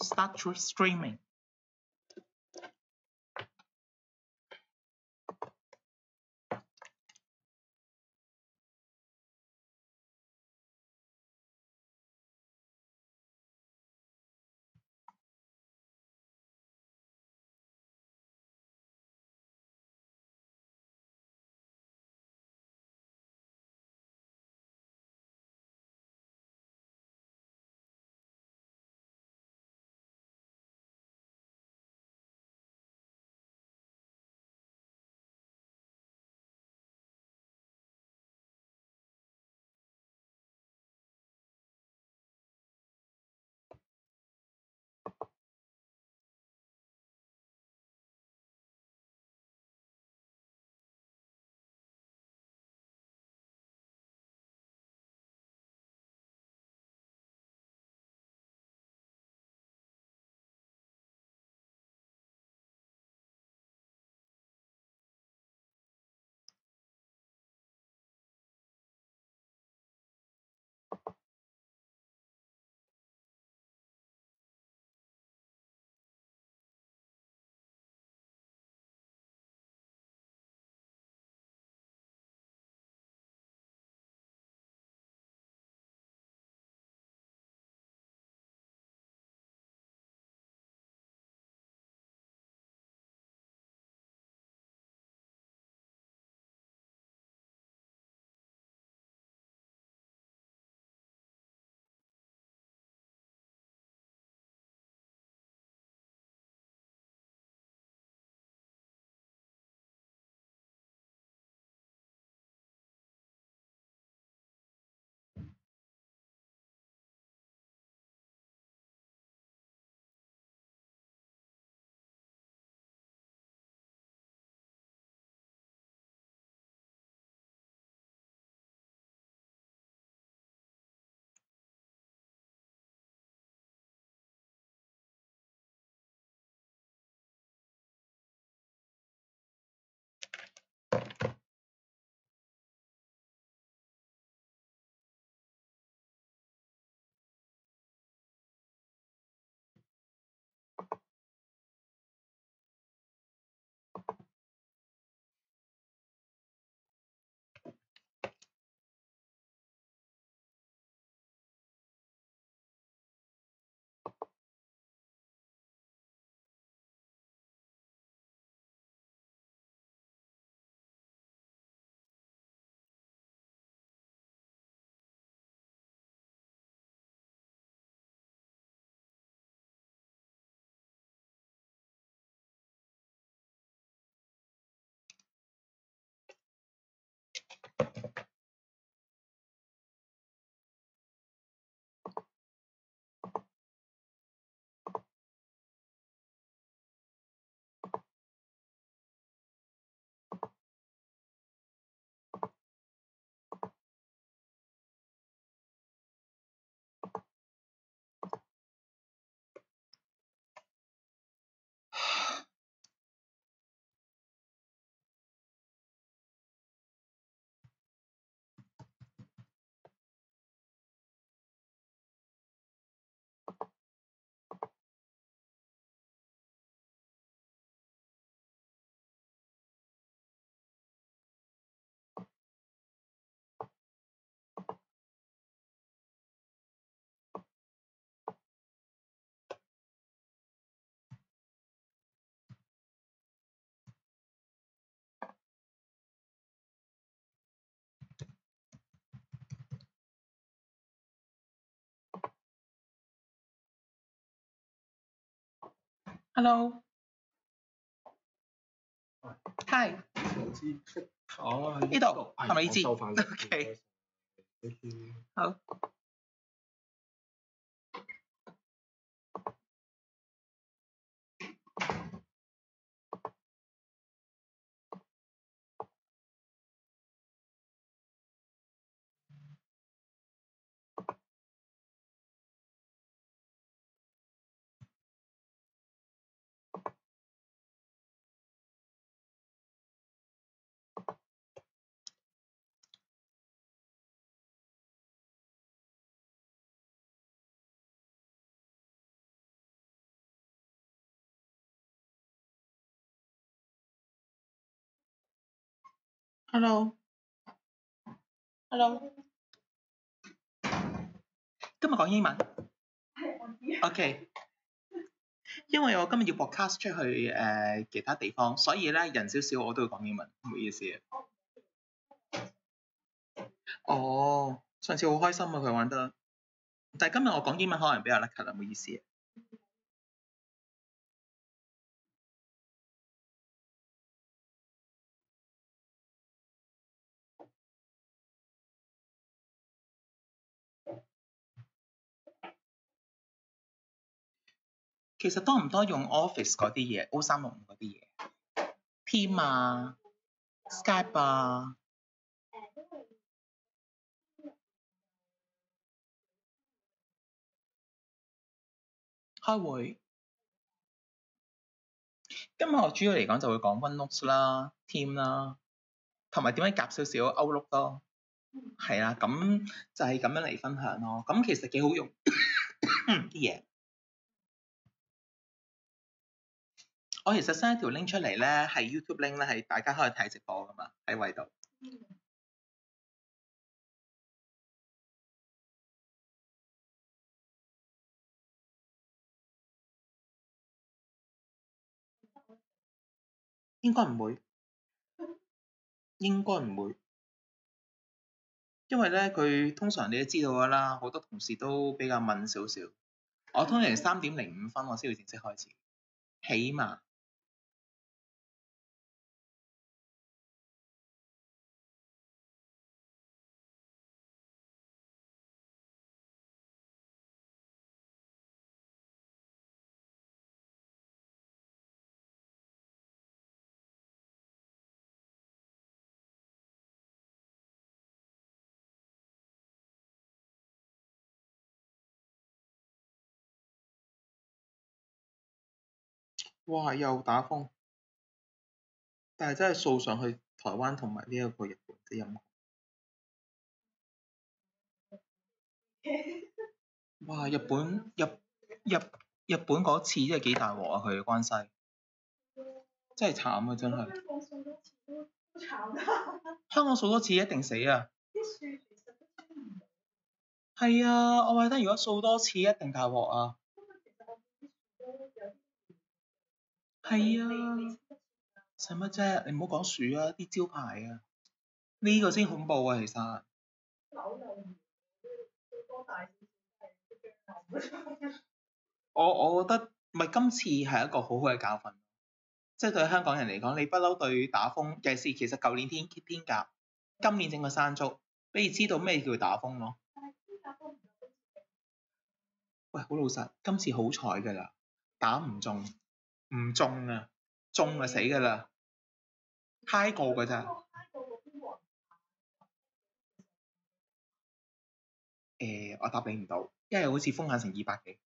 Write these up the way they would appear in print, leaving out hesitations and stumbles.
start streaming. Hello. Hi。呢度係咪呢支？OK。好。Hello。Hello。今日講英文。OK。因為我今日要 broadcast 出去其他地方，所以咧人少少我都要講英文，唔好意思啊。哦，上次好開心啊，佢玩得，但係今日我講英文可能比較甩咳啊，唔好意思啊。其實多唔多用 Office 嗰啲嘢 O365 嗰啲嘢 ，Team 啊、Skype 啊，開會。今日我主要嚟講就會講 OneNote 啦、Team 啦，同埋點樣夾少少 Outlook 咯。係啦，咁就係咁樣嚟分享咯。咁其實幾好用啲嘢。我其實 send 一條 link 出嚟咧，係 YouTube link 咧，係大家可以睇直播噶嘛，喺位度。應該唔會，應該唔會，因為咧佢通常你都知道㗎啦，好多同事都比較問少少。我通常3:05我先會正式開始，起碼。哇！又打風，但係真係掃上去台灣同埋呢一個日本嘅音樂。哇！日本嗰次真係幾大鑊啊！佢嘅關西真係慘啊！真係。香港掃多次一定死啊！係啊，我話得如果掃多次一定大鑊啊！係啊，使乜啫？你唔好講樹啊，啲招牌啊，呢個先恐怖啊！其實。我覺得咪今次係一個好好嘅教訓，即係對香港人嚟講，你不嬲對打風，尤其是其實舊年天鴿，今年整個山竹，你知道咩叫打風咯？喂，好老實，今次好彩㗎啦，打唔中，唔中啊，中就死㗎啦，嗨過㗎咋？我答你唔到，因為好似風眼成200幾。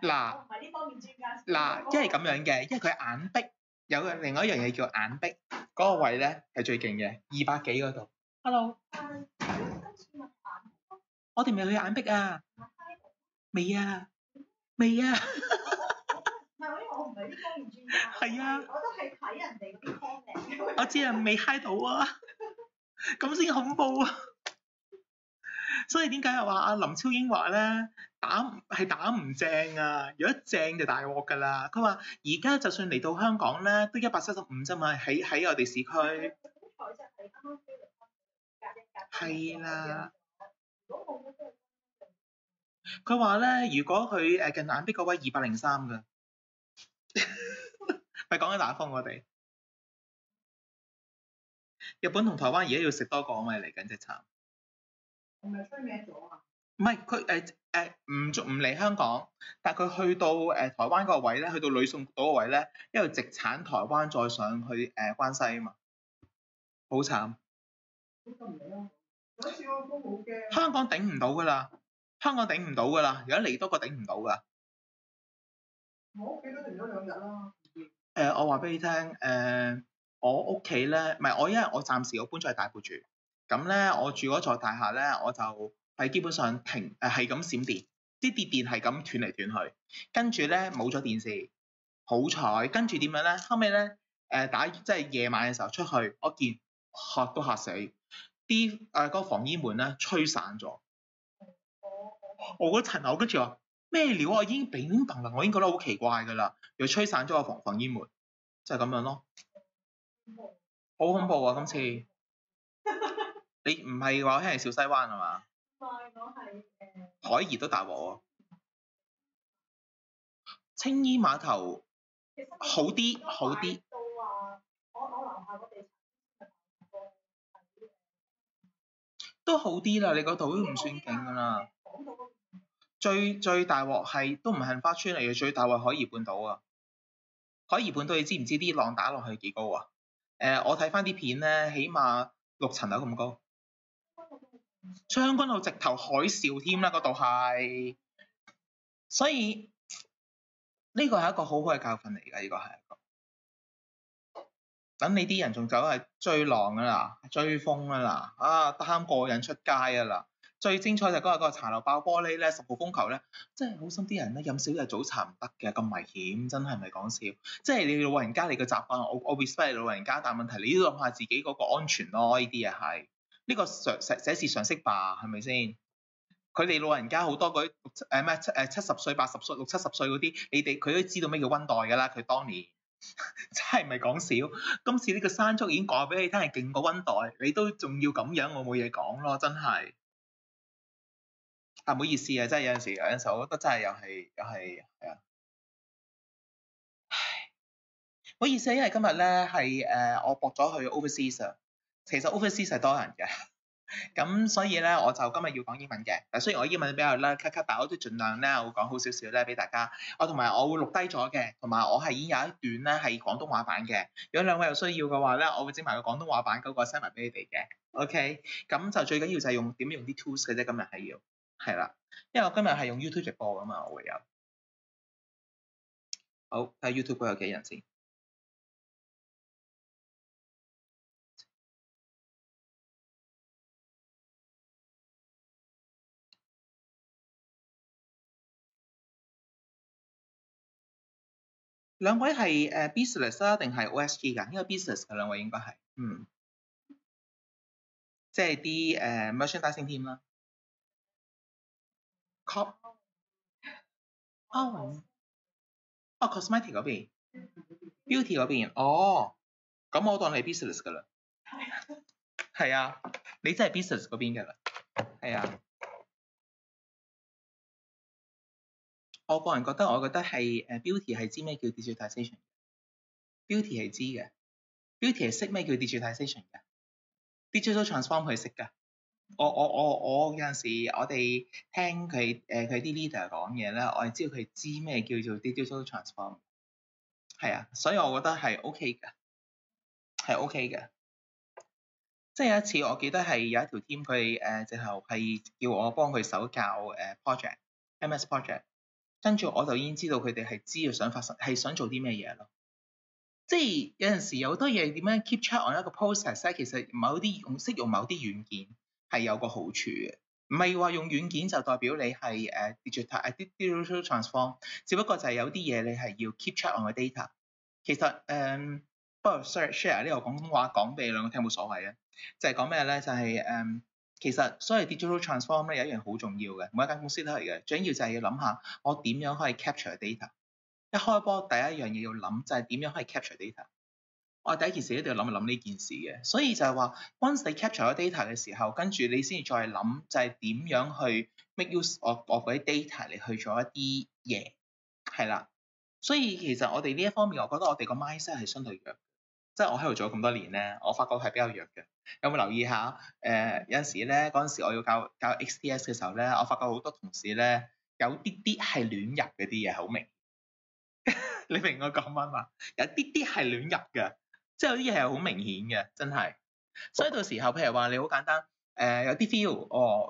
嗱，因為咁樣嘅，因為佢眼壁有另外一樣嘢叫眼壁，嗰個位咧係最勁嘅，200幾嗰度。Hello，我哋未去眼壁啊？未啊，未啊。唔係，因為我唔係呢方面專家。係啊。我都係睇人哋啲 comment。我知啊，未 high 到啊，咁先恐怖啊！所以點解又話阿林超英話咧打唔正啊？如果正就大鑊㗎啦。佢話而家就算嚟到香港咧，都175啫嘛，喺我哋市區。係啦。佢話咧，如果佢近眼壁嗰位203㗎，咪講緊打風我哋。日本同台灣而家要食多個咪嚟緊隻慘。係咪出名咗啊？唔係佢唔嚟香港，但係佢去到台灣嗰個位咧，去到呂宋島嗰個位咧，因為直產台灣再上去關西啊嘛，好慘。香港頂唔到㗎啦，香港頂唔到㗎啦，如果嚟多個頂唔到㗎。我屋企都停咗2日啦。我話俾你聽，我屋企咧，唔係因為我暫時我搬咗去大埔住，咁咧我住嗰座大廈咧，我就係基本上係咁閃電，啲電係咁斷嚟斷去，跟住咧冇咗電視，好彩，跟住點樣咧？後尾咧即係夜晚嘅時候出去，我見嚇都嚇死，啲嗰個防煙門咧吹散咗，我嗰層樓跟住話咩料啊？我已經乒乒乓乓，我已經覺得好奇怪㗎啦，又吹散咗個防煙門，就係咁樣咯，好恐怖啊！今次你唔係話係小西灣係嘛？唔係，我係海怡都大鑊喎。青衣碼頭好啲，好啲。都好啲啦，你嗰度都唔算勁㗎啦。最大鑊係都唔係杏花村嚟嘅，最大鑊海怡半島啊！海怡半島你知唔知啲浪打落去幾高啊？我睇翻啲片咧，起碼6層樓咁高。將軍澳直頭海嘯添啦，嗰度係，所以呢個係一個好好嘅教訓嚟㗎，呢個係一個。等你啲人仲走係追浪㗎啦，追風㗎啦，擔過癮出街㗎啦。最精彩就嗰日嗰個茶樓爆玻璃咧，10號風球咧，真係好心啲人咧飲少日早茶唔得嘅，咁危險，真係唔係講笑。即係你老人家你嘅習慣，我 respect 你老人家，但問題你都諗下自己嗰個安全咯，呢啲嘢係呢個寫是常識吧，係咪先？佢哋老人家好多嗰啲70歲、80歲、60、70歲嗰啲，你哋佢都知道咩叫溫黛㗎啦，佢當年。真係唔係講笑，今次呢個山竹已經講俾你聽係勁過溫黛，你都仲要咁樣，我冇嘢講咯，真係。唔好意思啊，真係有陣時我覺得真係又係係啊。唉，唔好意思，因為今日咧係我駁咗去 overseas 啊，其實 overseas 係多人嘅。咁所以咧，我就今日要講英文嘅。但雖然我英文比較咧咳咳，但我都盡量咧，我會講好少少咧俾大家。同埋我會錄低咗嘅，同埋我係已經有一段咧係廣東話版嘅。如果兩位有需要嘅話咧，我會整埋個廣東話版嗰個 send 埋俾你哋嘅。OK，咁就最緊要就係用點樣用啲 tools 嘅啫。今日係要係啦，因為我今日係用 YouTube 直播㗎嘛，我會有。好，睇 YouTube 有幾人先。兩位係business 啊，定係 OSG 㗎？應該 business 嘅兩位應該係，即係啲merchandising team 啦。cosmetic 嗰邊 ，beauty 嗰邊，咁我當你係 business 㗎啦。係啊，你真係 business 嗰邊㗎啦。係啊。我個人覺得係beauty 係知咩叫 digitalization。beauty 係知嘅 ，beauty 係識咩叫 digitalization 嘅 ，digital transform 佢識㗎。我有陣時我哋聽佢啲 leader 講嘢咧，我係知道佢知咩叫做 digital transform。係啊，所以我覺得係 OK 嘅，係 OK 嘅。即係有一次我記得係有一條 team 佢直頭係叫我幫佢手教project，MS project。跟住我就已經知道佢哋係知道想發生係想做啲咩嘢咯。即係有陣時有好多嘢點樣 keep track on 一個 process 咧，其實識用某啲軟件係有個好處嘅，唔係話用軟件就代表你係digital transform， 只不過就係有啲嘢你係要 keep track on 個 data。其實不過 share 呢個廣東話講俾你兩個聽冇所謂啊，就係講咩咧？就係其實所謂 digital transform 咧有一樣好重要嘅，每一間公司都係嘅。最緊要就係要諗下我點樣可以 capture data。一開波第一樣嘢要諗就係點樣可以 capture data。我第一件事一定要諗呢件事嘅，所以就係話 once 你 capture 咗 data 嘅時候，跟住你先至再諗就係點樣去 make use of 嗰啲 data 嚟去做一啲嘢，係啦。所以其實我哋呢一方面，我覺得我哋個 mindset 係相對弱。即係我喺度做咗咁多年咧，我發覺係比較弱嘅。有冇留意下？有陣時咧，嗰陣時我要教 XPS 嘅時候咧，我發覺好多同事咧有啲係亂入嗰啲嘢，好明。你明我講乜嘛？有啲係亂入嘅，即係有啲嘢係好明顯嘅，真係。所以到時候譬如話你好簡單。有啲 feel，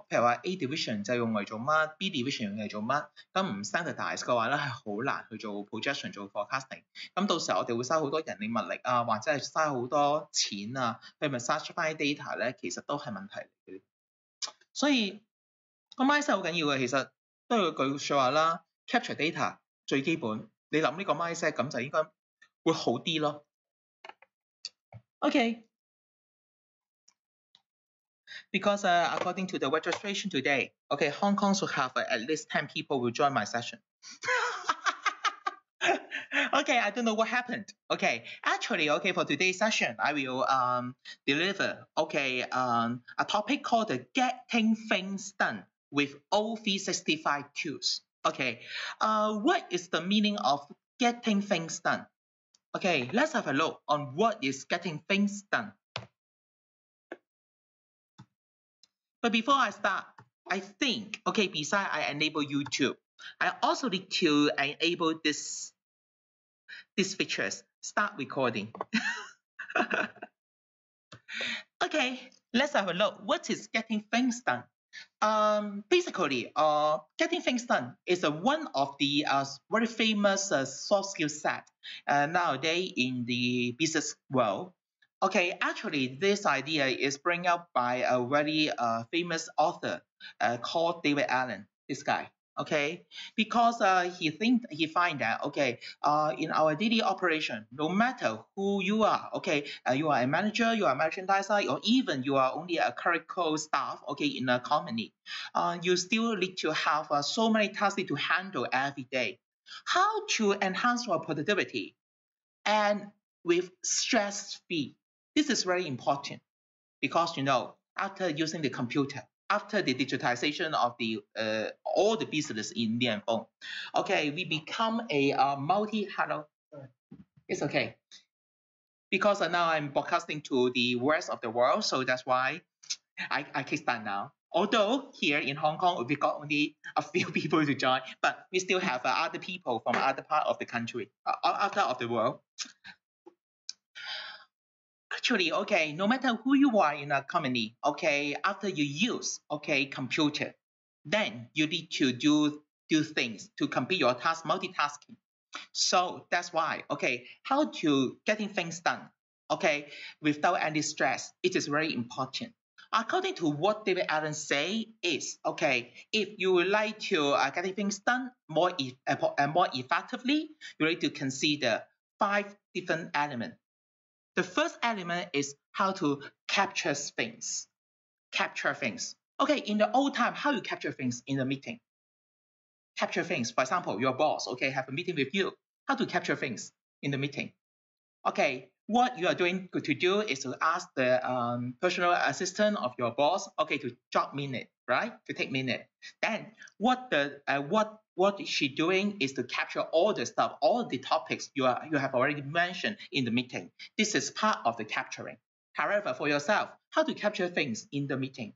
譬如話 A division 就用嚟做乜 ，B division 用嚟做乜，咁唔 standardize 嘅話咧係好難去做 projection 做 forecasting。咁到時候我哋會嘥好多人力物力啊，或者係嘥好多錢啊，去咪 search 翻 data 咧，其實都係問題嚟嘅。所以個 mindset 好緊要嘅，其實都有句説話啦 ，capture data 最基本，你諗呢個 mindset 咁就應該會好啲咯。OK， because according to the registration today, okay, Hong Kong should have at least 10 people will join my session. Okay, I don't know what happened. Okay, actually, okay, for today's session, I will deliver, okay, a topic called the getting things done with O365 tools. Okay, what is the meaning of getting things done? Okay, let's have a look on what is getting things done. But before I start, I think, okay, besides I enable YouTube, I also need to enable these features. Start recording. Okay, let's have a look. What is getting things done? Basically, getting things done is one of the very famous soft skill set nowadays in the business world. Okay, actually, this idea is brought up by a very famous author called David Allen. This guy. Okay, because he find that okay, in our daily operation, no matter who you are, okay, you are a manager, you are a merchandiser, or even you are only a clerical staff, okay, in a company, you still need to have so many tasks to handle every day. How to enhance your productivity and with stress-free? This is very important because you know after using the computer, after the digitization of the all the business in Lianfeng, okay, we become a multi-hello. It's okay because now I'm broadcasting to the rest of the world, so that's why I kickstart now. Although here in Hong Kong we got only a few people to join, but we still have other people from other part of the country, other of the world. Actually, okay, no matter who you are in a company, okay, after you use, okay, computer, then you need to do things to complete your task, multitasking. So that's why, okay, how to getting things done, okay, without any stress, it is very important. According to what David Allen say is, okay, if you would like to getting things done more effectively, you need to consider 5 different elements. The first element is how to capture things. Capture things. Okay, in the old time, how you capture things in the meeting? Capture things. For example, your boss, okay, have a meeting with you. How to capture things in the meeting? Okay, what you are going to do is to ask the personal assistant of your boss, okay, to jot minute, right? To take minute. Then what is she doing is to capture all the stuff, all the topics you have already mentioned in the meeting. This is part of the capturing. However, for yourself, how to capture things in the meeting?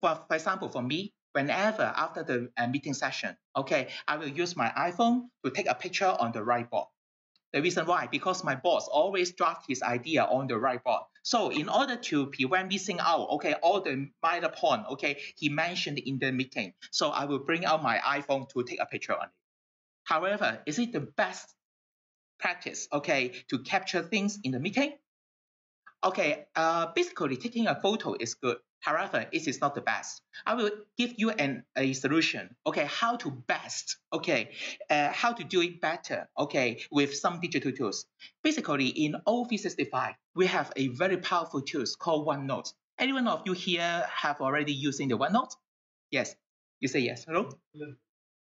For example, for me, whenever after the meeting session, okay, I will use my iPhone to take a picture on the whiteboard. The reason why, because my boss always draft his idea on the whiteboard. So in order to prevent missing out, okay, all the minor point, okay, he mentioned in the meeting. So I will bring out my iPhone to take a picture on it. However, is it the best practice, okay, to capture things in the meeting? Okay, basically taking a photo is good. However, it is not the best. I will give you a solution. Okay, how to best. Okay, how to do it better. Okay, with some digital tools. Basically, in O365, we have a very powerful tools called OneNote. Anyone of you here have already using the OneNote? Yes. You say yes. Hello.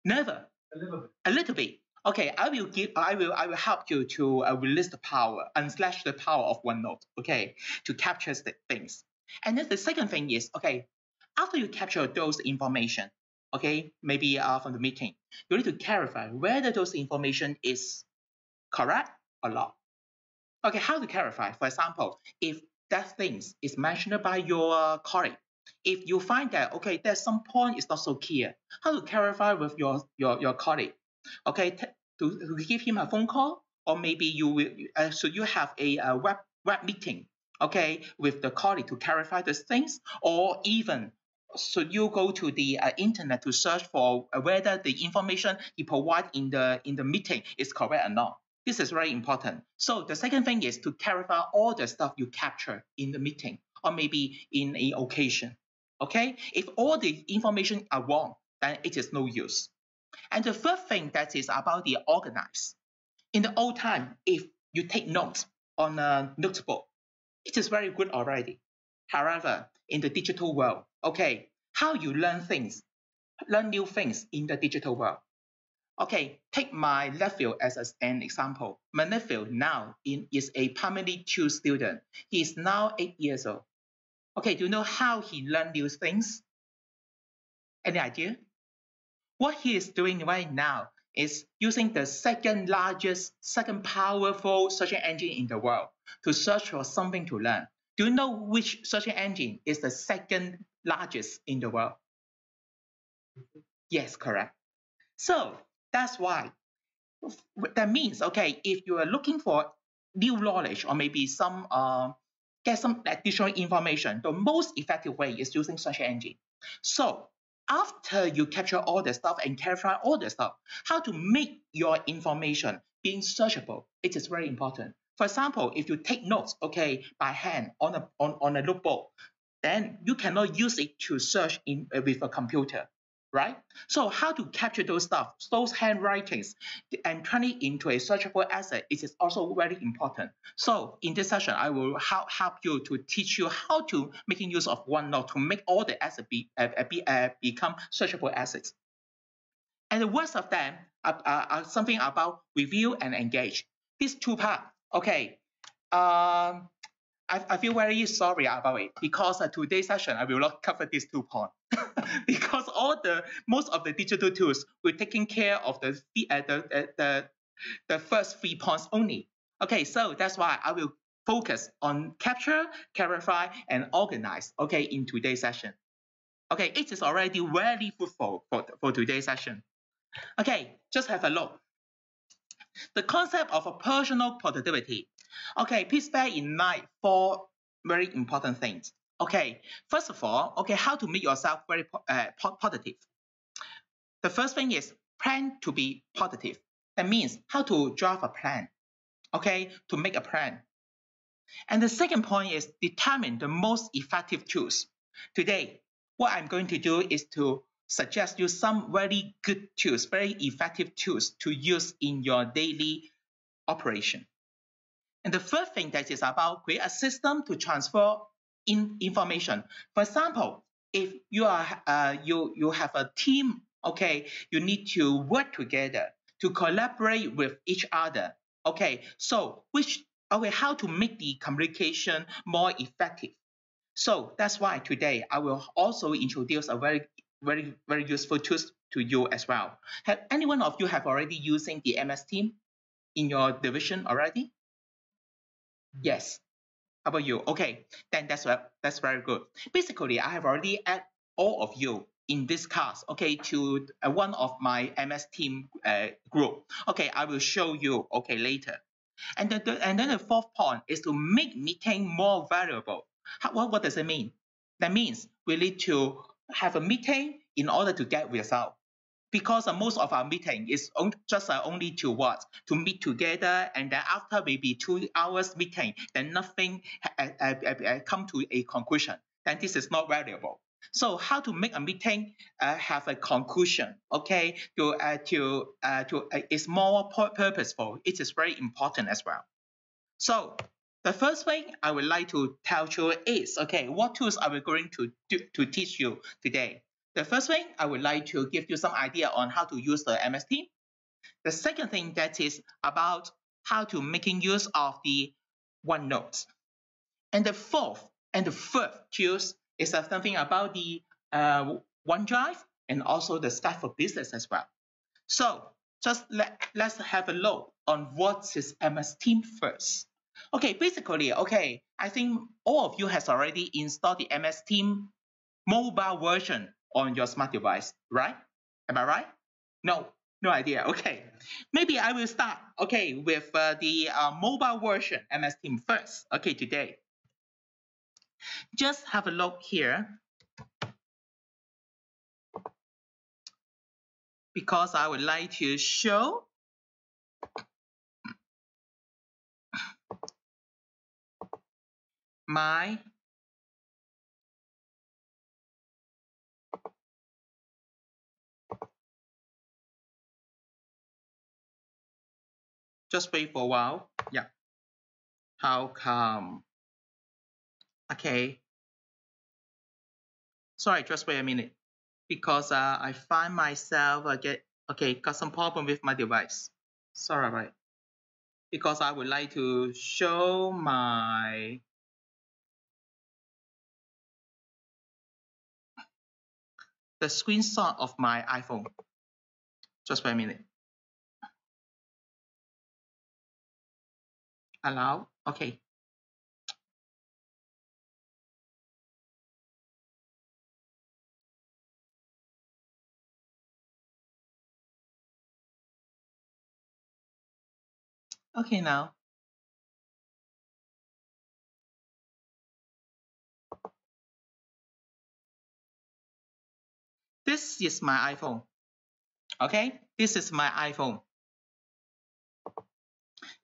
Never. A little bit. Okay, I will help you to release the power, unslash the power of OneNote, okay, to capture the things. And then the second thing is, okay, after you capture those information, okay, maybe from the meeting, you need to clarify whether those information is correct or not. Okay, how to clarify? For example, if that things is mentioned by your colleague, if you find that, okay, there's some point is not so clear, how to clarify with your colleague? Okay, to give him a phone call, or maybe you will, should you have a web meeting, okay, with the colleague to clarify these things, or even should you go to the internet to search for whether the information he provides in the meeting is correct or not? This is very important. So the second thing is to clarify all the stuff you capture in the meeting, or maybe in a occasion. Okay, if all the information are wrong, then it is no use. And the third thing that is about the organize. In the old time, if you take notes on a notebook, it is very good already. However, in the digital world, okay, how you learn new things in the digital world. Okay, take my nephew as an example. My nephew now is a primary 2 student. He is now 8 years old. Okay, do you know how he learned new things? Any idea? What he is doing right now is using the second largest, second powerful search engine in the world to search for something to learn. Do you know which search engine is the second largest in the world? Yes, correct. So that's why. That means, okay, if you are looking for new knowledge or maybe get some additional information, the most effective way is using search engine. So after you capture all the stuff and clarify all the stuff, how to make your information being searchable, it is very important. For example, if you take notes, okay, by hand on a notebook, then you cannot use it to search with a computer, right? So how to capture those stuff, those handwritings, and turn it into a searchable asset, it is also very important. So in this session, I will help you to teach you how to making use of OneNote to make all the assets become searchable assets. And the rest of them are something about review and engage. These two parts, okay. I feel very sorry about it because today's session I will not cover these 2 points because most of the digital tools will taking care of the first 3 points only. Okay, so that's why I will focus on capture, clarify, and organize. Okay, in today's session. Okay, it is already very fruitful for today's session. Okay, just have a look. The concept of a personal productivity. Okay, please bear in mind 4 very important things. Okay, first of all, okay, how to make yourself very positive. The first thing is plan to be positive. That means how to draft a plan, okay, to make a plan. And the second point is determine the most effective tools. Today, what I'm going to do is to suggest you some very good tools, very effective tools to use in your daily operation. And the third thing that is about create a system to transfer information. For example, if you have a team, okay, you need to work together to collaborate with each other. Okay, so how to make the communication more effective. So that's why today I will also introduce a very useful tools to you as well. Have any one of you have already using the MS Team in your division already? Yes. How about you? Okay, then that's very good. Basically, I have already added all of you in this class, okay, to one of my MS Team group. Okay, I will show you, okay, later. And then the fourth point is to make meeting more valuable. What does it mean? That means we need to have a meeting in order to get results. Because most of our meeting is just only to what? To meet together, and then after maybe 2 hours meeting, then nothing come to a conclusion. Then this is not valuable. So how to make a meeting have a conclusion? Okay, is more purposeful. It is very important as well. So the first thing I would like to tell you is, okay, what tools are we going to teach you today? The first thing, I would like to give you some idea on how to use the MS Team. The second thing that is about how to making use of the OneNote. And the fourth and the fifth tools is something about the OneDrive and also the Stack for Business as well. So just let's have a look on what is MS Team first. Okay, basically, okay, I think all of you has already installed the MS Team mobile version on your smart device, right? Am I right? No idea. Okay, maybe I will start, okay, with the mobile version MS Team first, okay, today. Just have a look here, because I would like to show my Just wait for a while. Yeah. How come? Okay. Sorry, just wait a minute. Because I find myself got some problem with my device. Sorry about it. Because I would like to show the screenshot of my iPhone. Just wait a minute. Allow. Okay. Okay now. This is my iPhone. Okay, this is my iPhone.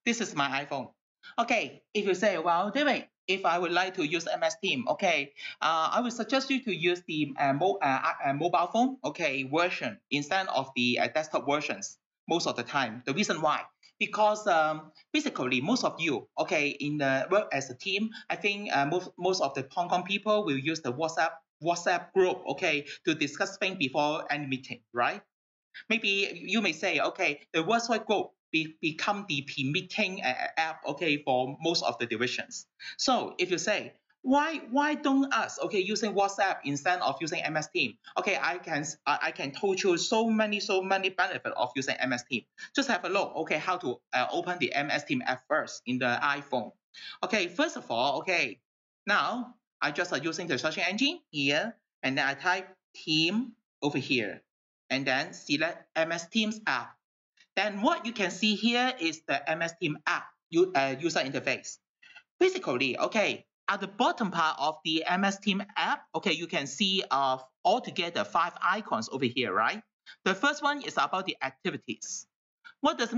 This is my iPhone. Okay, if you say, well, David, if I would like to use MS Team, okay, I would suggest you to use the mobile phone, okay, version instead of the desktop versions most of the time. The reason why? Because basically most of you, okay, in the work as a team, I think most of the Hong Kong people will use the WhatsApp group, okay, to discuss things before any meeting, right? Maybe you may say, okay, the WhatsApp group become the meeting app, okay, for most of the divisions. So if you say, why don't us, okay, using WhatsApp instead of using MS Team? Okay, I can told you so many benefits of using MS Team. Just have a look, okay, how to open the MS Team app first in the iPhone. Okay, first of all, okay, now I just using the search engine here, and then I type team over here, and then select MS Teams app. Then what you can see here is the MS Team app user interface. Basically, okay, at the bottom part of the MS Team app, okay, you can see altogether 5 icons over here, right? The first one is about the activities. What does it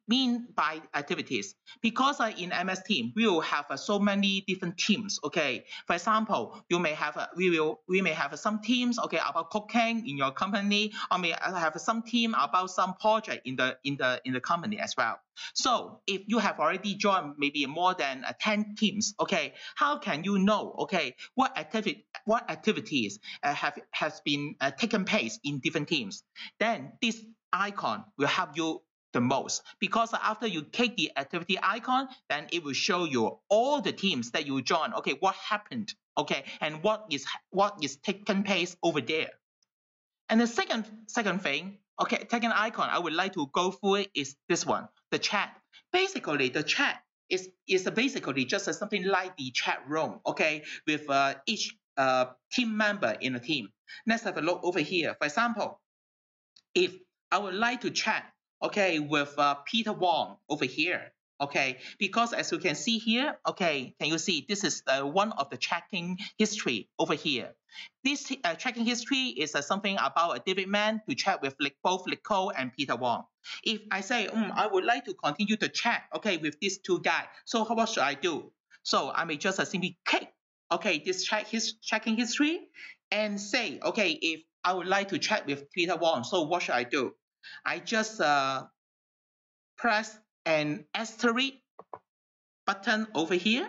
mean by activities? Because in MS Team, we will have so many different teams. Okay, for example, we may have some teams, okay, about cooking in your company, or may have some team about some project in the company as well. So if you have already joined maybe more than 10 teams, okay, how can you know, okay, what activities has been taken place in different teams? Then this icon will help you the most, because after you click the activity icon, then it will show you all the teams that you join, okay, what happened, okay, and what is taking place over there. And the second thing, okay, second icon I would like to go through is this one, the chat. Basically, the chat is basically just something like the chat room, okay, with each team member in a team. Let's have a look over here. For example, if I would like to chat, okay, with Peter Wong over here, okay, because as you can see here, okay, can you see this is one of the tracking history over here. This tracking history is something about David Mann to chat with both Nicole and Peter Wong. If I say, I would like to continue to chat, okay, with these two guys, so what should I do? So I may just simply click, okay, this tracking history, and say, okay, if I would like to chat with Peter Wong, so what should I do? I just press an asterisk button over here,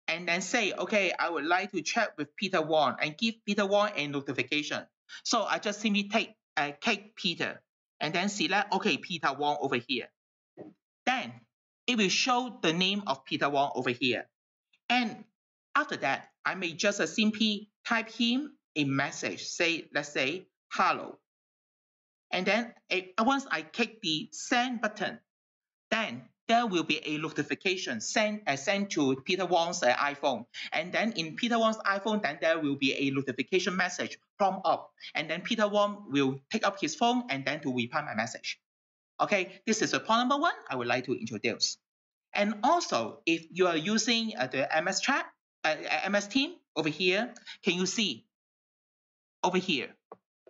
and then say, okay, I would like to chat with Peter Wong, and give Peter Wong a notification. So I just simply click Peter, and then select, okay, Peter Wong over here. Then it will show the name of Peter Wong over here. And after that, I may just simply type him a message, let's say, hello. And then once I click the send button, then there will be a notification sent to Peter Wong's iPhone. And then in Peter Wong's iPhone, then there will be a notification message prompt up. And then Peter Wong will pick up his phone and then to reply my message. Okay, this is point number 1 I would like to introduce. And also, if you are using the MS chat, MS Team over here, can you see over here?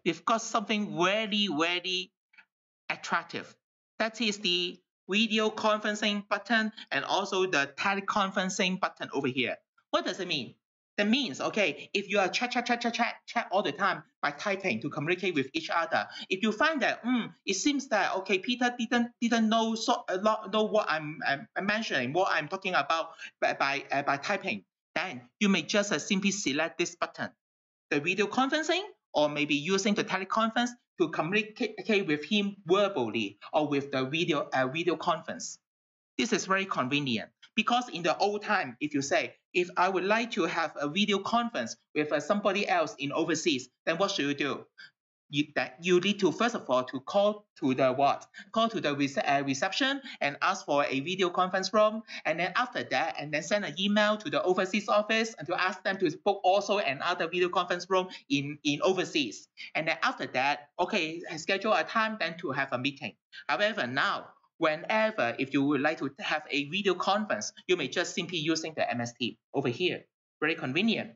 We've got something very attractive. That is the video conferencing button and also the teleconferencing button over here. What does it mean? That means, okay, if you are chat all the time by typing to communicate with each other, if you find that it seems that okay, Peter didn't know know what I'm mentioning, what I'm talking about by typing, then you may just simply select this button, the video conferencing, or maybe using the teleconference to communicate with him verbally or with the video conference. This is very convenient because in the old time, if you say, if I would like to have a video conference with somebody else in overseas, then what should you do? You need to first of all to call to the what? Call to the reception and ask for a video conference room, and then after that, and then send an email to the overseas office and to ask them to book also another video conference room in overseas. And then after that, okay, schedule a time then to have a meeting. However, now whenever if you would like to have a video conference, you may just simply using the MS Teams over here. Very convenient.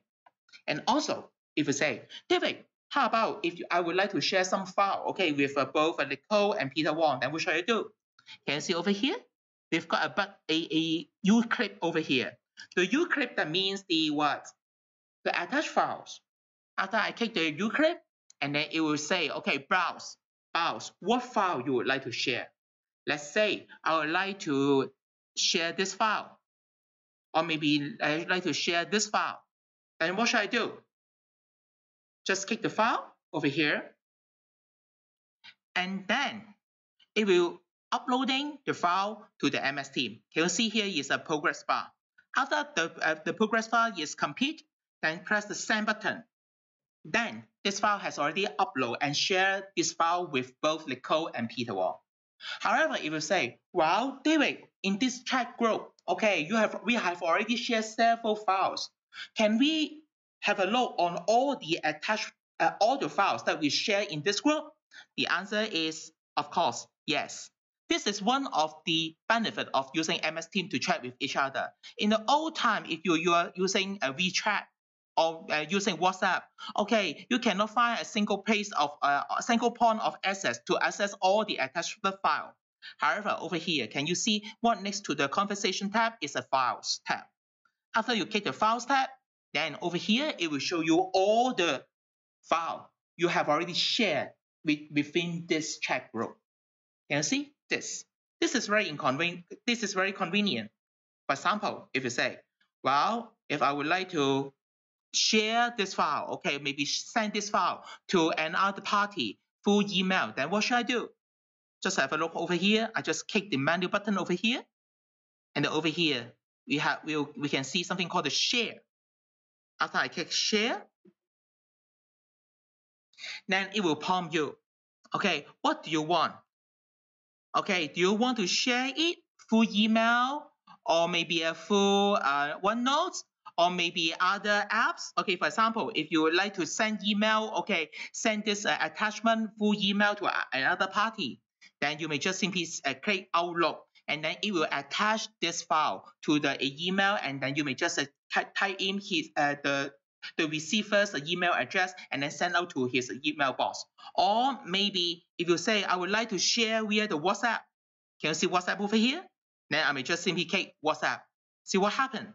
And also, if you say, David, how about if I would like to share some file, okay, with both Nicole and Peter Wong, then what should I do? Can you see over here? We've got a U clip over here. The U clip, that means the what? The attached files. After I click the U clip, and then it will say, okay, browse what file you would like to share. Let's say I would like to share this file, or maybe I would like to share this file. And what should I do? Just click the file over here, and then it will uploading the file to the MS Teams. Can you see here is a progress bar. After the progress bar is complete, then press the send button. Then this file has already uploaded and shared this file with both Nicole and Peter Wong. However, if you say, well, David, in this chat group, okay, we have already shared several files. Can we have a look on all the attached all the files that we share in this group? The answer is, of course, yes. This is one of the benefits of using MS Teams to chat with each other. In the old time, if you are using a WeChat or using WhatsApp, okay, you cannot find a single place of a single point of access to access all the attached file. However, over here, can you see what next to the conversation tab is a files tab? After you click the files tab, then over here it will show you all the file you have already shared within this chat group. Can you see this? This is very inconvenient. This is very convenient. For example, if you say, well, if I would like to share this file, okay, maybe send this file to another party through email, then what should I do? Just have a look over here. I just click the menu button over here, and then over here we can see something called the share. After I click share, then it will prompt you. Okay, what do you want? Okay, do you want to share it through email, or maybe through OneNote, or maybe other apps? Okay, for example, if you would like to send email, okay, send this attachment through email to another party, then you may just simply click Outlook, and then it will attach this file to the email, and then you may just type in his the receiver's email address and then send out to his email box. Or maybe if you say, I would like to share via the WhatsApp. Can you see WhatsApp over here? Then I may just simply click WhatsApp. See what happened?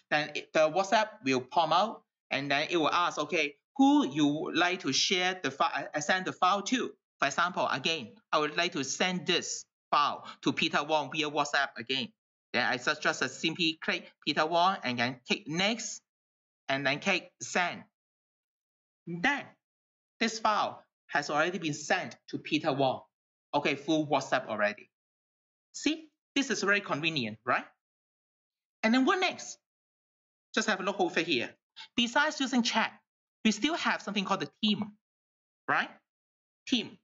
Then the WhatsApp will pop out, and then it will ask, okay, who you would like to share the file, send the file to. For example, again, I would like to send this file to Peter Wong via WhatsApp again. Then I just simply click Peter Wong and then click next, and then click send. Then this file has already been sent to Peter Wong, okay, through WhatsApp already. See, this is very convenient, right? And then what next? Just have a look over here. Besides using chat, we still have something called the team, right? Team.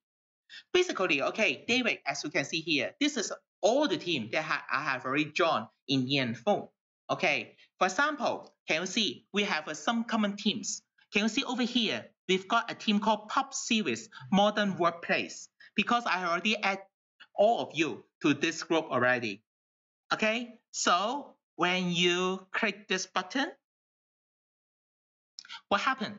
Basically, okay, David, as you can see here, this is all the team that I have already joined in Yan Phone. Okay, for example, can you see we have some common teams? Can you see over here, we've got a team called PuP series, Modern Workplace, because I already add all of you to this group already. Okay, so when you click this button, what happened?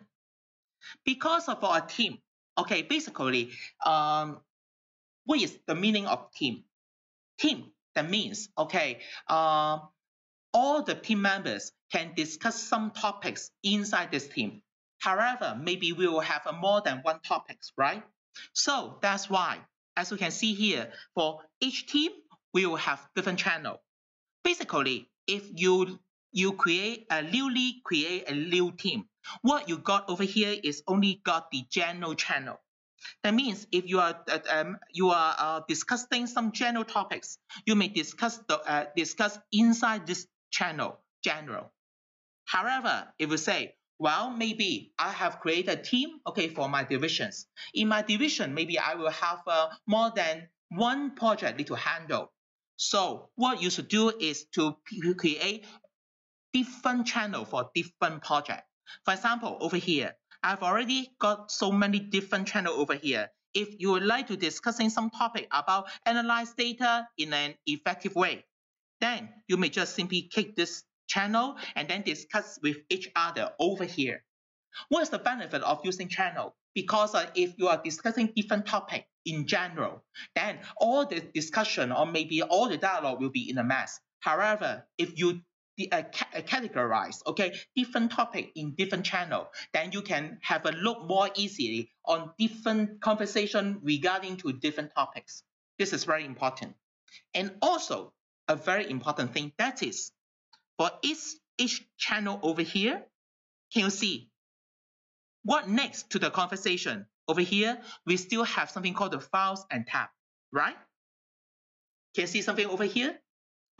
Because of our team, okay, basically, what is the meaning of team? Team, that means, okay, all the team members can discuss some topics inside this team. However, maybe we will have more than one topics, right? So that's why, as you can see here, for each team, we will have different channel. Basically, if you newly create a new team, what you got over here is only got the general channel. That means if you are discussing some general topics, you may discuss inside this channel general. However, if you say, well, maybe I have created a team, okay, for my divisions. In my division, maybe I will have more than one project need to handle. So what you should do is to create different channel for different project. For example, over here, I've already got so many different channels over here. If you would like to discussing some topic about analyze data in an effective way, then you may just simply click this channel and then discuss with each other over here. What is the benefit of using channel? Because if you are discussing different topic in general, then all the discussion or maybe all the dialogue will be in a mess. However, if you categorize different topic in different channel, then you can have a look more easily on different conversation regarding to different topics. This is very important. And also a very important thing, that is for each channel over here, can you see what next to the conversation? Over here, we still have something called the files and tab, right? Can you see something over here?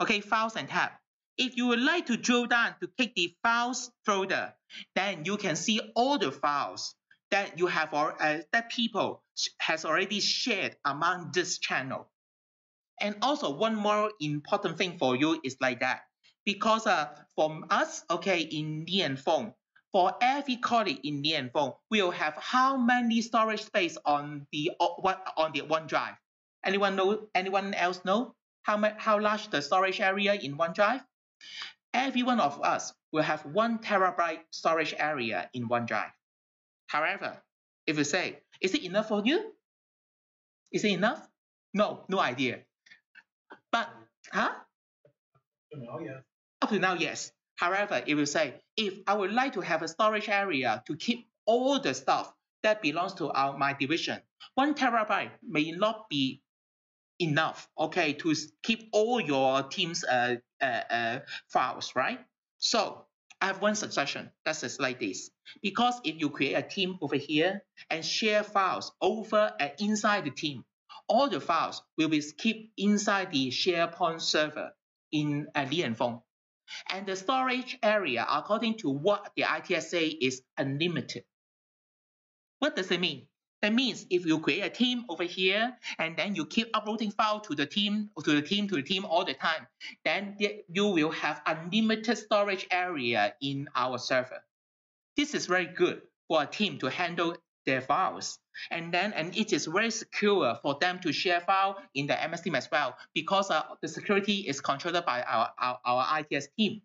Okay, files and tab. If you would like to drill down to click the files folder, then you can see all the files that you have that people has already shared among this channel. And also one more important thing for you is like that, because from us, okay, in Li and Feng, for every colleague in Li and Feng, we'll have how many storage space on the OneDrive? Anyone else know how large the storage area in OneDrive? Every one of us will have 1 terabyte storage area in OneDrive. However, if you say, is it enough for you? Is it enough? No idea. But, up to now, yes. However, it will say, if I would like to have a storage area to keep all the stuff that belongs to my division, 1 terabyte may not be enough, okay, to keep all your team's files, right? So I have one suggestion that is like this. Because if you create a team over here and share files over and inside the team, all the files will be kept inside the SharePoint server in Li and Feng. And the storage area, according to what the ITS say, is unlimited. What does it mean? That means if you create a team over here and then you keep uploading file to the team all the time, then you will have unlimited storage area in our server. This is very good for a team to handle their files. And it is very secure for them to share file in the MS team as well, because the security is controlled by our ITS team.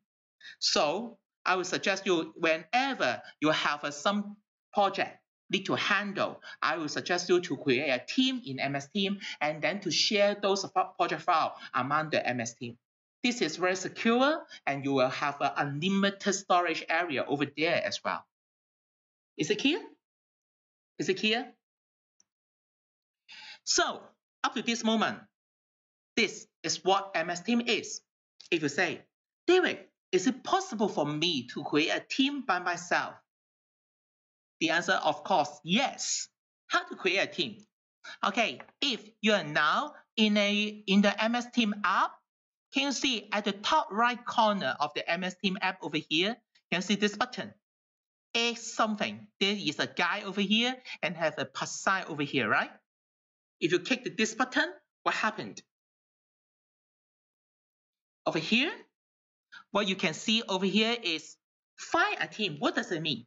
So I would suggest you, whenever you have some project need to handle, I will suggest you to create a team in MS Team and then to share those project files among the MS Team. This is very secure and you will have an unlimited storage area over there as well. Is it clear? Is it clear? So up to this moment, this is what MS Team is. If you say, David, is it possible for me to create a team by myself? The answer, of course, yes. How to create a team? Okay, if you are now in the MS Team app, can you see at the top right corner of the MS Team app over here, can you see this button? Add something. There is a guy over here and have a plus sign over here, right? If you click this button, what happened? Over here, what you can see over here is find a team. What does it mean?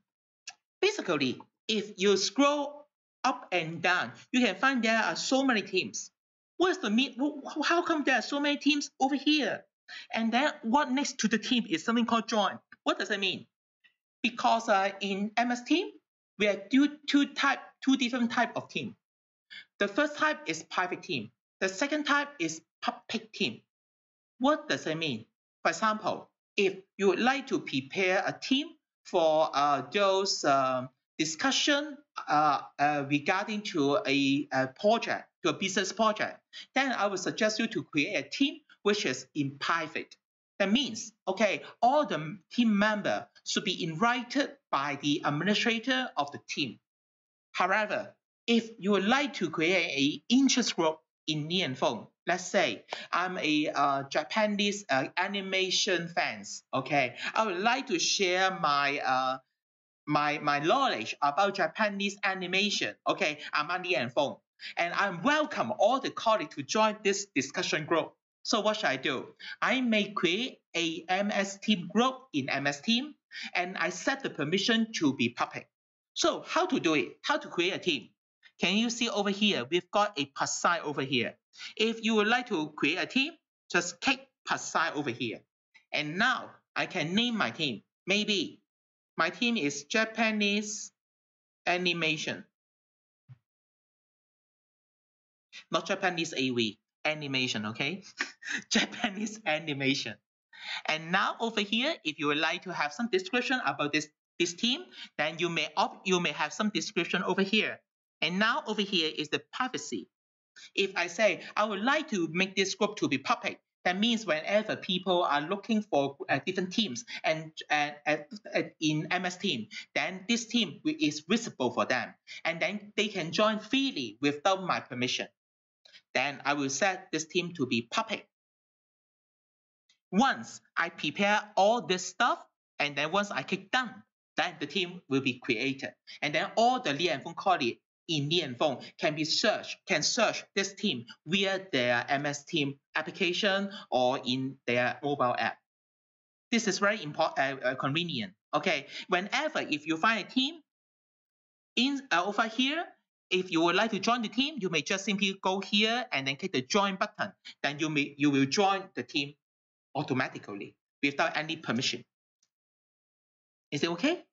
Basically, if you scroll up and down, you can find there are so many teams. What's the mean? How come there are so many teams over here? And then what next to the team is something called join. What does it mean? Because in MS Team, we have two different type of team. The first type is private team. The second type is public team. What does it mean? For example, if you would like to prepare a team for those discussion regarding to a project, to a business project, then I would suggest you to create a team which is in private. That means, okay, all the team members should be invited by the administrator of the team. However, if you would like to create an interest group in Li and Feng, let's say I'm a Japanese animation fans, okay, I would like to share my my knowledge about Japanese animation, okay, I'm Li and Feng, and I welcome all the colleagues to join this discussion group. So what should I do? I may create a MS Team group in MS Team, and I set the permission to be public. So how to do it? How to create a team? Can you see over here? We've got a plus sign over here. If you would like to create a team, just click plus sign over here. And now I can name my team. Maybe my team is Japanese animation. Not Japanese AV, animation, okay? Japanese animation. And now over here, if you would like to have some description about this team, then you may have some description over here. And now over here is the privacy. If I say I would like to make this group to be public, that means whenever people are looking for different teams and in MS Team, then this team is visible for them, and then they can join freely without my permission. Then I will set this team to be public. Once I prepare all this stuff, and then once I click done, then the team will be created. And then all the Li and Feng colleagues in Li and Feng can search this team via their MS Team application or in their mobile app. This is very important, convenient. Okay, whenever if you find a team over here, if you would like to join the team, you may just simply go here and then click the join button. Then you will join the team automatically without any permission. Is it okay?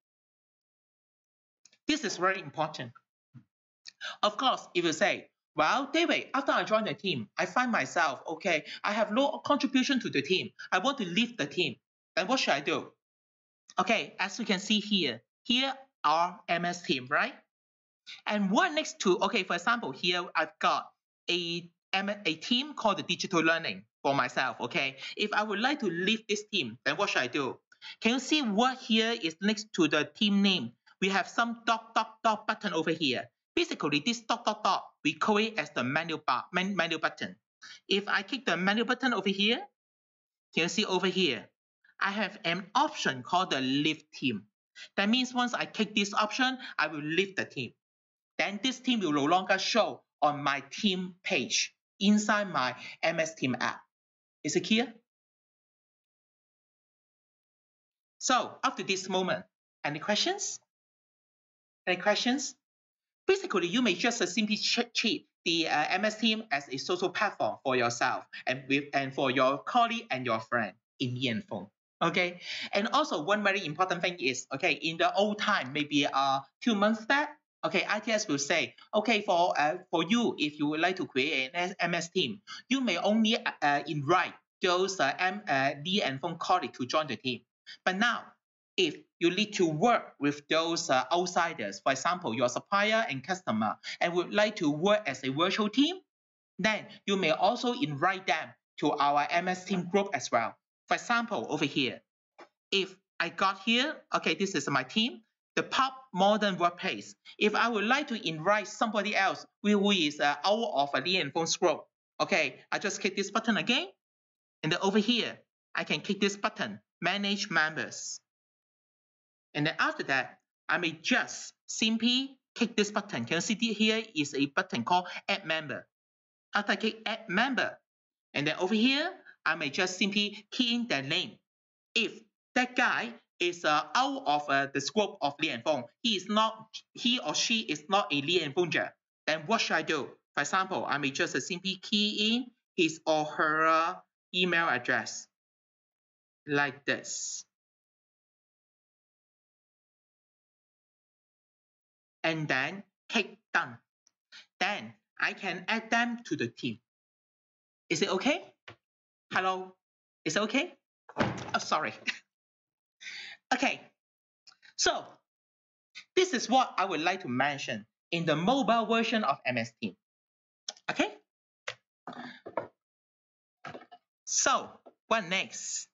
This is very important. Of course, if you say, well, David, after I join the team, I find myself, okay, I have no contribution to the team. I want to leave the team. Then what should I do? Okay, as you can see here are MS Team, right? And what next to, okay, for example, here I've got a team called the Digital Learning for myself, okay? If I would like to leave this team, then what should I do? Can you see what here is next to the team name? We have some dot button over here. Basically, this dot, we call it as the menu button. If I click the menu button over here, can you see over here? I have an option called the Leave Team. That means once I click this option, I will leave the team. Then this team will no longer show on my team page inside my MS Team app. Is it clear? So up to this moment, any questions? Any questions? Basically, you may just simply treat the MS Team as a social platform for yourself and for your colleague and your friend in Li and Feng. Okay, and also one very important thing is, okay, in the old time, maybe 2 months back, okay, ITS will say, okay, for you, if you would like to create an MS Team, you may only invite those Li and Feng colleagues to join the team. But now, if you need to work with those outsiders, for example, your supplier and customer, and would like to work as a virtual team, then you may also invite them to our MS Team group as well. For example, over here, if I got here, okay, this is my team, the PuP Modern Workplace. If I would like to invite somebody else who is out of a Li and Feng's group, okay, I just click this button again, and then over here, I can click this button, Manage Members. And then after that, I may just simply click this button. Can you see here is a button called Add Member. After I click Add Member, and then over here, I may just simply key in their name. If that guy is out of the scope of Li and Feng, he or she is not a Li and Fenger, then what should I do? For example, I may just simply key in his or her email address like this. And then click done. Then I can add them to the team. Is it okay? Hello? Is it okay? Oh, sorry. Okay, so this is what I would like to mention in the mobile version of MS Teams. Okay, so what next?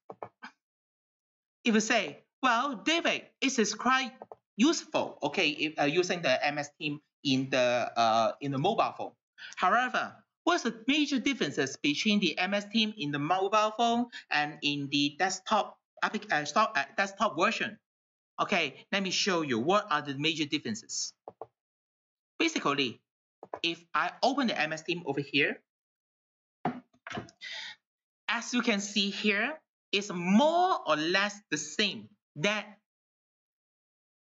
If you say, well, David, it is quite useful, okay, if, using the MS Teams in the mobile phone. However, what's the major differences between the MS Teams in the mobile phone and in the desktop version? Okay, let me show you what are the major differences. Basically, if I open the MS Teams over here, as you can see here, it's more or less the same that,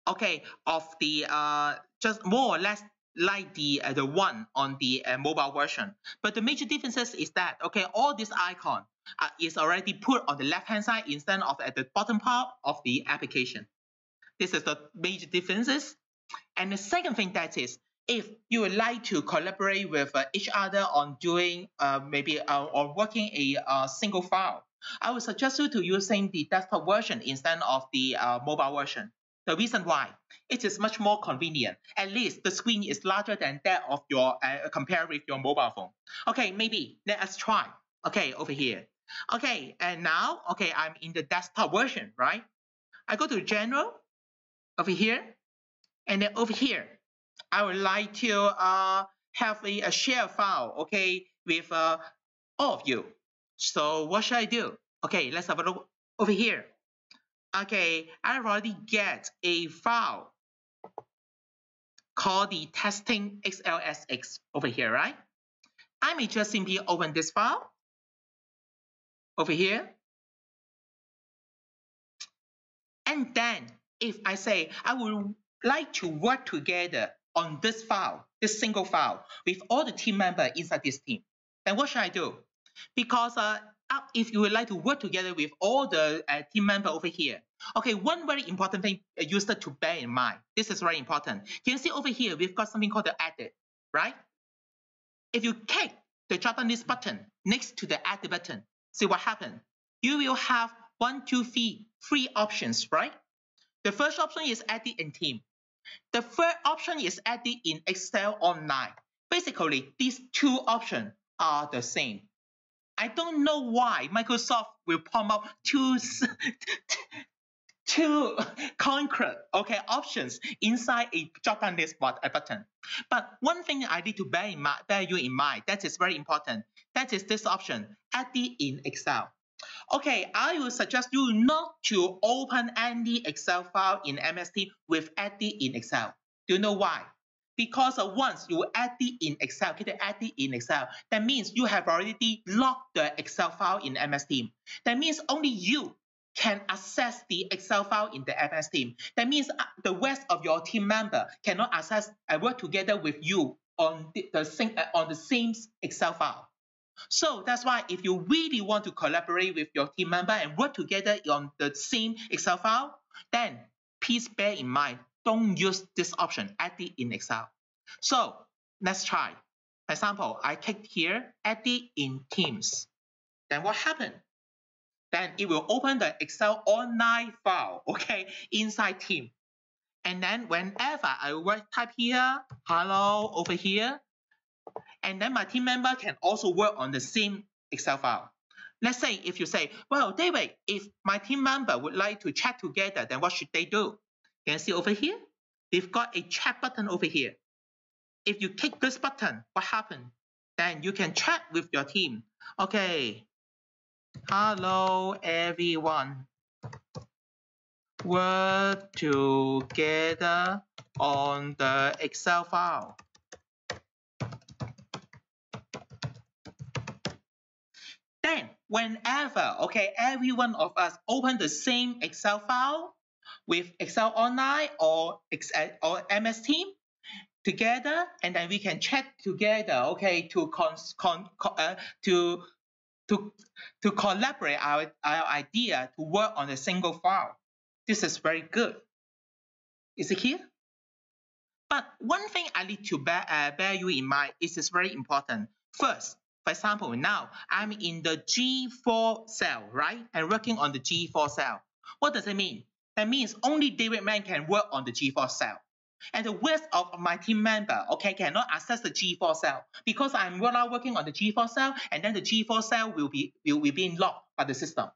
okay, of the just more or less like the one on the mobile version. But the major differences is that, okay, all this icon is already put on the left hand side instead of at the bottom part of the application. This is the major differences. And the second thing that is, if you would like to collaborate with each other on doing maybe or working a single file, I would suggest you to using the desktop version instead of the mobile version. The reason why, it is much more convenient. At least the screen is larger than that of your compared with your mobile phone. Okay, maybe let us try. Okay, over here. Okay, and now, okay, I'm in the desktop version, right? I go to General over here, and then over here, I would like to have a share file, okay, with all of you. So what should I do? Okay, let's have a look over here. Okay, I already get a file called the testing XLSX over here, right? I may just simply open this file over here. And then if I say I would like to work together on this file, this single file, with all the team members inside this team, then what should I do? Because if you would like to work together with all the team members over here, okay, one very important thing a user to bear in mind, this is very important. Can you see over here, we've got something called the edit, right? If you click the drop down list button next to the edit button, see what happens? You will have 3 options, right? The first option is edit in team. The third option is edit in Excel online. Basically, these 2 options are the same. I don't know why Microsoft will pop up two concrete, okay, options inside a drop-down list button. But one thing I need to bear you in mind, that is very important. That is this option, edit in Excel. Okay, I will suggest you not to open any Excel file in MS Teams with edit in Excel. Do you know why? Because once you edit in Excel, that means you have already locked the Excel file in MS Teams. That means only you can access the Excel file in the MS Teams. That means the rest of your team member cannot access and work together with you on the same Excel file. So that's why if you really want to collaborate with your team member and work together on the same Excel file, then please bear in mind, don't use this option, edit in Excel. So let's try. For example, I click here, edit in Teams. Then what happened? Then it will open the Excel online file, okay, inside Teams. And then whenever I will type here, hello, over here, and then my team member can also work on the same Excel file. Let's say if you say, well, David, if my team member would like to chat together, then what should they do? Can you see over here? We've got a chat button over here. If you click this button, what happens? Then you can chat with your team. Okay, hello everyone. Work together on the Excel file. Then, whenever, okay, every one of us open the same Excel file with Excel Online or MS Teams together, and then we can chat together, okay, to collaborate our idea to work on a single file. This is very good. Is it clear? But one thing I need to bear you in mind is very important. First, For example, now I'm in the G4 cell, right? And working on the G4 cell. What does it mean? That means only David Man can work on the G4 cell. And the rest of my team member, okay, cannot access the G4 cell because I'm now working on the G4 cell, and then the G4 cell will be locked by the system.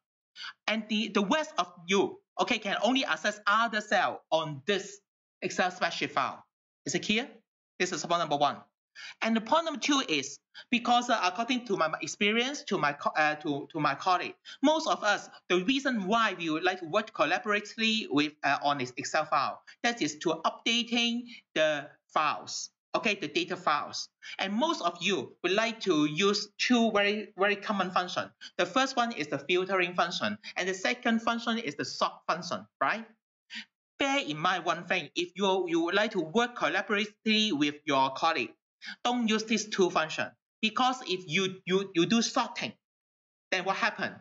And the rest of you, okay, can only access other cell on this Excel spreadsheet file. Is it clear? This is point number 1. And the point number 2 is because according to my experience, to my colleague, most of us, the reason why we would like to work collaboratively with on this Excel file, that is to updating the files, okay, the data files. And most of you would like to use 2 very common functions. The first one is the filtering function, and the second function is the sort function, right? Bear in mind one thing: if you would like to work collaboratively with your colleague, don't use these 2 functions, because if you do sorting, then what happens?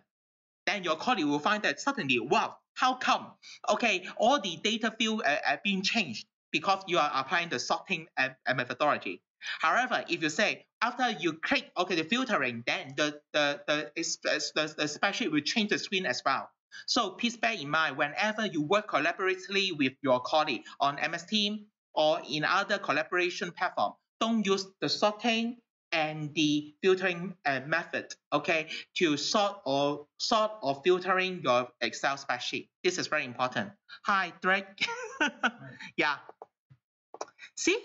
Then your colleague will find that suddenly, wow, how come? Okay, all the data fields are being changed because you are applying the sorting methodology. However, if you say after you click okay the filtering, then the spreadsheet will change the screen as well. So please bear in mind whenever you work collaboratively with your colleague on MS Teams or in other collaboration platform, don't use the sorting and the filtering method, okay, to sort or filtering your Excel spreadsheet. This is very important. Hi, Drake. Yeah. See?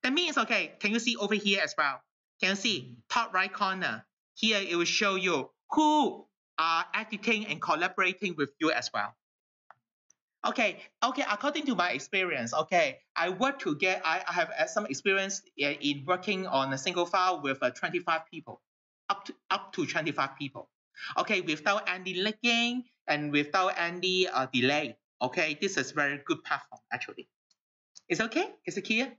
That means, okay, can you see over here as well? Can you see top right corner? Here it will show you who are editing and collaborating with you as well. Okay, according to my experience, okay, I have some experience in working on a single file with 25 people, up to 25 people. Okay, without any lagging and without any delay. Okay, this is very good platform actually. Is it okay? Is it clear?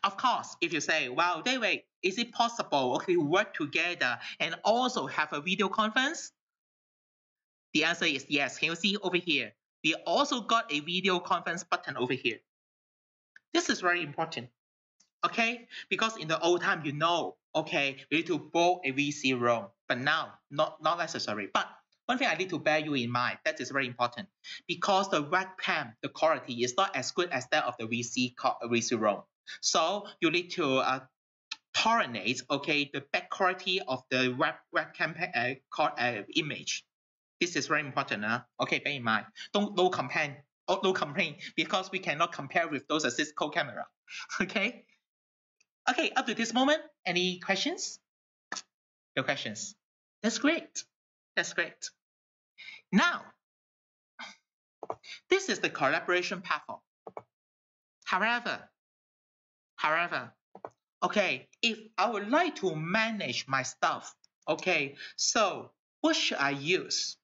Of course, if you say, wow, David, is it possible, okay, to work together and also have a video conference? The answer is yes. Can you see over here? We also got a video conference button over here. This is very important, okay? Because in the old time, you know, okay, we need to book a VC room, but now not necessary. But one thing I need to bear you in mind, that is very important, because the webcam, the quality is not as good as that of the VC room. So you need to tolerate, okay, the back quality of the webcam image. This is very important. Okay, bear in mind. No complaint, because we cannot compare with those Cisco camera. Okay. Okay, up to this moment, any questions? No questions. That's great. That's great. Now, this is the collaboration platform. However, okay, if I would like to manage my stuff, okay, so what should I use?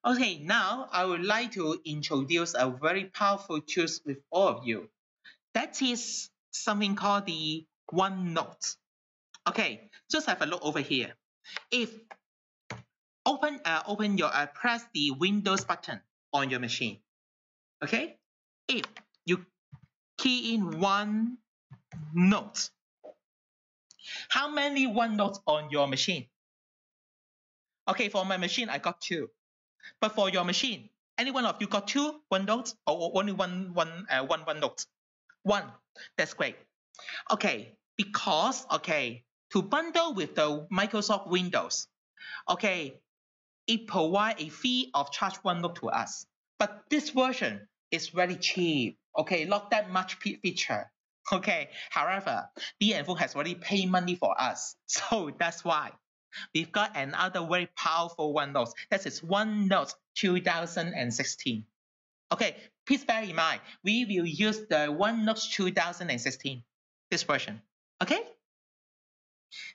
Okay, now I would like to introduce a very powerful tool with all of you. That is something called the OneNote. Okay, just have a look over here. If press the Windows button on your machine. Okay, if you key in OneNote, how many OneNotes on your machine? Okay, for my machine, I got 2. But for your machine, any one of you got 2 OneNotes or only one OneNote? 1. That's great. Okay, because to bundle with the Microsoft Windows, okay, it provides a free of charge OneNote to us. But this version is very cheap. Okay, not that much feature. Okay, however, D&F has already paid money for us, so that's why we've got another very powerful OneNote. That is OneNote 2016. Okay, please bear in mind, we will use the OneNote 2016, this version. Okay?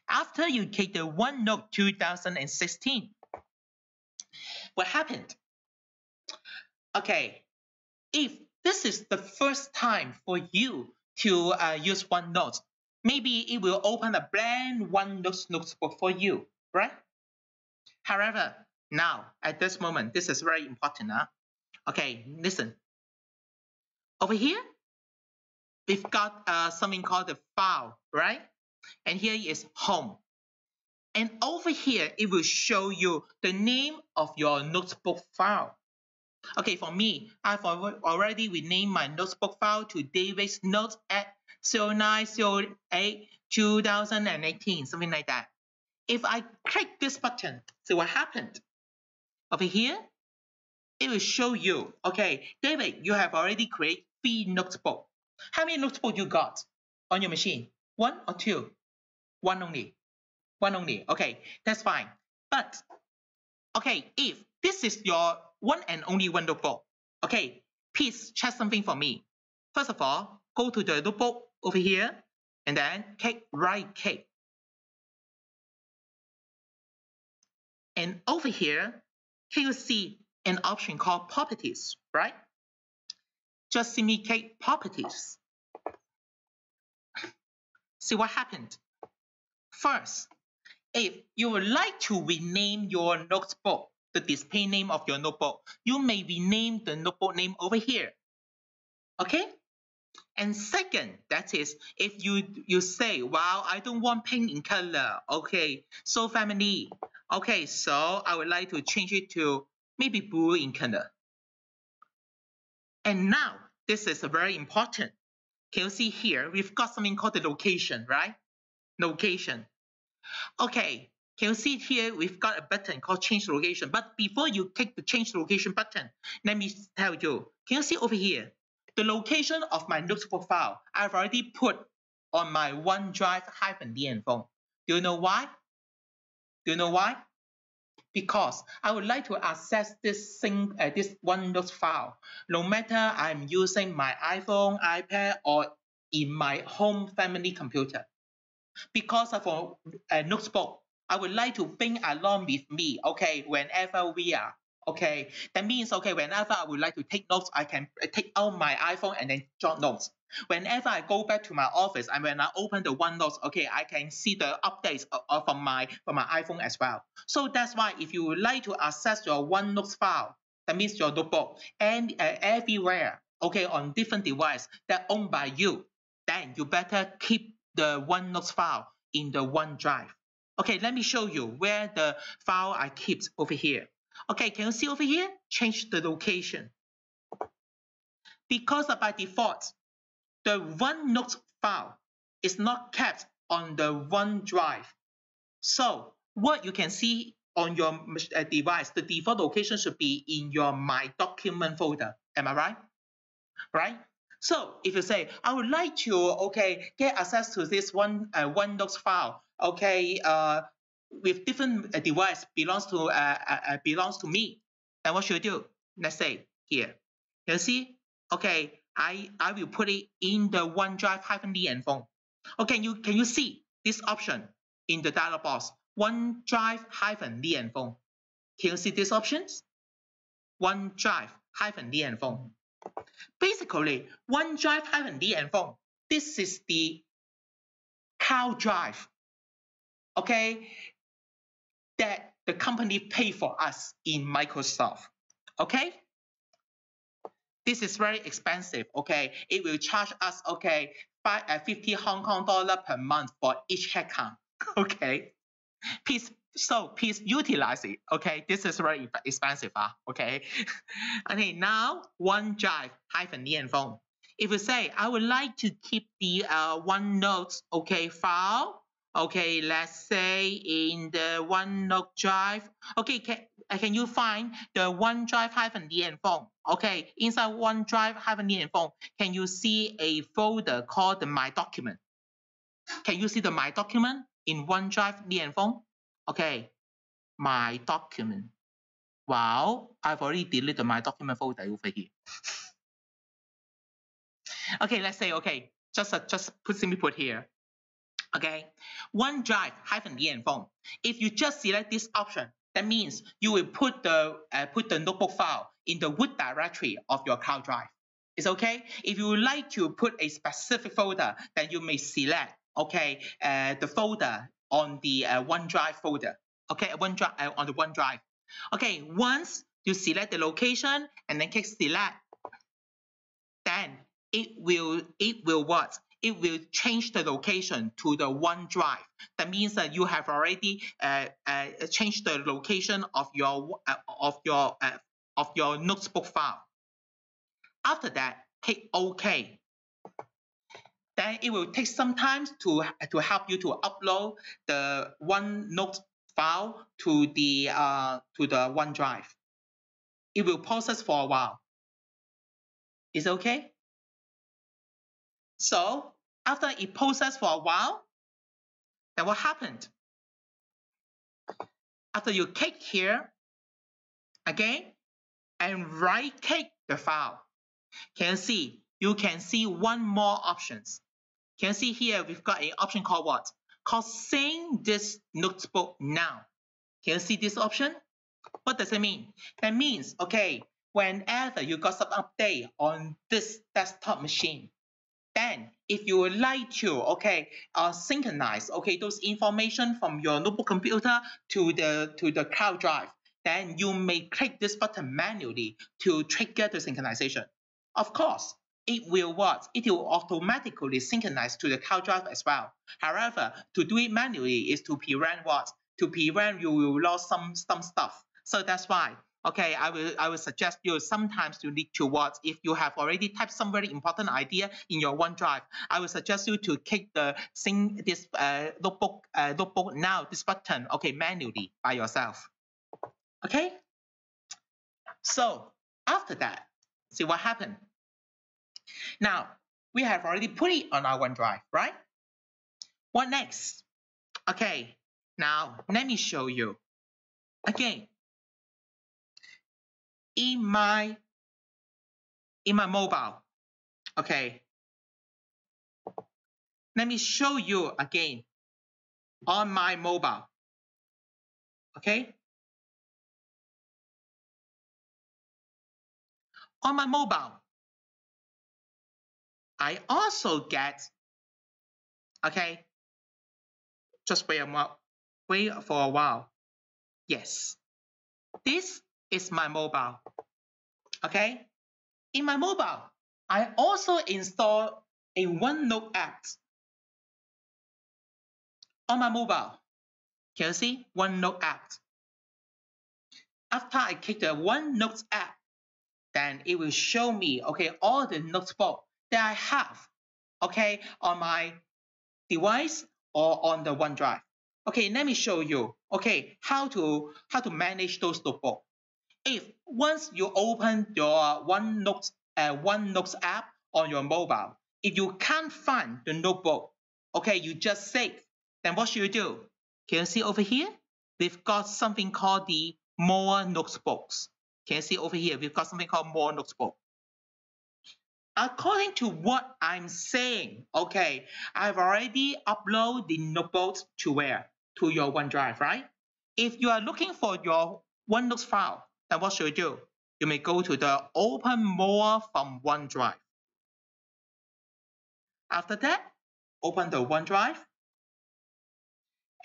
After you take the OneNote 2016, what happened? Okay, if this is the first time for you to use OneNote, maybe it will open a blank OneNote notebook for you, right? However, now, at this moment, this is very important. Okay, listen. Over here, we've got something called the file, right? And here is home. And over here, it will show you the name of your notebook file. Okay, for me, I've already renamed my notebook file to David's Notes at 0908-2018, something like that. If I click this button, see what happened? Over here, it will show you, okay, David, you have already created 3 notebooks. How many notebooks you got on your machine? 1 or 2? 1 only. 1 only. Okay, that's fine. But, okay, if this is your one and only one notebook, okay, please check something for me. First of all, go to the notebook over here, and then click right click. And over here, can you see an option called Properties, right? Just simply click Properties. See what happened? First, if you would like to rename your notebook, the display name of your notebook, you may rename the notebook name over here. Okay? And second, that is, if you say, wow, I don't want pink in color. Okay, so family. Okay, so I would like to change it to maybe blue in color. And now, this is very important. Can you see here, we've got something called the location, right? Location. Okay, can you see here, we've got a button called change location. But before you click the change location button, let me tell you, can you see over here, the location of my notebook file, I've already put on my OneDrive-DN phone. Do you know why? Do you know why? Because I would like to access this OneNote file, no matter I'm using my iPhone, iPad, or in my home family computer. Because of a notebook, I would like to bring along with me, okay, whenever we are, okay. That means, okay, whenever I would like to take notes, I can take out my iPhone and then jot notes. Whenever I go back to my office and when I open the OneNote, okay, I can see the updates from my iPhone as well. So that's why if you would like to access your OneNote file, that means your notebook, and everywhere, okay, on different devices that owned by you, then you better keep the OneNote file in the OneDrive. Okay, let me show you where the file I keep over here. Okay, can you see over here? Change the location. Because by default, the OneNote file is not kept on the OneDrive. So what you can see on your device, the default location should be in your My Document folder. Am I right? Right? So if you say, I would like to, okay, get access to this OneNote file, okay, with different device belongs to me, then what should you do? Let's say here, you see, okay, I will put it in the OneDrive-DN phone. Okay, can you see this option in the dialog box? OneDrive-DN phone. Can you see these options? OneDrive-DN phone. Basically, OneDrive-DN phone, this is the cloud drive, okay, that the company pay for us in Microsoft, okay? This is very expensive, okay? It will charge us, okay, 50 Hong Kong dollar per month for each headcount, okay? Please utilize it, okay? This is very expensive, okay? Okay, now OneDrive-DN phone. If you say, I would like to keep the OneNote, okay, file, okay, let's say in the OneNote drive, okay, can you find the OneDrive-DN phone? Okay, inside OneDrive-DN phone, can you see a folder called the My Document? Can you see the My Document in OneDrive-DN phone? Okay, My Document. Wow, I've already deleted my document folder over here. Okay, let's say, okay, just simply put here. Okay, OneDrive-DN phone. If you just select this option, that means you will put the notebook file in the root directory of your cloud drive. It's okay. If you would like to put a specific folder, then you may select, okay, the folder on the OneDrive folder. Okay, on the OneDrive. Okay, once you select the location and then click select, then it will what? it will change the location to the OneDrive. That means that you have already changed the location of your notebook file. After that, click OK. Then it will take some time to help you to upload the OneNote file to the OneDrive. It will process for a while. Is it okay? So after it processes for a while, then what happened? After you click here again and right-click the file, you can see one more options. Can you see here we've got an option called what? Called Save this notebook now. Can you see this option? What does it mean? That means, okay, whenever you got some update on this desktop machine, then if you would like to, synchronize, those information from your notebook computer to the cloud drive, then you may click this button manually to trigger the synchronization. Of course, it will what? It will automatically synchronize to the cloud drive as well. However, to do it manually is to prevent what? To prevent you will lose some stuff. So that's why, I will suggest you sometimes you need to what? If you have already typed some very important idea in your OneDrive, I will suggest you to click the sync this notebook now, this button, manually by yourself. Okay? So after that, see what happened. Now, we have already put it on our OneDrive, right? What next? Okay, now let me show you. Again, in my mobile, let me show you again on my mobile, on my mobile, I also get, just wait for a while. Yes, this is my mobile, In my mobile, I also install a OneNote app. On my mobile, can you see OneNote app? After I click the OneNote app, then it will show me, all the notebook that I have, on my device or on the OneDrive. Let me show you, how to manage those notebooks. If once you open your OneNote app on your mobile, if you can't find the notebook, you just save, then what should you do? Can you see over here? We've got something called the More Notebooks. Can you see over here? We've got something called More Notebook. According to what I'm saying, I've already uploaded the notebooks to where? To your OneDrive, right? If you are looking for your OneNote file, then what should you do? You may go to the Open More from OneDrive. After that, open the OneDrive,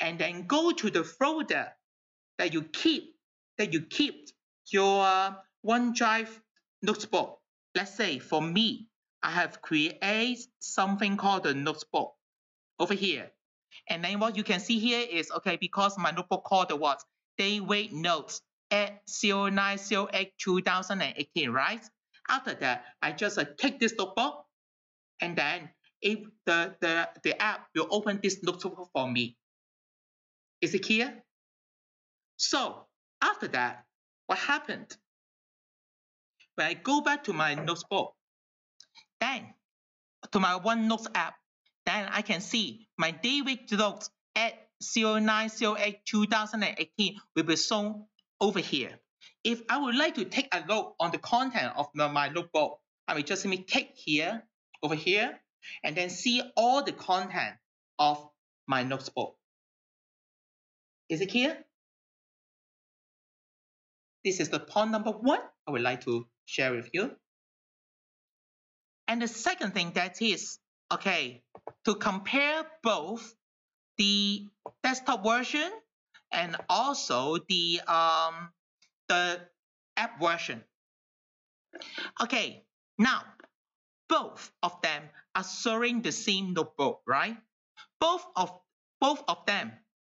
and then go to the folder that you keep your OneDrive notebook. Let's say for me, I have created something called the notebook over here. And then what you can see here is, because my notebook called the what? Dayweight Notes at 09/08/2018, right? After that, I just take this notebook, and then the app will open this notebook for me. Is it clear? So after that, what happened? When I go back to my notebook, then to my OneNote app, then I can see my Dayweight Notes at 09/08/2018 will be shown over here. If I would like to take a look on the content of my notebook, I will just simply click here, over here, and then see all the content of my notebook. Is it clear? This is the point number 1 I would like to share with you. And the second thing that is, to compare both the desktop version and also the app version. Now both of them are sharing the same notebook, right? Both of them,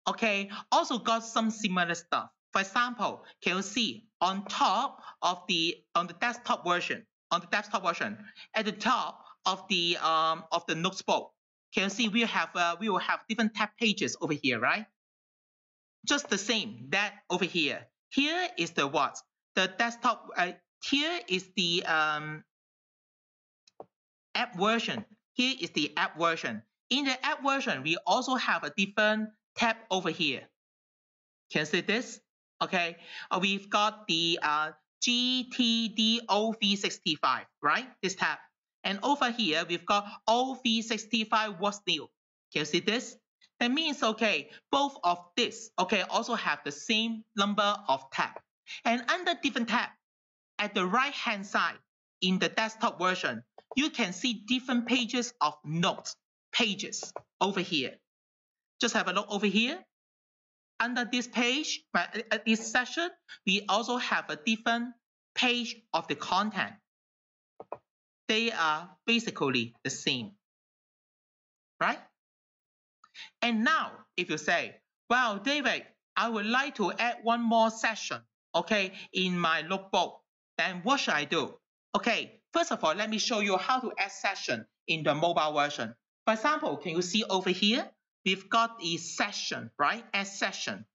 okay, also got some similar stuff. For example, can you see on top of the desktop version, at the top of the notebook, can you see we will have different tab pages over here, right? Just the same that over here. Here is the what? The desktop. Here is the app version. Here is the app version. In the app version, we also have a different tab over here. Can you see this? Okay, we've got the GTD O365, right? This tab. And over here, we've got O365 What's New. Can you see this? That means, okay, both of this, okay, also have the same number of tab. And under different tab, at the right-hand side, in the desktop version, you can see different pages of notes, pages over here. Just have a look over here. Under this page, this section, we also have a different page of the content. They are basically the same, right? And now, if you say, well, David, I would like to add one more session, okay, in my notebook, then what should I do? Okay, first of all, let me show you how to add session in the mobile version. For example, can you see over here? We've got the session, right? Add session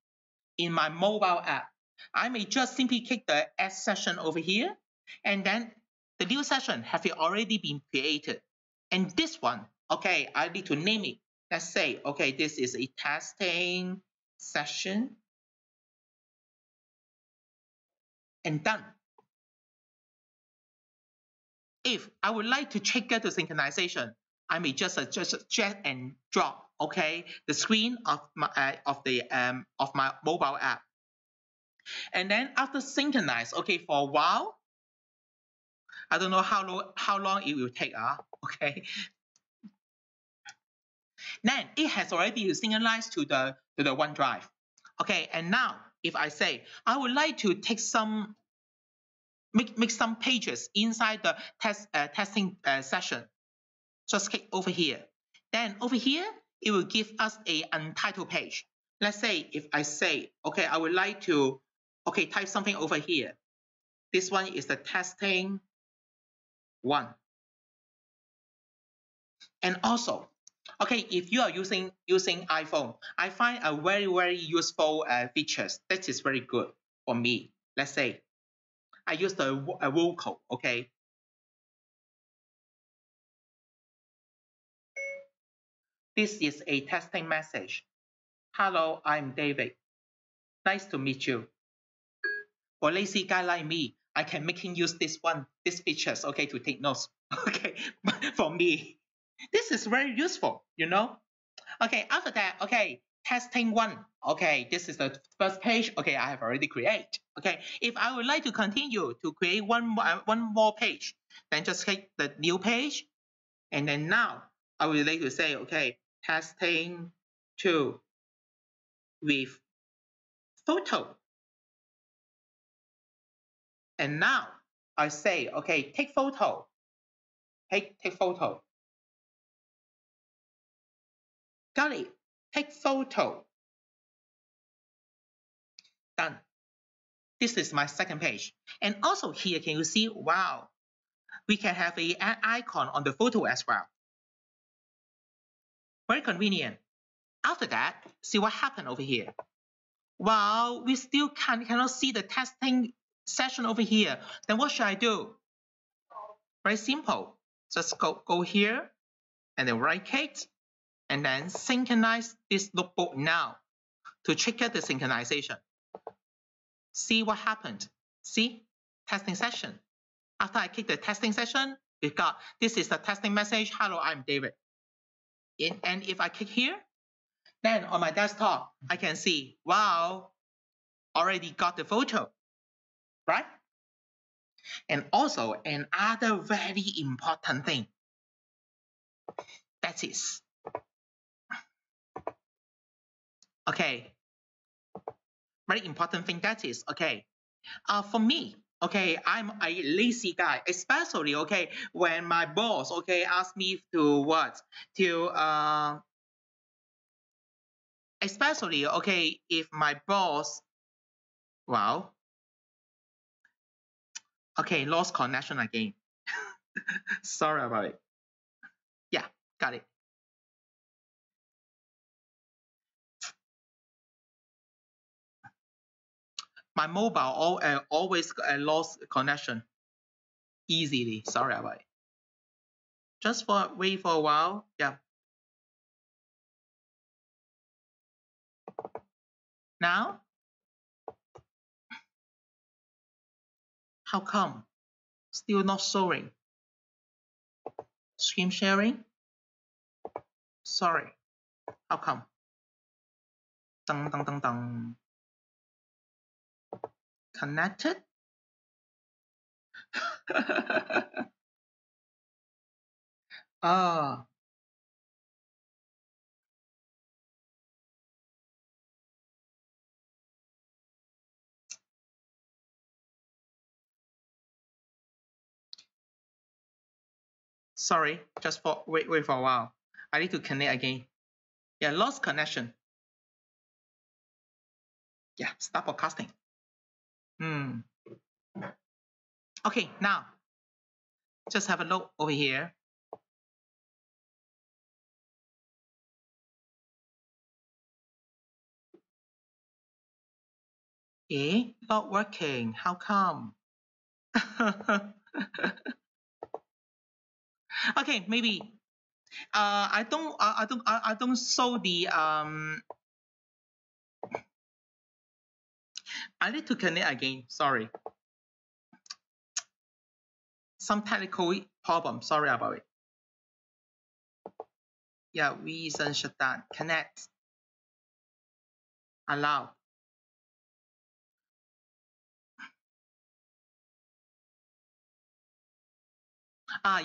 in my mobile app. I may just simply click the add session over here, and then the new session have already been created. And this one, okay, I need to name it. Let's say, okay, this is a testing session. And done. If I would like to trigger the synchronization, I may just drag and drop, okay, the screen of my mobile app. And then after synchronize, okay, for a while, I don't know how long it will take, okay. Then it has already synchronized to the OneDrive. Okay, and now if I say I would like to take some make some pages inside the testing session, just click over here. Then over here, it will give us a untitled page. Let's say if I say, okay, I would like to, okay, type something over here. This one is the testing one. And also, okay, if you are using iPhone, I find a very useful features. That is very good for me. Let's say I use the vocal, okay. This is a testing message. Hello, I'm David. Nice to meet you. For lazy guy like me, I can making use these features, okay, to take notes. Okay, but for me, this is very useful, you know. Okay, after that, okay, testing one. Okay, this is the first page. Okay, I have already created. Okay, if I would like to continue to create one more page, then just click the new page. And then now I would like to say, okay, testing two with photo. And now I say, okay, take photo. Take photo. Got it. Take photo. Done. This is my second page. And also here, can you see, wow, we can have an icon on the photo as well. Very convenient. After that, see what happened over here. Wow, we still cannot see the testing session over here. Then what should I do? Very simple. Just go here and then right click and then synchronize this notebook now to trigger the synchronization. See what happened. See, testing session. After I click the testing session, we got this is the testing message. Hello, I'm David. And if I click here, then on my desktop, I can see, wow, already got the photo, right? And also another very important thing, that is, okay, very important thing that is, okay, for me, Okay, I'm a lazy guy, especially okay when my boss okay asks me to what to especially okay if my boss well okay lost connection again. Sorry about it. Yeah, got it. My mobile always lost connection easily. Sorry about it. Just for wait for a while. Yeah. Now, how come? Still not showing. Screen sharing? Sorry. How come? Dun, dun, dun, dun. Connected? Ah, sorry. Just for wait for a while. I need to connect again. Yeah, lost connection. Yeah, stop broadcasting. Hmm. Okay, now just have a look over here. Eh, not working. How come? Okay, maybe I don't show the I need to connect again. Sorry, some technical problem. Sorry about it. Yeah, reason shut down. Connect. Allow.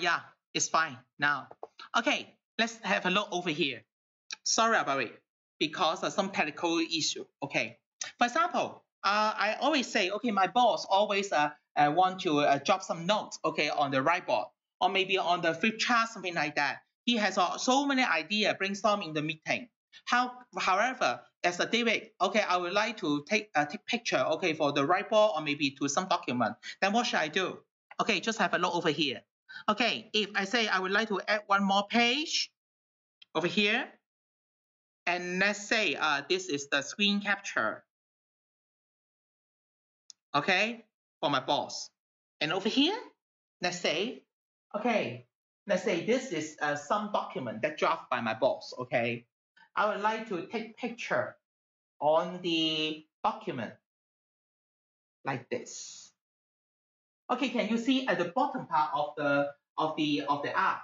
Yeah, it's fine now. Okay, let's have a look over here. Sorry about it, because of some technical issue. Okay, for example, I always say, okay, my boss always want to drop some notes, okay, on the whiteboard or maybe on the flip chart, something like that. He has so many ideas brainstorm in the meeting. However, as a David, okay, I would like to take picture, okay, for the whiteboard or maybe to some document. Then what should I do? Okay, just have a look over here. Okay, if I say I would like to add one more page over here, and let's say this is the screen capture, okay, for my boss. And over here, let's say, okay, let's say this is some document that drafted by my boss, okay. I would like to take picture on the document like this. Okay, can you see at the bottom part of the app,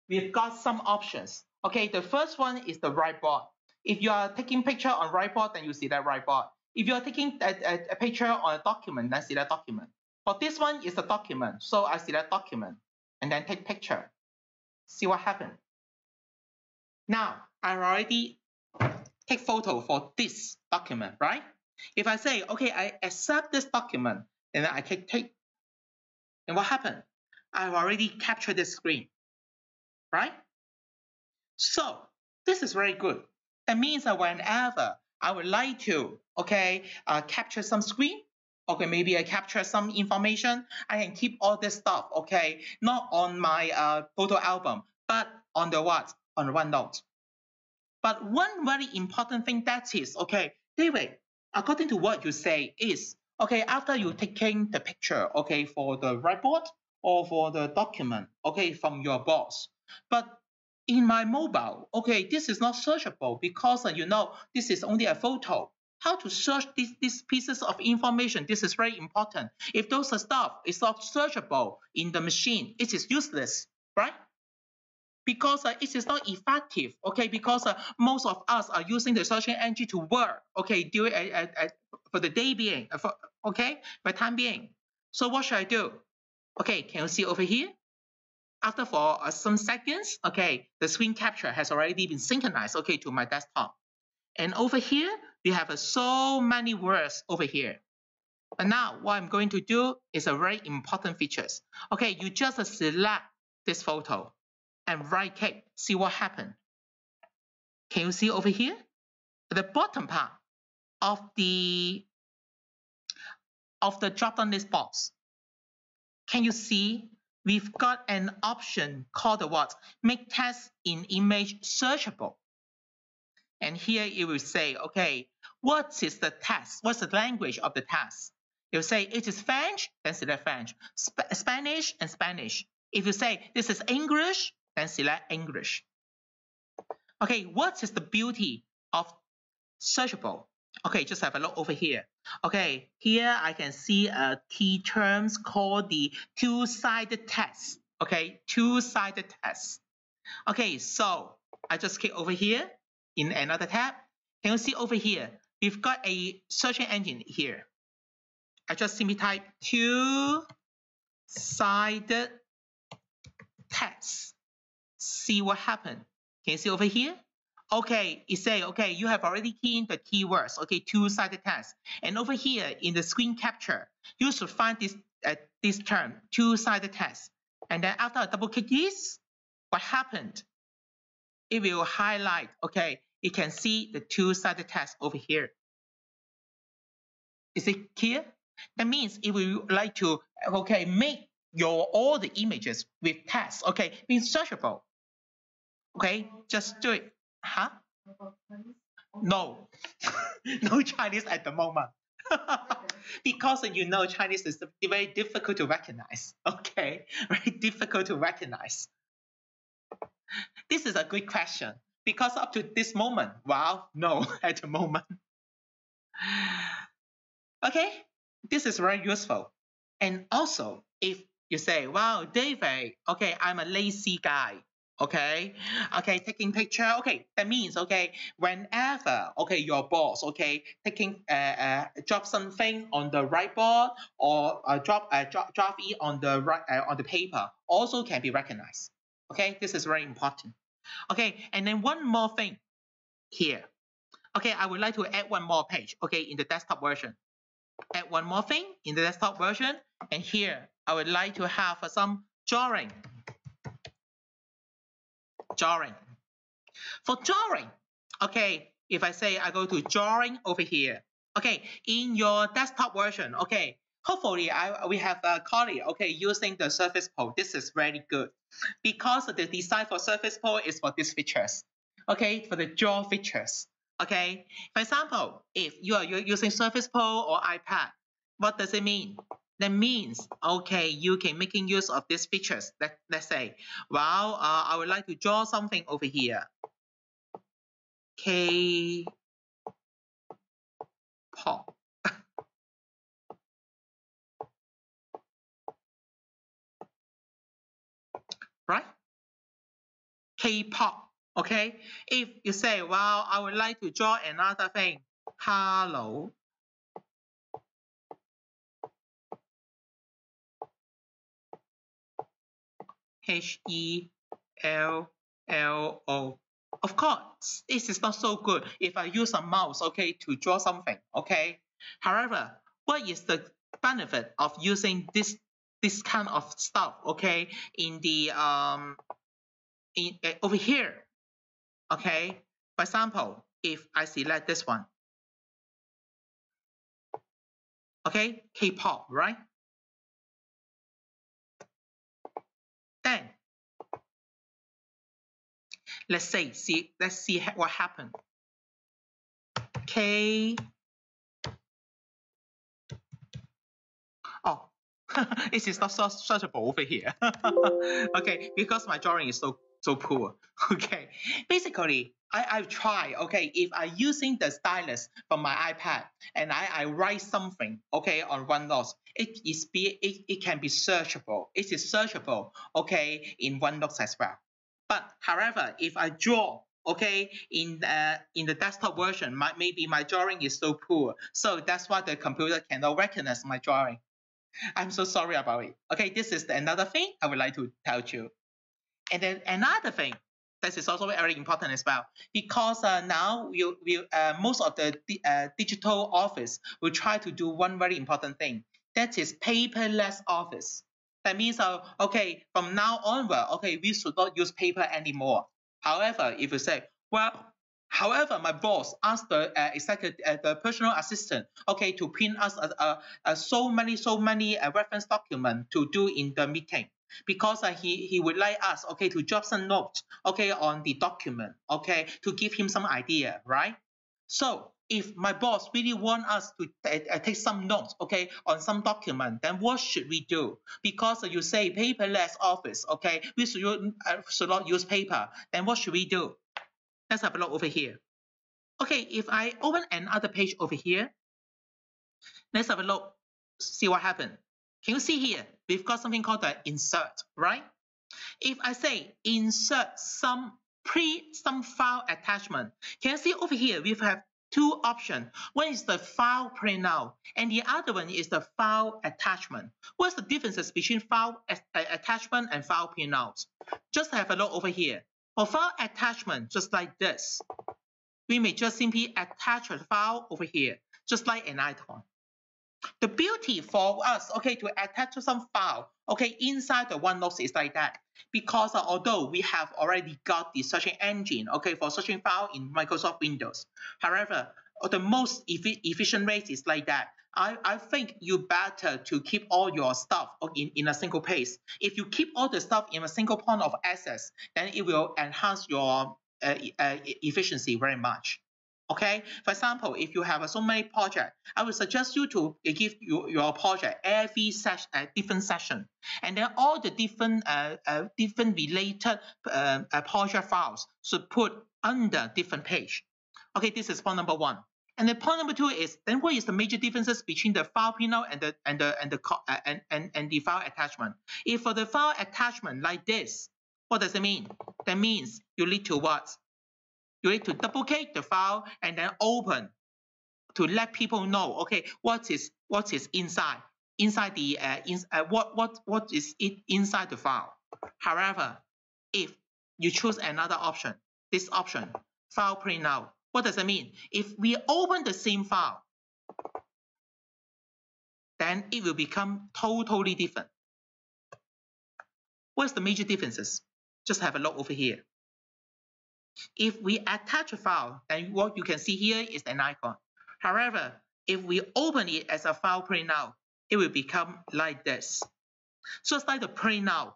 we've got some options. Okay, the first one is the whiteboard. If you are taking picture on whiteboard, then you see that whiteboard. If you are taking a picture on a document, then see that document. But this one is a document, so I see that document and then take picture. See what happened. Now I already take photo for this document, right? If I say, okay, I accept this document, and then I can take. And what happened? I've already captured the screen, right? So this is very good. That means that whenever I would like to, okay, capture some screen, okay, maybe I capture some information, I can keep all this stuff, okay, not on my photo album, but on the what? On the OneNote. But one very important thing that is, okay, David, according to what you say is, okay, after you taking the picture, okay, for the whiteboard or for the document, okay, from your boss, but in my mobile, okay, this is not searchable because, you know, this is only a photo. How to search these pieces of information? This is very important. If those stuff is not searchable in the machine, it is useless, right? Because it is not effective, okay, because most of us are using the search engine to work, okay, during for the day being, okay, by time being. So what should I do? Okay, can you see over here? After for some seconds, okay, the screen capture has already been synchronized, okay, to my desktop. And over here, we have so many words over here. And now what I'm going to do is a very important features. Okay, you just select this photo and right click, see what happened. Can you see over here? At the bottom part of the drop-down list box, can you see we've got an option called what? Make text in image searchable. And here it will say, okay, what is the text? What's the language of the text? It will say it is French, then select French. Spanish and Spanish. If you say this is English, then select English. Okay, what is the beauty of searchable? Okay, just have a look over here. Okay, here I can see a key terms called the two-sided test. Okay, two-sided test. Okay, so I just click over here in another tab. Can you see over here? We've got a searching engine here. I just simply type two-sided test. See what happened. Can you see over here? Okay, it say, okay, you have already keyed in the keywords, okay, two-sided test. And over here in the screen capture, you should find this term, two-sided test. And then after I double click this, what happened? It will highlight, okay, you can see the two-sided test over here. Is it clear? That means it will like to, okay, make all the images with text, okay, being searchable. Okay, just do it. Huh? No, no Chinese at the moment. Because you know Chinese is very difficult to recognize. Okay, very difficult to recognize. This is a good question because up to this moment, wow, no, at the moment. Okay, this is very useful. And also, if you say, wow, David, okay, I'm a lazy guy. Okay, taking picture. Okay, that means, okay, whenever, okay, your boss, okay, drop something on the whiteboard or drop it on the paper, also can be recognized. Okay, this is very important. Okay, and then one more thing here. Okay, I would like to add one more page. Okay, in the desktop version. Add one more thing in the desktop version, and here I would like to have some drawing. For drawing, okay, if I say I go to drawing over here, okay, in your desktop version, okay, hopefully we have a colleague, okay, using the Surface Pro. This is very good because the design for Surface Pro is for these features, okay, for the draw features, okay. For example, if you are using Surface Pro or iPad, what does it mean? That means, okay, you can making use of these features. Let's say, well, I would like to draw something over here. K-pop. Right? K-pop, okay? If you say, well, I would like to draw another thing. Hello. H-E-L-L-O. Of course, this is not so good if I use a mouse, okay, to draw something, okay? However, what is the benefit of using this kind of stuff, okay, in the over here, okay? For example, if I select this one, okay, K-pop, right? Then let's see what happened. K. Oh, it is not so searchable over here. Okay, because my drawing is so poor. Okay, basically, I try. Okay, if I'm using the stylus from my iPad and I write something, okay, on OneNote, it can be searchable. It is searchable, okay, in OneNote as well. But however, if I draw, okay, in the desktop version, maybe my drawing is so poor, so that's why the computer cannot recognize my drawing. I'm so sorry about it. Okay, this is another thing I would like to tell you. And then another thing, That is also very important as well, because now most of the digital office will try to do one very important thing. That is paperless office. That means, okay, from now onward, okay, we should not use paper anymore. However, if you say, well, however, my boss asked the the personal assistant, okay, to print us so many reference documents to do in the meeting, because he would like us, okay, to drop some notes, okay, on the document, okay, to give him some idea, right? So if my boss really want us to take some notes, okay, on some document, then what should we do? Because you say paperless office, okay, we should not use paper. Then what should we do? Let's have a look over here. Okay, if I open another page over here, let's have a look, see what happened. Can you see here? We've got something called the insert, right? If I say insert some file attachment, can you see over here we have two options. One is the file printout, and the other one is the file attachment. What's the differences between file attachment and file printout? Just have a look over here. For file attachment, just like this, we may just simply attach a file over here, just like an icon. The beauty for us, okay, to attach to some file, okay, inside the OneNote is like that, because although we have already got the searching engine, okay, for searching file in Microsoft Windows, however, the most efficient rate is like that. I think you better to keep all your stuff in a single place. If you keep all the stuff in a single point of access, then it will enhance your efficiency very much. Okay, for example, if you have so many projects, I would suggest you to give your project every different session, and then all the different related project files should put under different page. Okay, this is point number one. And then point number two is, then what is the major differences between the file printout and the file attachment? If for the file attachment like this, what does it mean? That means you need to what? You need to duplicate the file and then open to let people know, okay, what is inside the what is it inside the file. However, if you choose another option, this option, file printout, what does it mean? If we open the same file, then it will become totally different. What's the major differences? Just have a look over here. If we attach a file, then what you can see here is an icon. However, if we open it as a file printout, it will become like this. So it's like the printout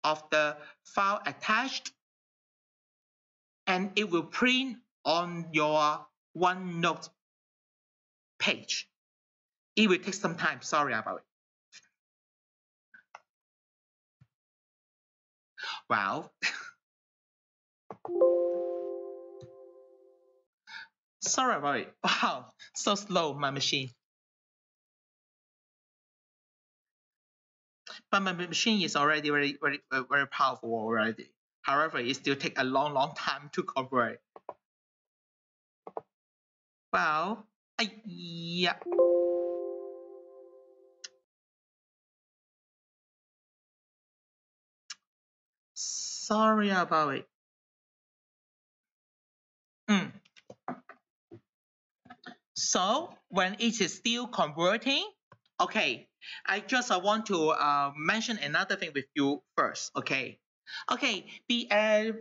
of the file attached, and it will print on your OneNote page. It will take some time, sorry about it. Well, sorry about it. Wow, so slow, my machine. But my machine is already very powerful already. However, it still takes a long time to convert. Well, yeah. Sorry about it. So when it is still converting, okay, I just want to mention another thing with you first, okay? Okay, yeah,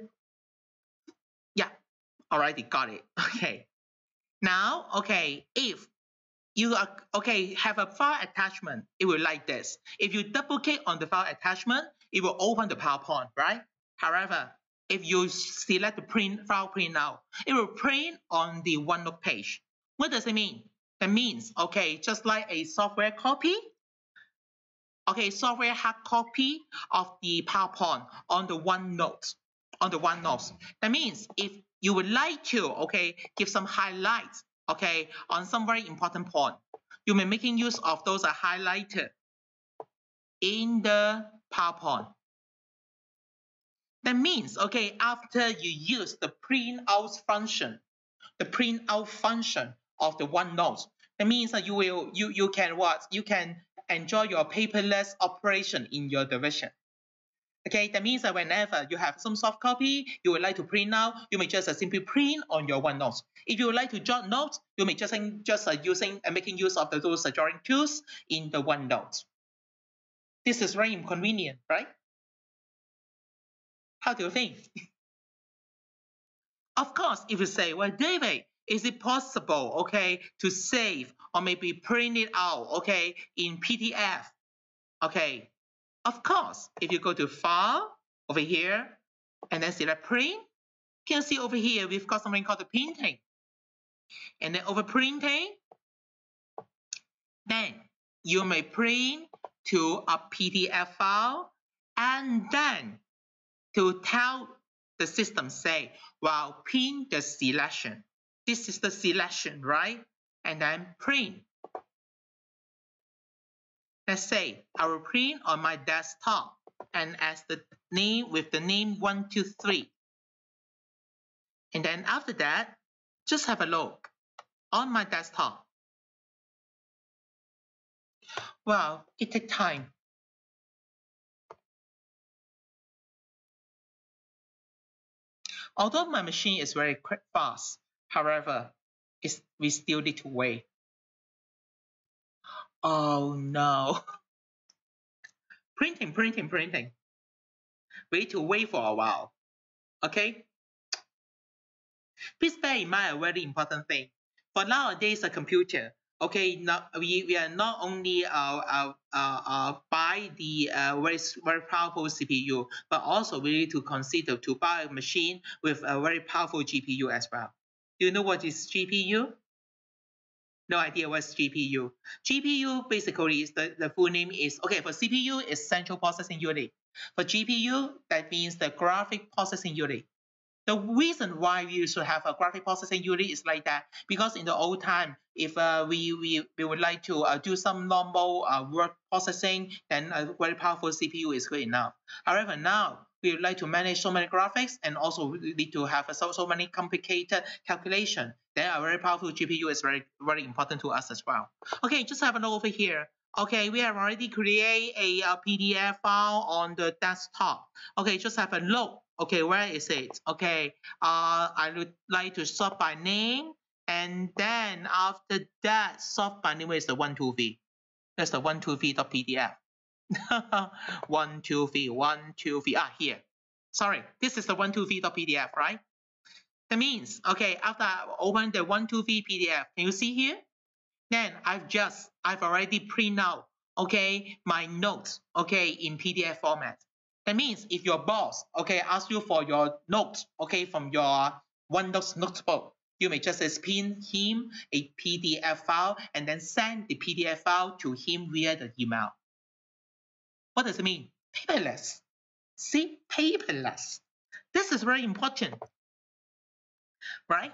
already got it. Okay, now, okay, if you are, okay, have a file attachment, it will like this. If you double click on the file attachment, it will open the PowerPoint, right? However, if you select the file print now, it will print on the OneNote page. What does it mean? That means, okay, just like a software copy, okay, software hard copy of the PowerPoint on the OneNote, That means if you would like to, okay, give some highlights, okay, on some very important point, you may making use of those highlighted in the PowerPoint. That means, okay, after you use the printout function of the OneNote, that means that you can enjoy your paperless operation in your division. Okay, that means that whenever you have some soft copy you would like to print out, you may just simply print on your OneNote. If you would like to jot notes, you may just using and making use of those drawing tools in the OneNote. This is very inconvenient, right? How do you think? Of course, if you say, well, David, is it possible, okay, to save or maybe print it out, okay, in PDF? Okay, of course, if you go to File over here and then select Print, you can see over here we've got something called the printing. And then over printing, then you may print to a PDF file and then to tell the system, say, well, print the selection. This is the selection, right? And then print. Let's say I will print on my desktop and as the name with the name 123. And then after that, just have a look on my desktop. Well, it takes time. Although my machine is very quick, fast, however, we still need to wait. Oh no. Printing. We need to wait for a while. Okay? Please bear in mind a very important thing. For nowadays, a computer, okay, we are not only buy the very powerful CPU, but also we need to consider to buy a machine with a very powerful GPU as well. Do you know what is GPU? No idea what's GPU. GPU basically is the full name is, okay, for CPU is Central Processing Unit. For GPU, that means the Graphic Processing Unit. The reason why we should have a graphic processing unit is like that, because in the old time, if we would like to do some normal word processing, then a very powerful CPU is good enough. However, now we would like to manage so many graphics and also need to have so many complicated calculation. Then a very powerful GPU is very important to us as well. Okay, just have a look over here. Okay, we have already created a PDF file on the desktop. Okay, just have a look. Okay, where is it? Okay, I would like to sort by name, and then after that, sort by name is the 123. That's the 123.pdf. 123. Ah, here. Sorry, this is the 123.pdf, right? That means, okay, after I open the 123 PDF, can you see here? Then I've already print out, okay, my notes, okay, in PDF format. That means if your boss, okay, asks you for your notes, okay, from your OneNote notebook, you may just pin him a PDF file and then send the PDF file to him via the email. What does it mean? Paperless. See, paperless. This is very important, right?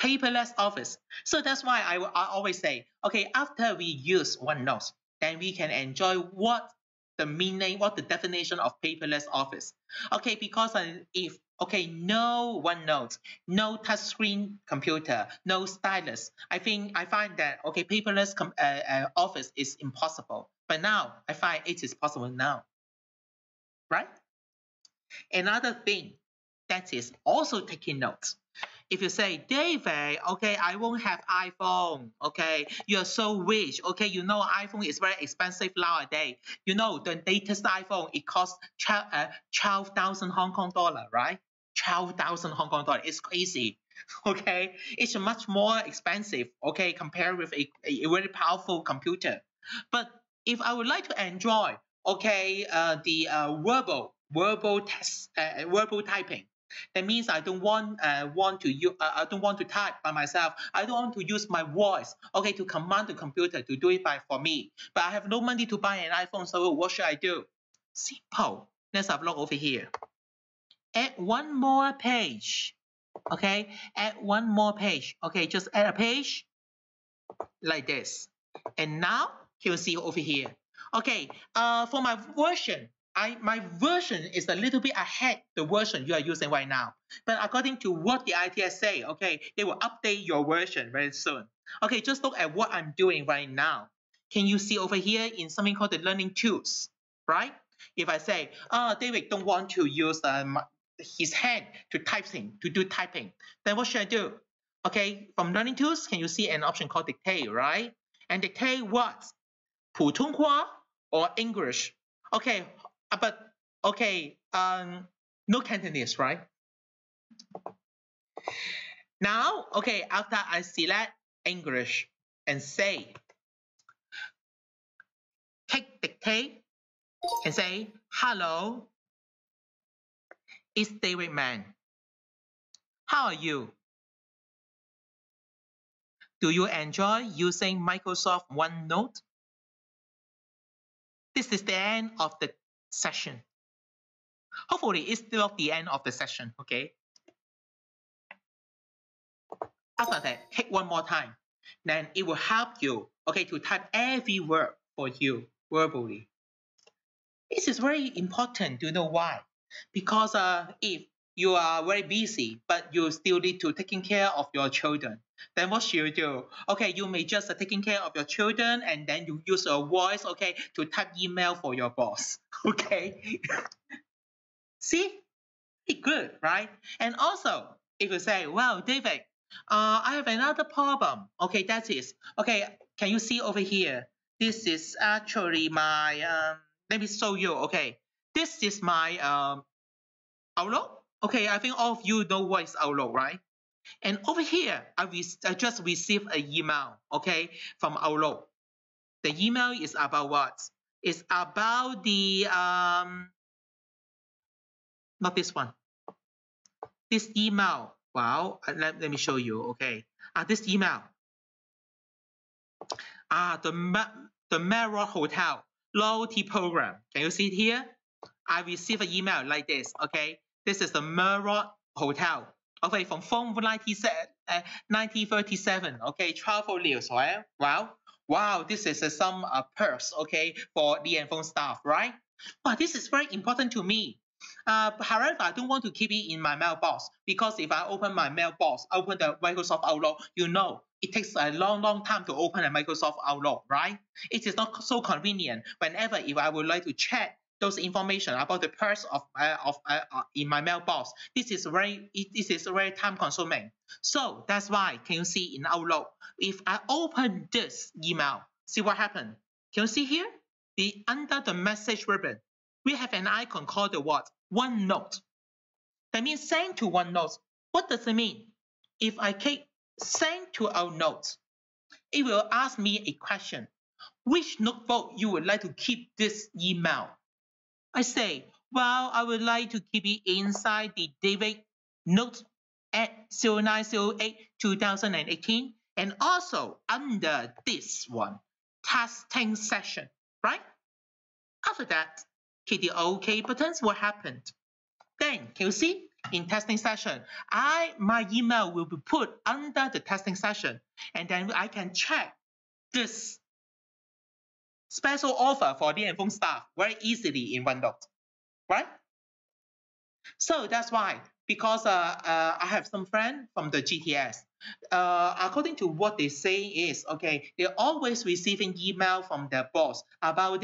Paperless office. So that's why I always say, okay, after we use OneNote, then we can enjoy what the meaning, what the definition of paperless office. Okay, because if, okay, no OneNote, no touchscreen computer, no stylus, I find that, okay, paperless office is impossible. But now, I find it is possible now, right? Another thing that is also taking notes. If you say, David, okay, I won't have iPhone, okay, you're so rich, okay, you know iPhone is very expensive nowadays. You know, the latest iPhone, it costs 12,000 Hong Kong dollar, right? 12,000 Hong Kong dollar, it's crazy, okay? It's much more expensive, okay, compared with a very powerful computer. But if I would like to enjoy, okay, the verbal typing, that means I don't want to type by myself. I don't want to use my voice, okay, to command the computer to do it for me. But I have no money to buy an iPhone, so what should I do? Simple. Let's have a look over here. Add one more page. Okay, add one more page. Okay, just add a page like this. And now you see over here. Okay, for my version, my version is a little bit ahead the version you are using right now. But according to what the ITS say, okay, they will update your version very soon. Okay, just look at what I'm doing right now. Can you see over here in something called the learning tools, right? If I say, David don't want to use his hand to do typing, then what should I do? Okay, from learning tools, can you see an option called dictate, right? And dictate what? 普通话 or English? Okay, but okay, no Cantonese, right? Now, okay, after I select English and say, take dictate and say, hello, it's David Man. How are you? Do you enjoy using Microsoft OneNote? This is the end of the session. Hopefully, it's still the end of the session, okay? After that, hit one more time. Then it will help you, okay, to type every word for you verbally. This is very important. Do you know why? Because if you are very busy, but you still need to taking care of your children, then what should you do? Okay, you may just taking care of your children and then you use your voice, okay, to type email for your boss, okay? See? It's good, right? And also, if you say, well, David, I have another problem. Okay, that is, okay, can you see over here? This is actually my, let me show you, okay. This is my Outlook. Okay, I think all of you know what is Outlook, right? And over here, I just received an email, okay, from Outlook. The email is about what? It's about the, not this one. This email, wow, let me show you, okay. This email, the Marriott Hotel loyalty program. Can you see it here? I received an email like this, okay. This is the Marriott Hotel, okay, from phone 1937, okay, travel news, right? Wow, this is some perks, okay, for the phone staff, right? Wow, this is very important to me. However, I don't want to keep it in my mailbox because if I open my mailbox, open the Microsoft Outlook, you know, it takes a long time to open a Microsoft Outlook, right? It is not so convenient whenever if I would like to check those information about the perks of in my mailbox. This is very time consuming. So that's why, can you see in Outlook, if I open this email, see what happened? Can you see here? Under the message ribbon, we have an icon called the what? OneNote. That means send to OneNote. What does it mean? If I click send to our notes, it will ask me a question. Which notebook you would like to keep this email? I say, well, I would like to keep it inside the David note at 0908-2018 and also under this one, testing session, right? After that, click the OK buttons, what happened? Then, can you see? In testing session, my email will be put under the testing session, and then I can check this special offer for the phone staff very easily in OneNote, right? So that's why, because I have some friends from the GTS. According to what they say is, okay, they're always receiving email from their boss about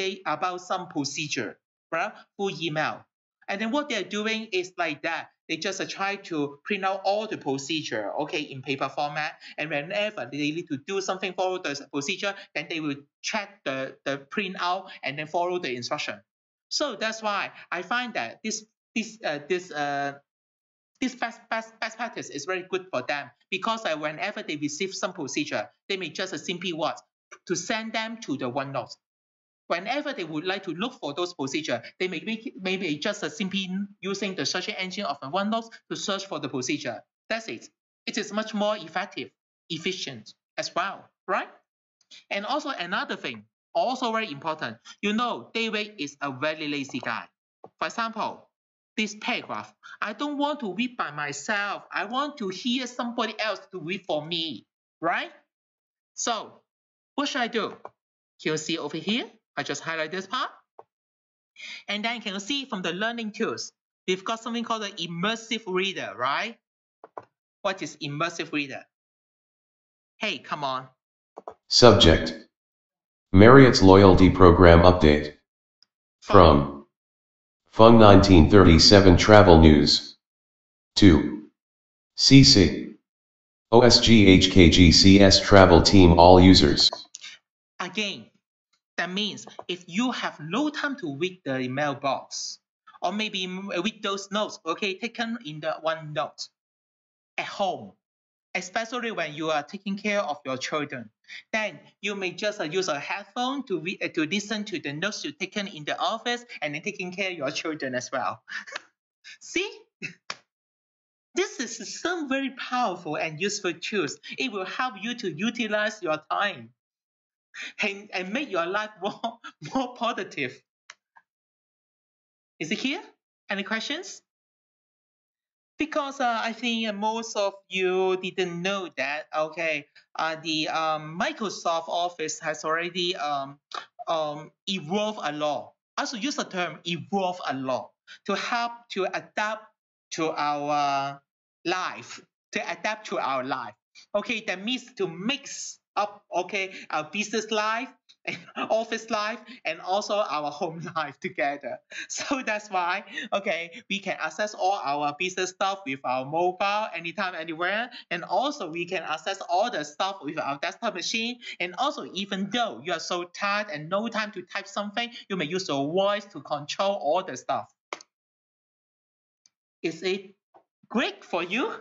some procedure, right? Full email. And then what they're doing is like that. They just try to print out all the procedure, okay, in paper format. And whenever they need to do something, follow the procedure, then they will check the print out and then follow the instruction. So that's why I find that this best practice is very good for them, because whenever they receive some procedure, they may just simply what? To send them to the OneNote. Whenever they would like to look for those procedure, they maybe just simply using the search engine of the OneNote to search for the procedure. That's it. It is much more effective, efficient as well, right? And also another thing, also very important, you know, David is a very lazy guy. For example, this paragraph, I don't want to read by myself. I want to hear somebody else to read for me, right? So what should I do? Can you see over here? I just highlight this part. And then can you see from the learning tools, we've got something called the immersive reader, right? What is immersive reader? Hey, come on. Subject: Marriott's loyalty program update. From Fun 1937 Travel News. 2. CC. OSGHKGCS Travel Team All Users. Again, that means if you have no time to read the mailbox, or maybe read those notes, okay, taken in the OneNote at home, especially when you are taking care of your children, then you may just use a headphone to listen to the notes you taken in the office and then taking care of your children as well. See? This is some very powerful and useful tools. It will help you to utilize your time and make your life more positive. Is it here? Any questions? Because I think most of you didn't know that, okay, the Microsoft Office has already evolved a lot. I should use the term evolve a lot to help to adapt to our life, Okay, that means to mix up, okay, our business life, office life, and also our home life together. So that's why, okay, we can access all our business stuff with our mobile anytime, anywhere, and also we can access all the stuff with our desktop machine. And also, even though you are so tired and no time to type something, you may use your voice to control all the stuff. Is it great for you?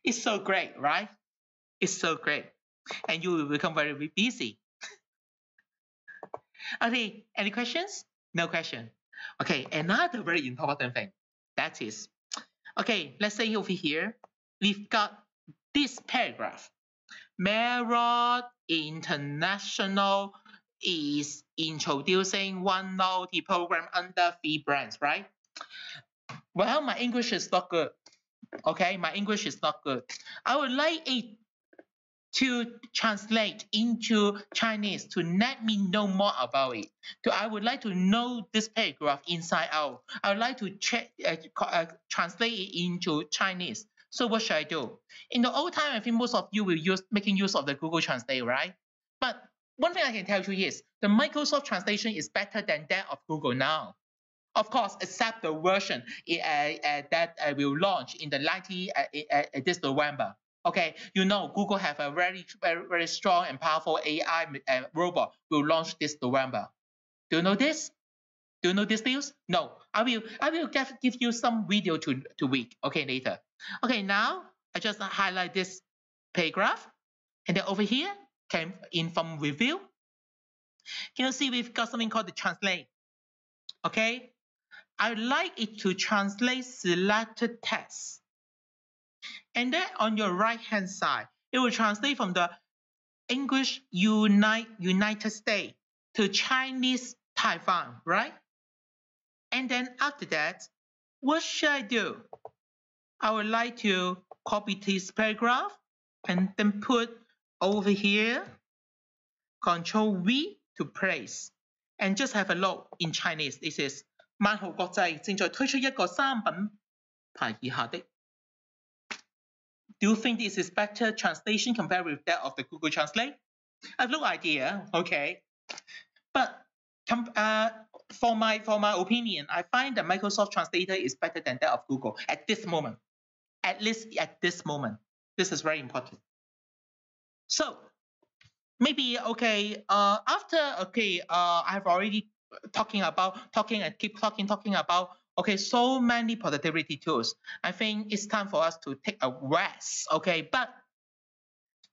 It's so great, right? It's so great. And you will become very busy. Okay, any questions? No question. Okay, another very important thing, that is, okay, let's say over here, we've got this paragraph. Marriott International is introducing one loyalty program under 3 brands, right? Well, my English is not good. Okay, my English is not good. I would like it to translate into Chinese to let me know more about it. I would like to know this paragraph inside out. I would like to translate it into Chinese. So what should I do? In the old time, I think most of you will making use of the Google Translate, right? But one thing I can tell you is the Microsoft translation is better than that of Google now. Of course, except the version that will launch in the this November. Okay, you know Google have a very strong and powerful AI robot will launch this November. Do you know this? Do you know this news? No, I will give you some video to read. Okay, later. Okay, now I just highlight this paragraph, and then over here came in from review. Can you see we've got something called the translate? Okay, I like it to translate selected text. And then on your right-hand side, it will translate from the English United States to Chinese Taiwan, right? And then after that, what should I do? I would like to copy this paragraph and then put over here, Control V to place. And just have a look in Chinese. This is 萬豪國際正在推出一個三品牌以下的。Do you think this is better translation compared with that of the Google Translate? I have no idea, okay. But for my opinion, I find that Microsoft Translator is better than that of Google at this moment. At least at this moment. This is very important. So maybe, okay, I've already talking about okay, so many productivity tools. I think it's time for us to take a rest, okay? But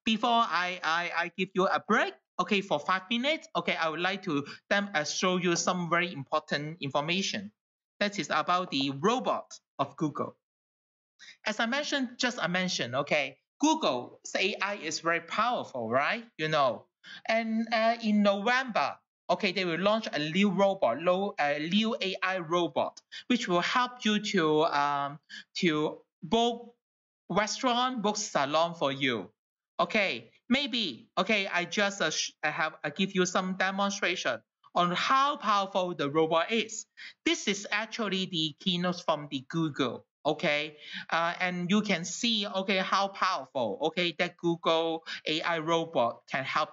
before I give you a break, okay, for 5 minutes, okay, I would like to show you some very important information. That is about the robot of Google. As I mentioned, okay, Google's AI is very powerful, right? You know, and in November, okay, they will launch a new robot, new AI robot, which will help you to book restaurant, book salon for you. Okay, maybe, okay, I just I give you some demonstration on how powerful the robot is. This is actually the keynote from the Google. Okay, and you can see, okay, how powerful, okay, that Google AI robot can help.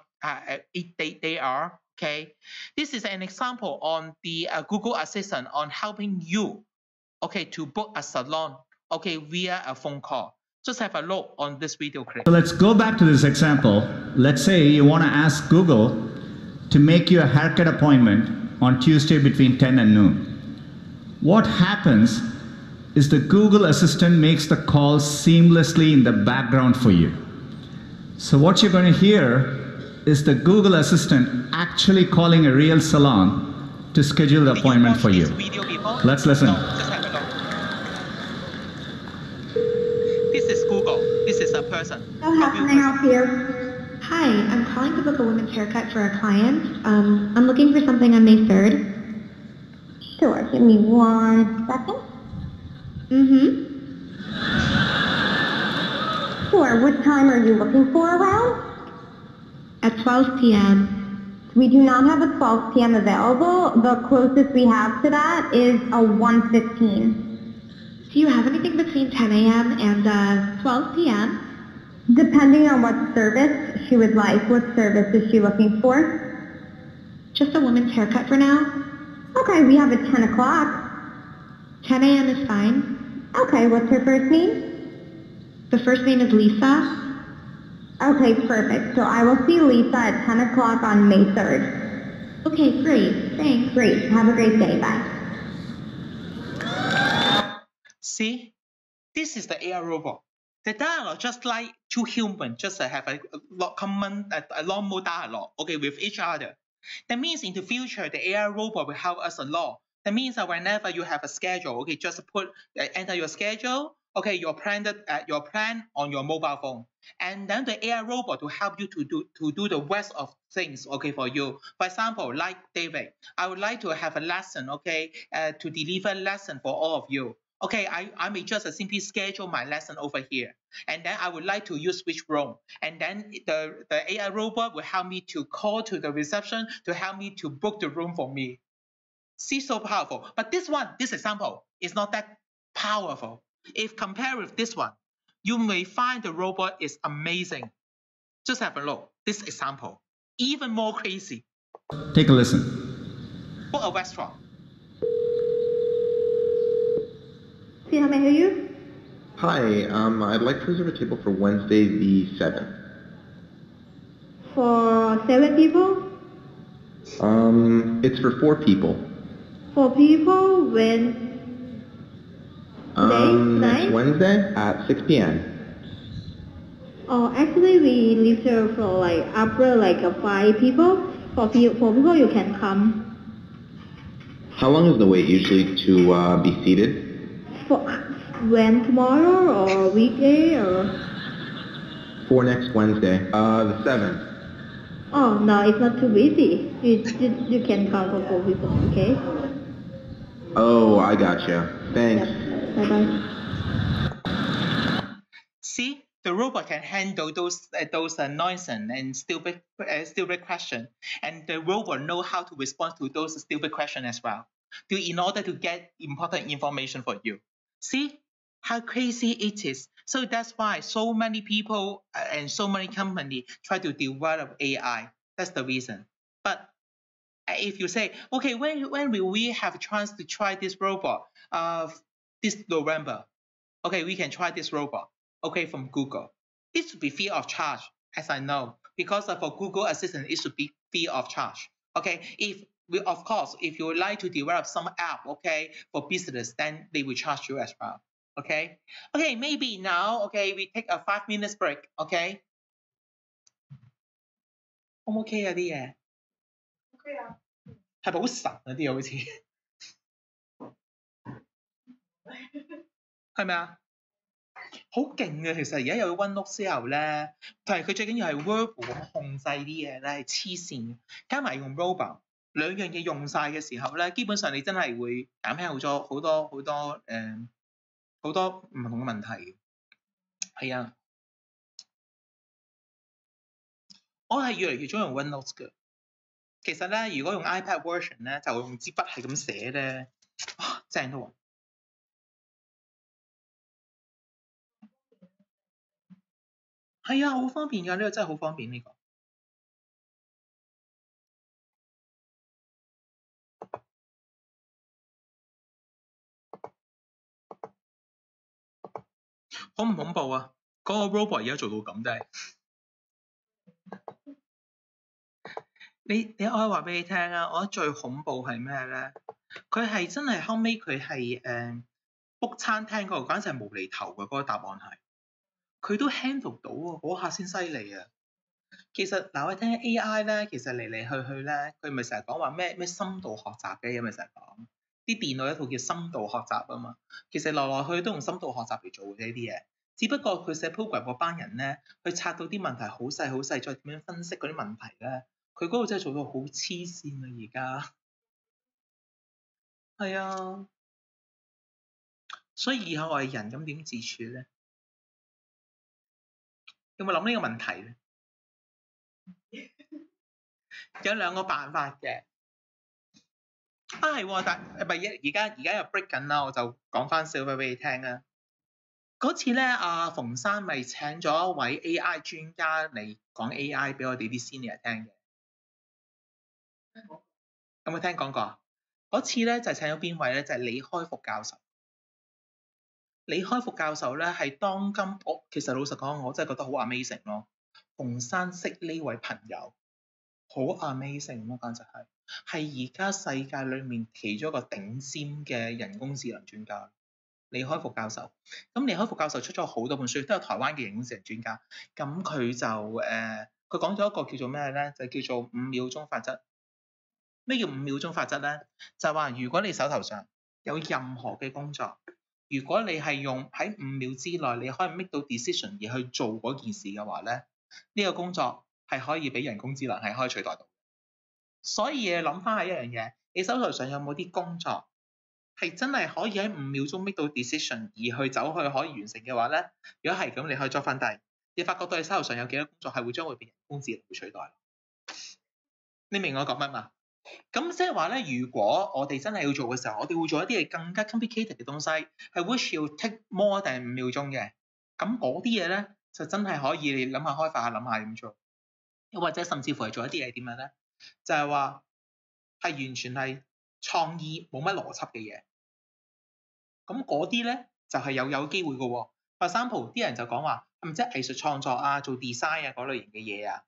They are, Okay, this is an example on the Google Assistant on helping you, okay, to book a salon, okay, via a phone call. Just have a look on this video clip. So let's go back to this example. Let's say you want to ask Google to make you a haircut appointment on Tuesday between 10 and noon. What happens is the Google Assistant makes the call seamlessly in the background for you. So what you're going to hear is the Google Assistant actually calling a real salon to schedule the appointment for you. Let's listen. No, just have a look. This is Google. This is a person. So how can I help you? Hi, I'm calling to book a women's haircut for a client. I'm looking for something on May 3rd. Sure, give me 1 second. Sure, what time are you looking for around? At 12 p.m. We do not have a 12 p.m. available. The closest we have to that is a 1:15. Do you have anything between 10 a.m. and 12 p.m.? Depending on what service she would like. What service is she looking for? Just a woman's haircut for now. Okay, we have a 10 o'clock. 10 a.m. is fine. Okay, what's her first name? The first name is Lisa. Okay, perfect. So I will see Lisa at 10 o'clock on May 3rd. Okay, great. Thanks. Great. Have a great day. Bye. See, this is the AI robot. The dialogue just like two humans, just have a normal dialogue, okay, with each other. That means in the future, the AI robot will help us a lot. That means that whenever you have a schedule, okay, just enter your schedule, okay, your plan on your mobile phone, and then the AI robot will help you to do the rest of things, okay, for you. For example, like David, I would like to have a lesson, okay, to deliver a lesson for all of you. Okay, I may just simply schedule my lesson over here, and then I would like to use which room, and then the AI robot will help me to call to the reception to help me to book the room for me. See, so powerful. But this example is not that powerful. If compared with this one, you may find the robot is amazing. Just have a look. This example, even more crazy. Take a listen. Book a restaurant. See how may I hear you? Hi, I'd like to reserve a table for Wednesday the 7th. For 7 people? It's for 4 people. 4 people? When? Next Wednesday at 6 p.m. Oh, actually we leave here for after 5 people. For 4 people you can come. How long is the wait usually to be seated? For when, tomorrow or weekday or? For next Wednesday, the 7th. Oh no, it's not too busy. You can come for 4 people, okay? Oh, I gotcha. Thanks. Yep. Bye bye. See, the robot can handle those nonsense and stupid question, and the robot know how to respond to those stupid questions as well, in order to get important information for you. See how crazy it is. So that's why so many people and so many companies try to develop AI. That's the reason. But if you say, okay, when will we have a chance to try this robot? This November. Okay, we can try this robot. Okay, from Google. It should be free of charge, as I know, because for Google Assistant, it should be free of charge. Okay, of course, if you would like to develop some app, okay, for business, then they will charge you as well. Okay, maybe now, okay, we take a 5 minutes break. Okay, OK 啊啲嘢？OK 啊，係咪好神啊啲嘢好似？係咪啊？好勁嘅，其實而家有 OneNote 之後咧，但係佢最緊要係 verbal 咁控制啲嘢咧，係黐線嘅。加埋用 robot 兩樣嘢用晒嘅時候咧，基本上你真係會減輕好多好多唔同嘅問題嘅。係啊，我係越嚟越中意用 OneNote 嘅。其實咧，如果用 iPad version 咧，就用支筆係咁寫咧，正到喎。係啊，好方便㗎，呢個真係好方便呢個。恐唔恐怖啊？嗰、個 robot 而家做到咁真係。你我話俾你聽啊，我覺得最恐怖係咩咧？佢係真係後尾佢係book 餐廳嗰度，簡直係無厘頭嘅嗰、個答案係，佢都 handle 到喎，嗰下先犀利啊！其實嗱，我聽 AI 咧，其實嚟嚟去去咧，佢咪成日講話咩深度學習嘅，有咪成日講啲電腦一套叫深度學習啊嘛。其實來來去去都用深度學習嚟做嘅呢啲嘢，只不過佢寫 program 嗰班人咧，去拆到啲問題好細好細，再點樣分析嗰啲問題咧，佢嗰度真係做到好黐線啊！而家係啊，所以以後我係人咁點自處咧？有冇諗呢個問題咧？有兩個辦法嘅。係喎，但唔係而家又 break 緊啦，我就講翻少少俾你聽啊。嗰次咧，阿馮生咪請咗一位 AI 專家嚟講 AI 俾我哋啲 senior 聽嘅。有冇聽講過？嗰次咧就請咗邊位咧？就係李開復教授。李開復教授咧係當今其實老實講，我真係覺得好 amazing 咯。馮生識呢位朋友，好 amazing 咯，簡直係而家世界裏面其中一個頂尖嘅人工智能專家。李開復教授，咁李開復教授出咗好多本書，都有台灣嘅人工智能專家。咁佢就佢講咗一個叫做咩咧？就叫做5秒鐘法則。咩叫5秒鐘法則咧？就係話如果你手頭上有任何嘅工作，如果你係用喺5秒之內，你可以 make 到 decision 而去做嗰件事嘅話咧，呢個工作係可以俾人工智能係可以取代到。所以你諗翻係一樣嘢，你手頭上有冇啲工作係真係可以喺5秒鐘 make 到 decision 而去走去可以完成嘅話咧？如果係咁，你可以作翻低，你發覺到你手頭上有幾多工作係會將會被人工智能取代。你明我講乜嘛？咁即係話咧，如果我哋真係要做嘅時候，我哋會做一啲嘢更加 complicated 嘅東西，係 which 要 take more 定5秒鐘嘅。咁嗰啲嘢咧就真係可以你諗下開發下，諗下點做。又或者甚至乎係做一啲嘢點樣咧？就係話係完全係創意冇乜邏輯嘅嘢。咁嗰啲咧就係有機會嘅喎。For example，啲人就講話係咪即係藝術創作啊、做 design 啊嗰類型嘅嘢啊？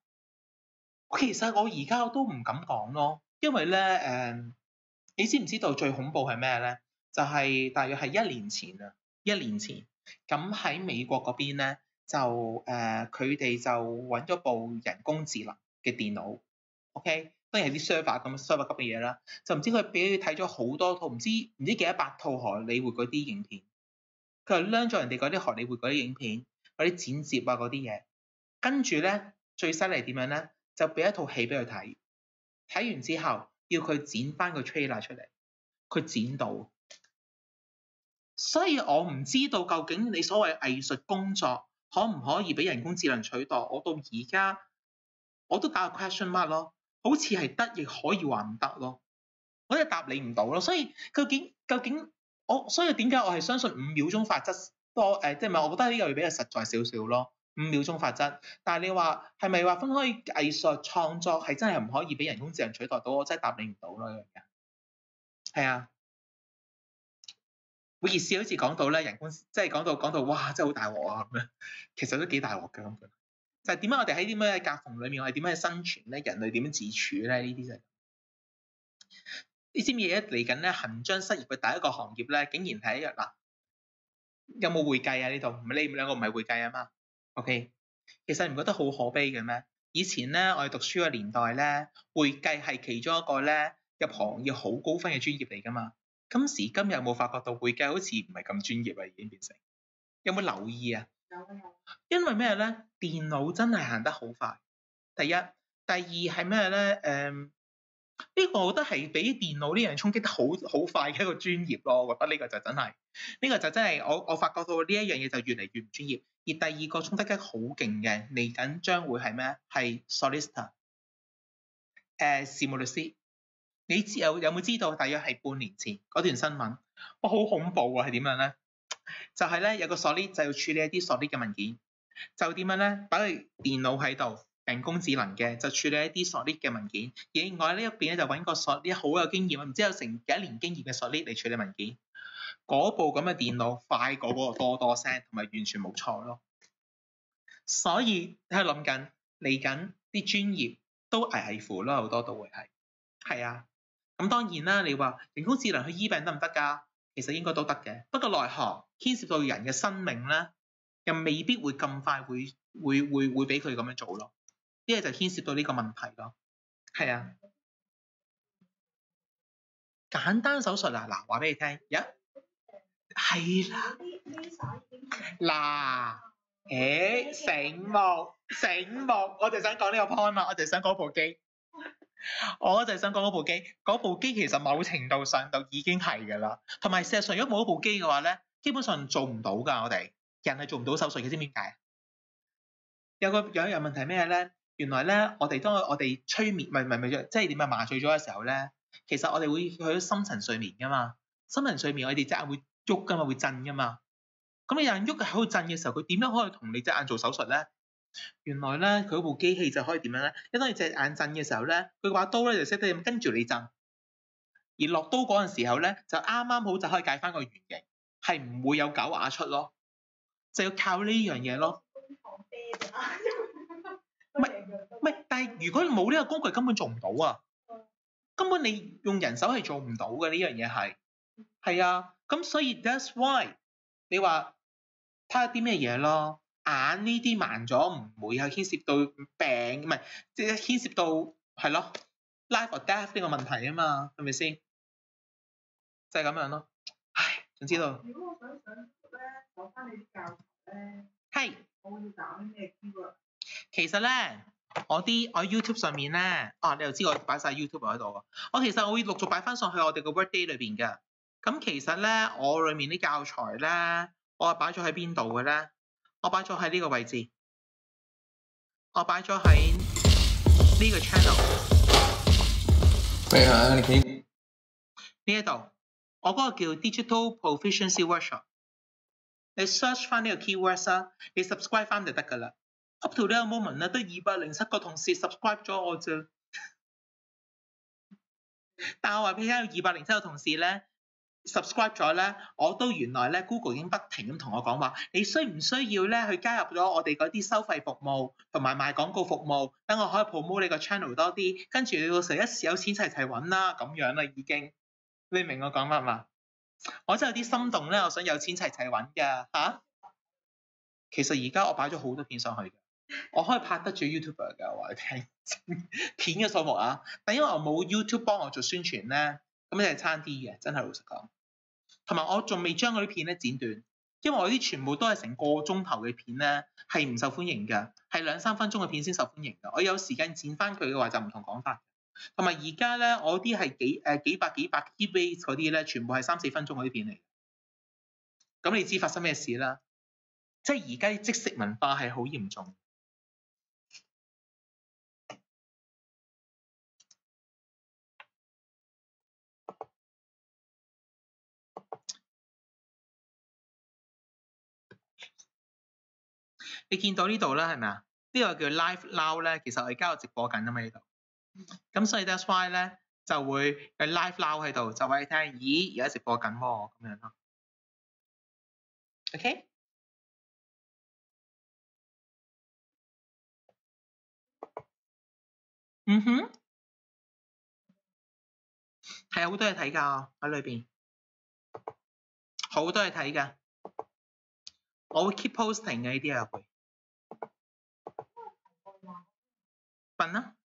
其實我而家都唔敢講咯，因為咧你知唔知道最恐怖係咩咧？就係大約係1年前啊，1年前咁喺美國嗰邊咧就佢哋就揾咗部人工智能嘅電腦 ，OK， 當然係啲 server 級嘅嘢啦，就唔知佢俾佢睇咗好多套唔知幾多百套荷里活嗰啲影片，佢就 learn 咗人哋嗰啲荷里活嗰啲影片嗰啲剪接啊嗰啲嘢，跟住咧最犀利點樣咧？就俾一套戲俾佢睇，睇完之後要佢剪翻個 trailer 出嚟，佢剪到。所以我唔知道究竟你所謂藝術工作可唔可以俾人工智能取代？我到而家我都打個 question mark 咯，好似係得亦可以話唔得咯，我真係答你唔到咯。所以究竟所以點解我係相信5秒鐘法則多即係咪？我覺得呢個會比較實在少少咯。5秒鐘法則，但係你話係咪話分開藝術創作係真係唔可以俾人工智能取代到？我真係答你唔到咯，呢樣嘢。係啊，會意思好似講到咧人工，即係講到哇，真係好大鑊啊咁樣，其實都幾大鑊嘅咁樣。就係點解我哋喺啲咩夾縫裏面，我哋點樣去生存咧？人類點樣自處咧？呢啲就係你知唔知而家嚟緊咧，行將失業嘅第一個行業咧，竟然係一日嗱，有冇會計啊？呢度唔係你兩個唔係會計啊嘛？OK， 其實你唔覺得好可悲嘅咩？以前咧，我哋讀書嘅年代咧，會計係其中一個咧入行要好高分嘅專業嚟㗎嘛。今時今日有冇發覺到會計好似唔係咁專業啊？已經變成有冇留意啊？有。因為咩咧？電腦真係行得好快。第一，第二係咩咧？呢個我覺得係俾電腦呢樣衝擊得好快嘅一個專業咯。我覺得呢個就真係，呢個就真係我發覺到呢一樣嘢就越嚟越唔專業。而第二個衝擊得好勁嘅嚟緊將會係咩？係 solicitor， 事務律師。你有冇知道？大約係半年前嗰段新聞，哇好恐怖啊！係點樣咧？就係咧有個 solicitor 就要處理一啲 solicitor 嘅文件，就點樣咧？擺佢電腦喺度。人工智能嘅就處理一啲 solid 嘅文件，而另外呢一邊咧就揾個 solid 好有經驗，唔知有成幾多年經驗嘅 solid 嚟處理文件。嗰部咁嘅電腦快過嗰個多聲，同埋完全冇錯咯。所以喺度諗緊嚟緊啲專業都危乎咯，好多都會係啊。咁當然啦，你話人工智能去醫病得唔得㗎？其實應該都得嘅，不過奈何牽涉到人嘅生命咧，又未必會咁快會俾佢咁樣做咯。呢個就牽涉到呢個問題咯。係啊，簡單手術啊，嗱話俾你聽，係啦，嗱，醒目，我就想講呢個 point 啦，我就想講部機。嗰部機其實某程度上就已經係㗎啦，同埋事實上如果冇嗰部機嘅話咧，基本上做唔到㗎。我哋人係做唔到手術嘅，知唔知點解？有一樣問題咩咧？原來咧，當我哋催眠，唔係，即係點啊？麻醉咗嘅時候咧，其實我哋會去到深層睡眠㗎嘛。深層睡眠我哋隻眼會喐㗎嘛，會震㗎嘛。咁你有人喐喺度震嘅時候，佢點樣可以同你隻眼做手術咧？原來咧，佢嗰部機器就可以點樣咧？當你隻眼震嘅時候咧，佢把刀咧就識得咁跟住你震，而落刀嗰陣時候咧，就啱啱好就可以解翻個圓形，係唔會有狗牙出咯，就要靠呢樣嘢咯。唔係，但係如果冇呢個工具根本做唔到啊！根本你用人手係做唔到嘅，呢樣嘢係啊，咁所以 that's why 你話睇下啲咩嘢咯。眼呢啲盲咗唔會係牽涉到病，唔係即係牽涉到係咯 life or death 呢個問題啊嘛，係咪先？就係咁樣咯。唉，總之道。如果我想咧攞翻你啲教材咧，係，我會打啲咩 keyword？其實咧，我 YouTube 上面咧，你又知我擺晒 YouTube 喺度啊。其實我會陸續擺翻上去我哋個 Workday 裏邊嘅。咁其實咧，我裏面啲教材咧，我係擺咗喺邊度嘅咧？我擺咗喺呢個位置，我擺咗喺呢個 channel。喂啊，你可以呢一度，我嗰個叫 Digital Proficiency Workshop。你 search 翻呢個 keywords 啊，你 subscribe 翻就得㗎啦。Up to 呢個 moment 咧，得207個同事 subscribe 咗我啫。但我話俾你聽，有207個同事咧 subscribe 咗咧，我都原來咧 Google 已經不停咁同我講話，你需唔需要咧去加入咗我哋嗰啲收費服務同埋賣廣告服務，等我可以 promote 你個 channel 多啲，跟住到時一時有錢齊揾啦，咁樣啦已經。你明我講乜嘛？我真係有啲心動咧，我想有錢齊揾㗎嚇。其實而家我擺咗好多片上去嘅，我可以拍得住 YouTuber 㗎，我話你聽片嘅數目啊。但因為我冇 YouTube 幫我做宣傳咧，咁就係差啲嘅，真係老實講。同埋我仲未將嗰啲片咧剪短，因為我啲全部都係成個鐘頭嘅片咧，係唔受歡迎㗎，係2-3分鐘嘅片先受歡迎㗎。我有時間剪翻佢嘅話就唔同講法。同埋而家咧，我啲係幾百 GB 嗰啲咧，全部係3-4分鐘嗰啲片嚟。咁你知發生咩事啦？即係而家啲即食文化係好嚴重。你見到呢度啦，係咪啊？呢個叫 Live Now 咧，其實我而家有直播緊啊嘛呢度。咁所以 that's why 咧就會有 Live Now 喺度，就話你聽，咦而家直播緊喎咁樣咯。OK？嗯哼，係有好多嘢睇㗎喺裏邊，好多嘢睇㗎。我會 keep posting 嘅呢啲嘢會。笨啦。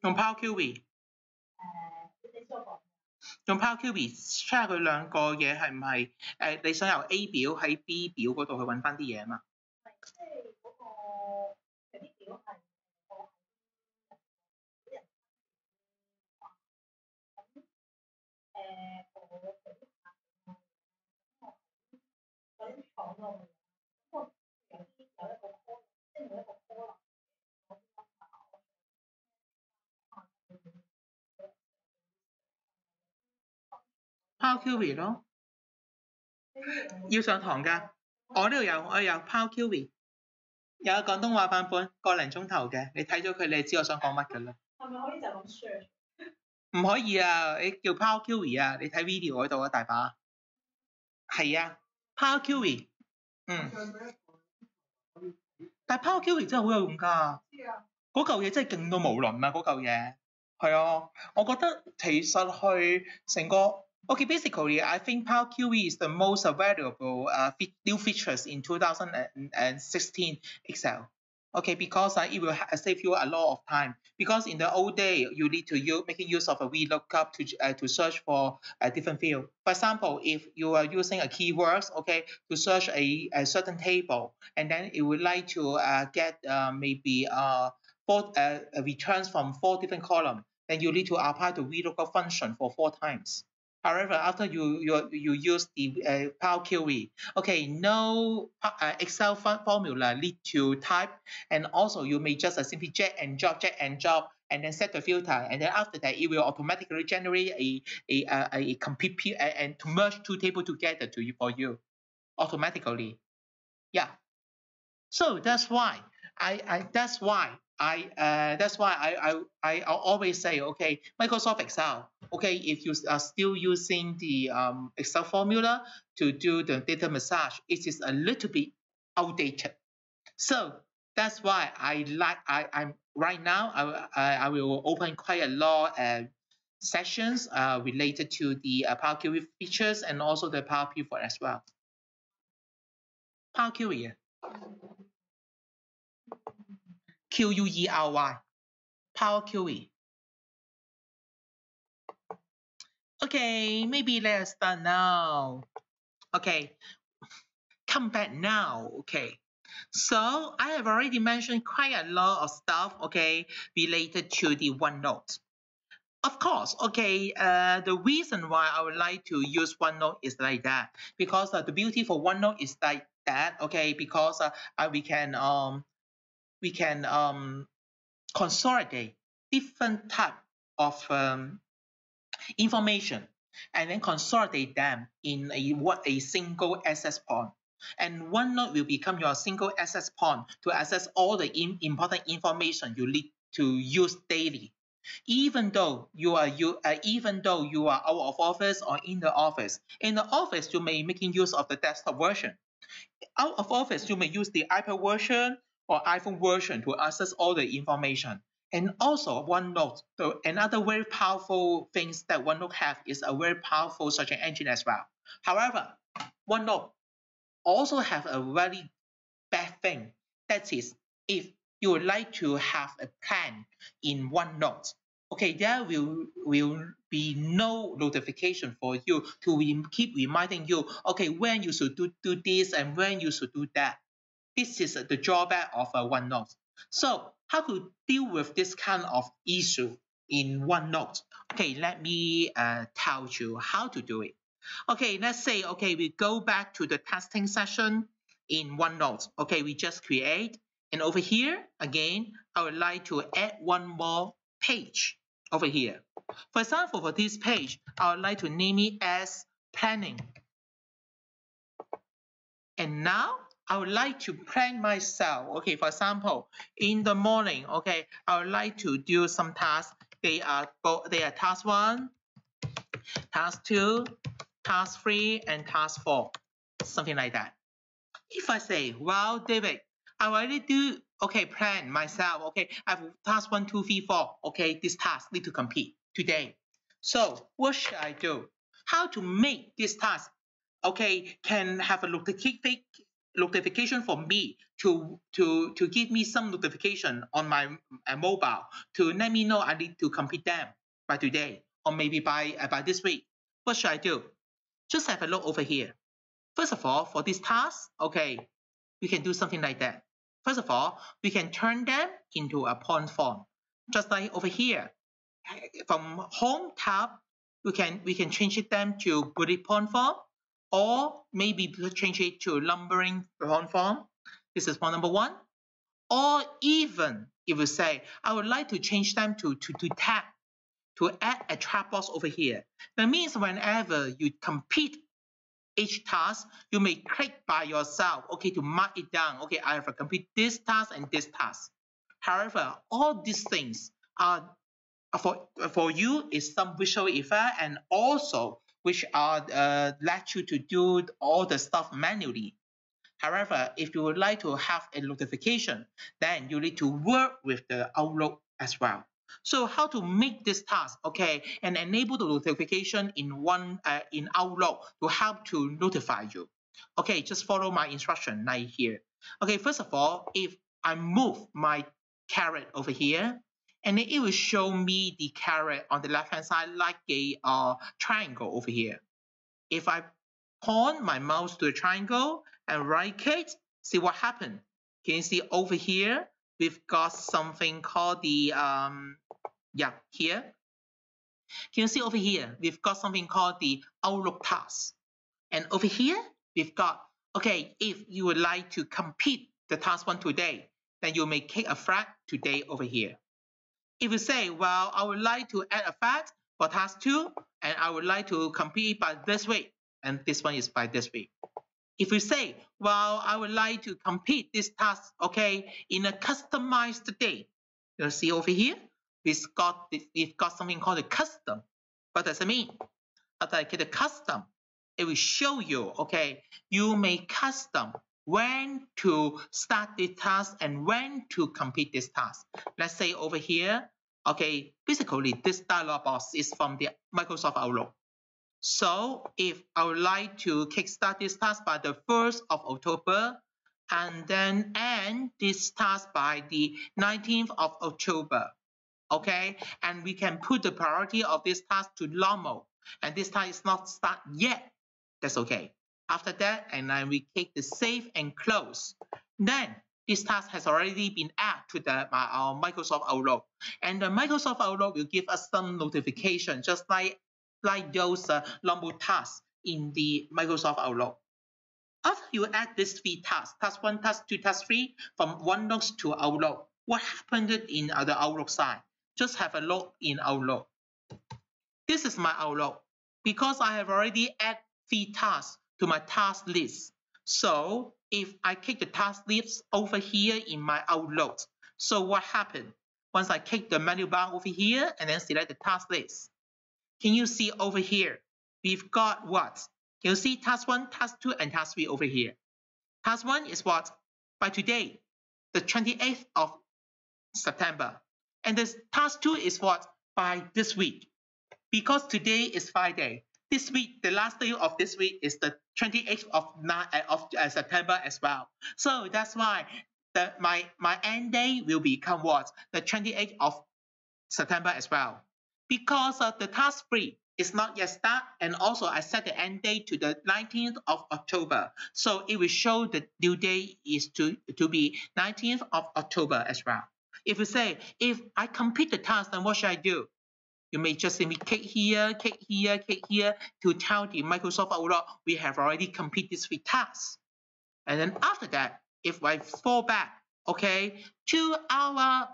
用 PuP。用 PuP check 下佢兩個嘢係唔係你想由 A 表喺 B 表嗰度去揾翻啲嘢啊嘛？PuP 咯。要上堂㗎。我呢度有，我有 PuP， 有廣東話版本，個零鐘頭嘅，你睇咗佢，你就知我想講乜㗎啦。係咪可以就咁 search？ 唔可以啊，你叫 PuP 啊，你睇 video 嗰度啊，大把。係啊 ，PuP， 但係 PuP 真係好有用㗎，嗰嚿嘢真係勁到無倫啊！嗰嚿嘢係啊，我覺得其實去成個 basically I think PuP is the most valuable new features in 2016 Excel. Okay, because it will save you a lot of time. Because in the old day, you need to making use of a VLOOKUP to search for a different field. For example, if you are using a keywords, okay, to search a certain table, and then it would like to get maybe four returns from 4 different columns, then you need to apply the VLOOKUP function for 4 times. However, after you use the PuP, okay, no Excel formula need to type, and also you may just simply drag and drop, and then set the filter, and then after that it will automatically generate a complete and to merge 2 tables together for you automatically. Yeah. So that's why I always say, okay, Microsoft Excel, okay, if you are still using the Excel formula to do the data massage, it is a little bit outdated. So that's why I'm right now I will open quite a lot sessions related to the PuP features and also the PuP as well. PuP. QUERY, PuP. Okay, maybe let's start now. Okay, come back now. Okay, so I have already mentioned quite a lot of stuff, okay, related to the OneNote. Of course, okay, the reason why I would like to use OneNote is like that, because the beauty for OneNote is like that, okay, because we can consolidate different type of information and then consolidate them in a single access point. And OneNote will become your single access point to access all the important information you need to use daily. Even though you are out of office or in the office. In the office, you may be making use of the desktop version. Out of office, you may use the iPad version or iPhone version to access all the information. And also OneNote, another very powerful things that OneNote have is a very powerful search engine as well. However, OneNote also have a very bad thing. That is, if you would like to have a plan in OneNote, okay, there will be no notification for you to keep reminding you, okay, when you should do this and when you should do that. This is the drawback of OneNote. So how to deal with this kind of issue in OneNote? Okay, let me tell you how to do it. Okay, let's say, okay, we go back to the testing session in OneNote. Okay, we just create, and over here, again, I would like to add one more page over here. For example, for this page, I would like to name it as planning. And now I would like to plan myself. Okay, for example, in the morning, okay, I would like to do some tasks. They are task 1, task 2, task 3, and task 4, something like that. If I say, well, David, I already do, okay, plan myself, okay, I have task 1, 2, 3, 4, okay, this task need to complete today. So what should I do? How to make this task, okay, can have a notification for me to give me some notification on my mobile to let me know I need to complete them by today or maybe by this week. What should I do? Just have a look over here. First of all, for this task, okay, we can do something like that. First of all, we can turn them into a point form, just like over here. From Home tab, we can change them to bullet point form, or maybe change it to numbering point form. This is point number 1. Or even if you say, I would like to change them to tab, to add a chat box over here. That means whenever you complete each task, you may click by yourself, okay, to mark it down. Okay, I have to complete this task and this task. However, all these things are for you is some visual effect, and also which are let you to do all the stuff manually. However, if you would like to have a notification, then you need to work with the Outlook as well. So how to make this task, okay, and enable the notification in Outlook to help to notify you. Okay, just follow my instruction right here. Okay, first of all, if I move my caret over here, and then it will show me the caret on the left hand side like a triangle over here. If I point my mouse to the triangle and right click, see what happened. Can you see over here? We've got something called the here. Can you see over here? We've got something called the Outlook task. And over here, we've got, okay, if you would like to complete the task 1 today, then you may click a flag today over here. If you say, well, I would like to add a flag for task 2, and I would like to complete by this week, and this one is by this week. If you say, well, I would like to complete this task, okay, in a customized day, you'll see over here, we've got something called a custom. What does it mean? After I click the custom, it will show you, okay, you may custom when to start the task and when to complete this task. Let's say over here, okay, basically this dialog box is from the Microsoft Outlook. So if I would like to kickstart this task by the 1st of October and then end this task by the 19th of October, okay, and we can put the priority of this task to normal, and this task is not start yet, that's okay. After that, and then we click the save and close. Then this task has already been added to the Microsoft Outlook, and the Microsoft Outlook will give us some notification, just like those normal tasks in the Microsoft Outlook. After you add these 3 tasks, task 1, task 2, task 3, from OneNote to Outlook, what happened in the Outlook side? Just have a look in Outlook. This is my Outlook. Because I have already added 3 tasks to my task list. So if I click the task list over here in my Outlook, so what happened? Once I click the menu bar over here and then select the task list, can you see over here? We've got what? Can you see task 1, task 2, and task 3 over here? Task 1 is what? By today, the 28th of September. And this task 2 is what? By this week. Because today is Friday. This week, the last day of this week is the 28th of September as well. So that's why my end day will become what? The 28th of September as well. Because the task 3 is not yet start, and also I set the end date to the 19th of October. So it will show the due date is to be 19th of October as well. If you say, if I complete the task, then what should I do? You may just simply click here, click here, click here to tell the Microsoft Outlook we have already completed these 3 tasks. And then after that, if I fall back, okay, to our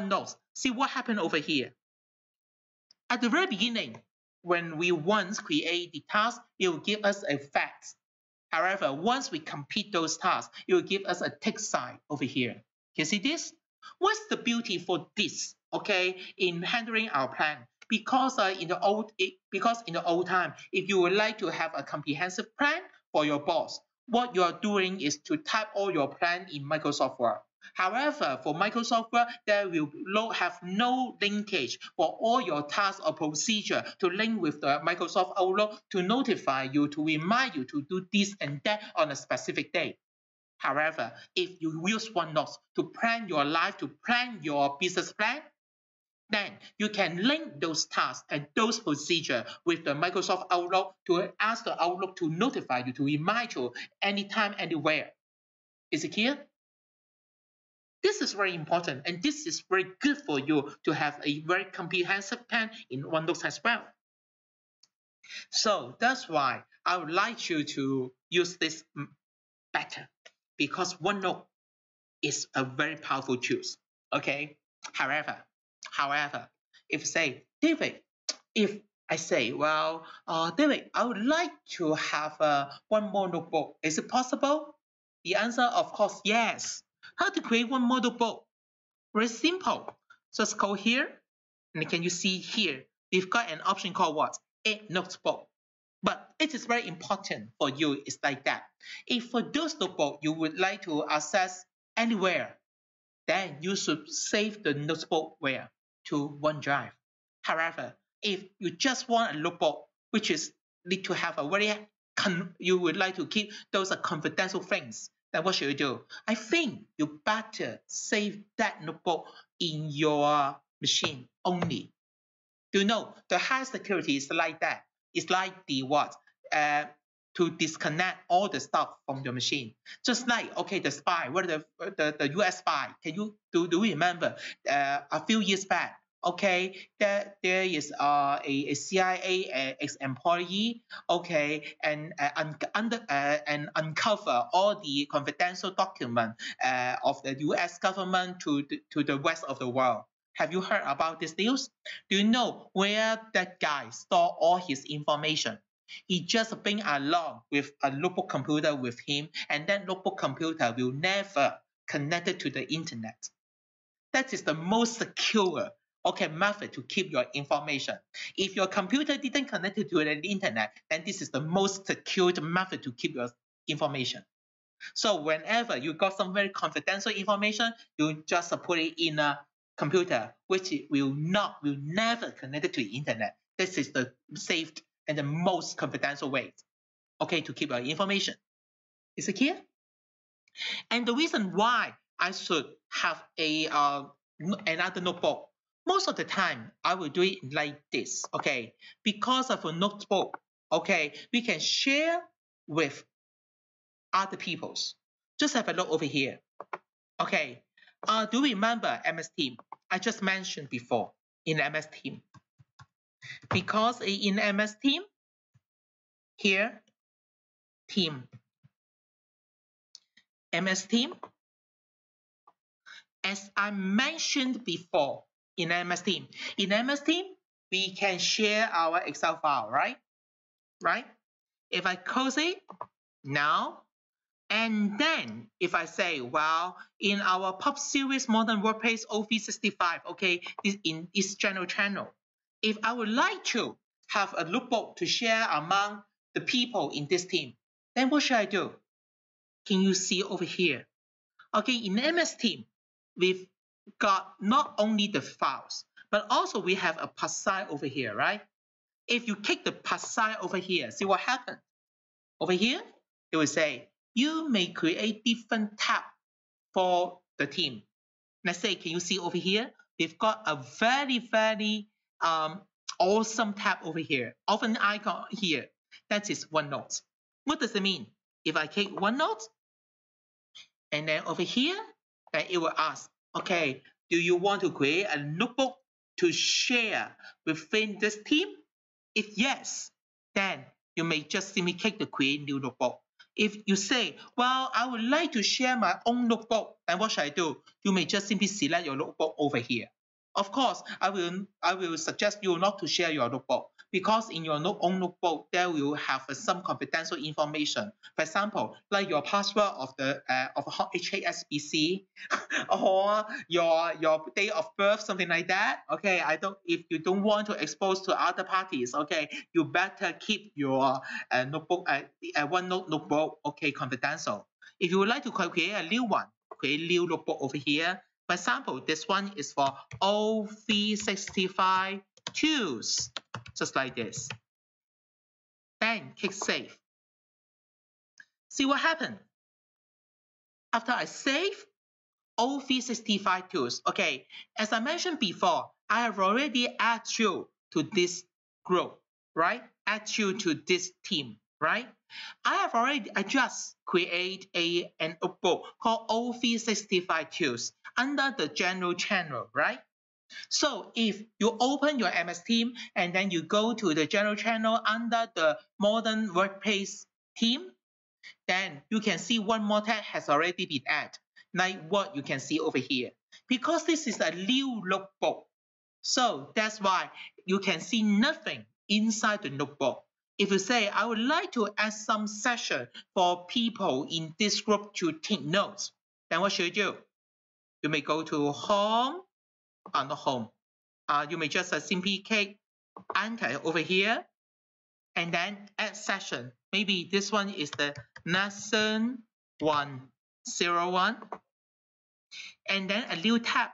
notes, see what happened over here. At the very beginning, when we once create the task, it will give us a fact. However, once we complete those tasks, it will give us a tick sign over here. Can you see this? What's the beauty for this, okay, in handling our plan? Because in the old time, if you would like to have a comprehensive plan for your boss, what you are doing is to type all your plan in Microsoft Word. However, for Microsoft Word, there will have no linkage for all your tasks or procedure to link with the Microsoft Outlook to notify you, to remind you to do this and that on a specific day. However, if you use OneNote to plan your life, to plan your business plan, then you can link those tasks and those procedures with the Microsoft Outlook to ask the Outlook to notify you, to remind you anytime, anywhere. Is it clear? This is very important, and this is very good for you to have a very comprehensive plan in OneNote as well. So that's why I would like you to use this better, because OneNote is a very powerful tool. Okay. However, if say, David, if I say, well, David, I would like to have one more notebook. Is it possible? The answer, of course, yes. How to create one more notebook? Very simple. Just go here, and can you see here? We've got an option called what? A notebook. But it is very important for you. It's like that. If for those notebook you would like to access anywhere, then you should save the notebook where? To OneDrive. However, if you just want a notebook which is need to have a very you would like to keep those are confidential things, then what should you do? I think you better save that notebook in your machine only. Do you know the high security is like that? It's like the what? To disconnect all the stuff from your machine. Just like, okay, the spy, what the US spy, can you do you remember a few years back, okay, there is a CIA ex-employee, okay, and uncover all the confidential document of the US government to the rest of the world. Have you heard about this news? Do you know where that guy store all his information? He just bring along with a notebook computer with him, and that notebook computer will never connect it to the internet. That is the most secure method to keep your information. If your computer didn't connect it to the internet, then this is the most secure method to keep your information. So whenever you got some very confidential information, you just put it in a computer which will never connect it to the internet. This is the safe and the most confidential way, okay, to keep your information. Is it clear? And the reason why I should have another notebook, most of the time I will do it like this, okay? Because of a notebook, okay, we can share with other peoples. Just have a look over here, okay? Do you remember MS Team? I just mentioned before in MS Team. Because in MS Team, here, Team, MS Team, as I mentioned before in MS Team, we can share our Excel file, right? If I close it now, and then if I say, well, in our PuP series Modern Workplace O365, okay, in this general channel, if I would like to have a notebook to share among the people in this team, then what should I do? Can you see over here? Okay, in MS Team, we've got not only the files, but also we have a plus sign over here, right? If you click the plus sign over here, see what happens? Over here, it will say, you may create different tab for the team. Let's say, can you see over here? We've got a very, very awesome tab over here, of an icon here. That is OneNote. What does it mean? If I click OneNote, and then over here, then it will ask, okay, do you want to create a notebook to share within this team? If yes, then you may just simply click the create new notebook. If you say, well, I would like to share my own notebook, then what should I do? You may just simply select your notebook over here. Of course, I will suggest you not to share your notebook, because in your own notebook, there will have some confidential information. For example, like your password of the of HSBC or your date of birth, something like that. Okay, if you don't want to expose to other parties, okay, you better keep your notebook, OneNote notebook, okay, confidential. If you would like to create a new one, create a new notebook over here. For example, this one is for O365 tools, just like this. Then click save. See what happened? After I save O365 tools, okay, as I mentioned before, I have already added you to this group, right? Add you to this team, right? I just create an notebook called O365 tools under the general channel, right? So if you open your MS Team and then you go to the general channel under the Modern Workplace team, then you can see one more tab has already been added, like what you can see over here. Because this is a new notebook, so that's why you can see nothing inside the notebook. If you say, I would like to add some session for people in this group to take notes, then what should you do? You may go to home, not home. You may just simply click enter over here and then add session. Maybe this one is the lesson 101. And then a new tab,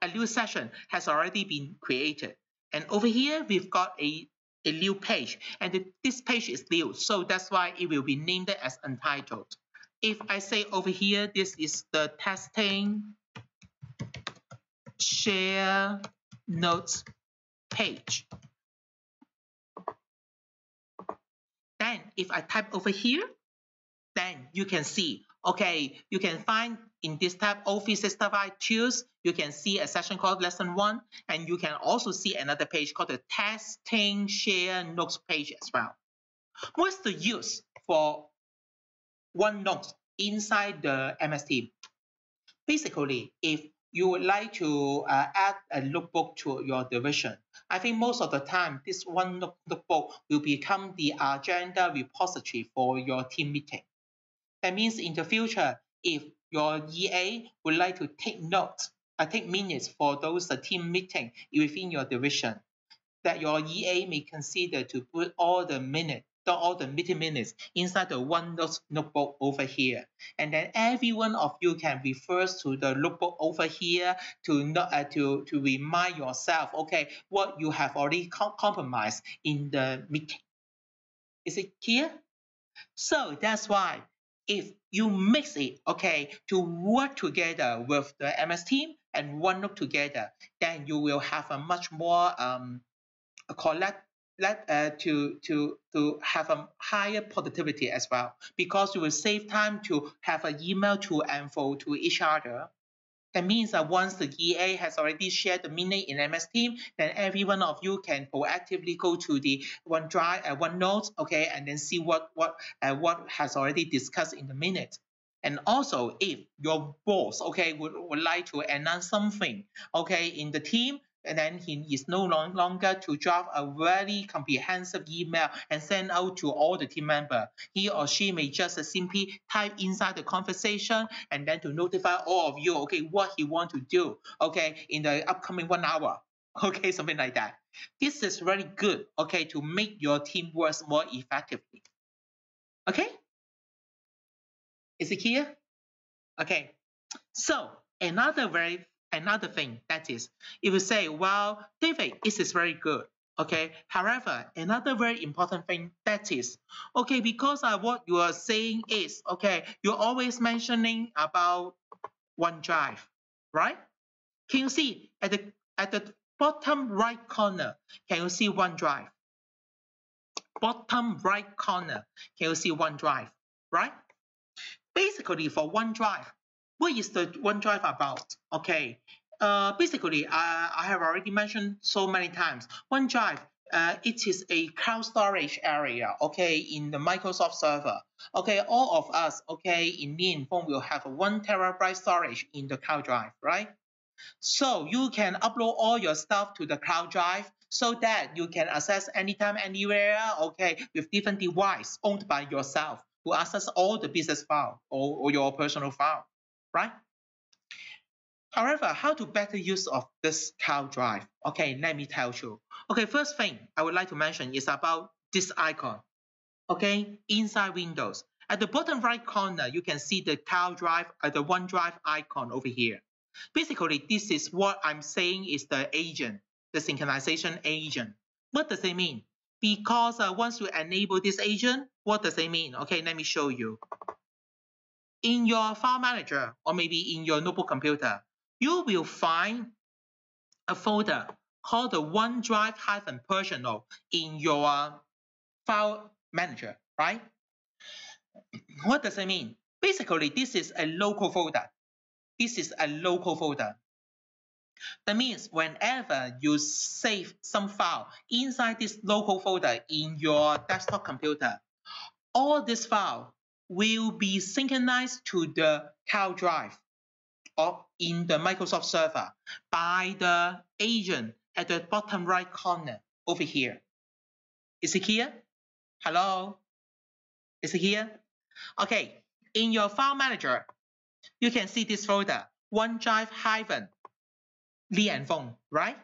a new session has already been created. And over here, we've got a new page. And this page is new, so that's why it will be named as untitled. If I say over here, this is the testing share notes page. Then if I type over here, then you can see, okay, you can find in this tab O365 tools, you can see a section called lesson 1, and you can also see another page called the testing share notes page as well. What's the use for OneNote inside the MS Team? Basically, if you would like to add a notebook to your division, I think most of the time this one notebook will become the agenda repository for your team meeting. That means in the future, if your EA would like to take notes, take minutes for those team meeting within your division, that your EA may consider to put all the meeting minutes inside the OneNote notebook over here. And then every one of you can refer to the notebook over here to remind yourself, okay, what you have already compromised in the meeting. Is it clear? So that's why if you mix it, okay, to work together with the MS Team and OneNote together, then you will have a much more to have a higher productivity as well, because you will save time to have an email to and fro to each other. That means that once the EA has already shared the minute in MS Team, then every one of you can proactively go to the OneDrive, OneNote, okay, and then see what has already discussed in the minute. And also, if your boss, okay, would like to announce something, okay, in the team, and then he is no longer to draft a very comprehensive email and send out to all the team members. He or she may just simply type inside the conversation and then to notify all of you, okay, what he want to do, okay, in the upcoming 1 hour, okay, something like that. This is very good, okay, to make your team work more effectively. Okay? Is it clear? Okay. So another thing that is, if you say, well, David, this is very good, okay. However, another very important thing that is, okay, because what you are saying is, okay, you're always mentioning about OneDrive, right? Can you see at the bottom right corner, can you see OneDrive? Bottom right corner, can you see OneDrive, right? Basically, for OneDrive, what is the OneDrive about? Okay, basically, I have already mentioned so many times, OneDrive, it is a cloud storage area, okay, in the Microsoft server. Okay, all of us, okay, in Li & Fung will have a 1 terabyte storage in the cloud drive, right? So you can upload all your stuff to the cloud drive so that you can access anytime, anywhere, okay, with different devices owned by yourself to access all the business file or your personal file, right? However, how to better use of this cloud drive? Okay, let me tell you. Okay, first thing I would like to mention is about this icon, okay, inside Windows. At the bottom right corner, you can see the cloud drive, the OneDrive icon over here. Basically, this is what I'm saying is the agent, the synchronization agent. What does it mean? Because once you enable this agent, what does it mean? Okay, let me show you. In your file manager, or maybe in your notebook computer, you will find a folder called the OneDrive-Personal in your file manager, right? What does it mean? Basically, this is a local folder. This is a local folder. That means whenever you save some file inside this local folder in your desktop computer, all this file will be synchronized to the cloud drive or in the Microsoft server by the agent at the bottom right corner over here. Is it here? Hello? Is it here? Okay, in your file manager, you can see this folder, OneDrive hyphen Li and Feng, right?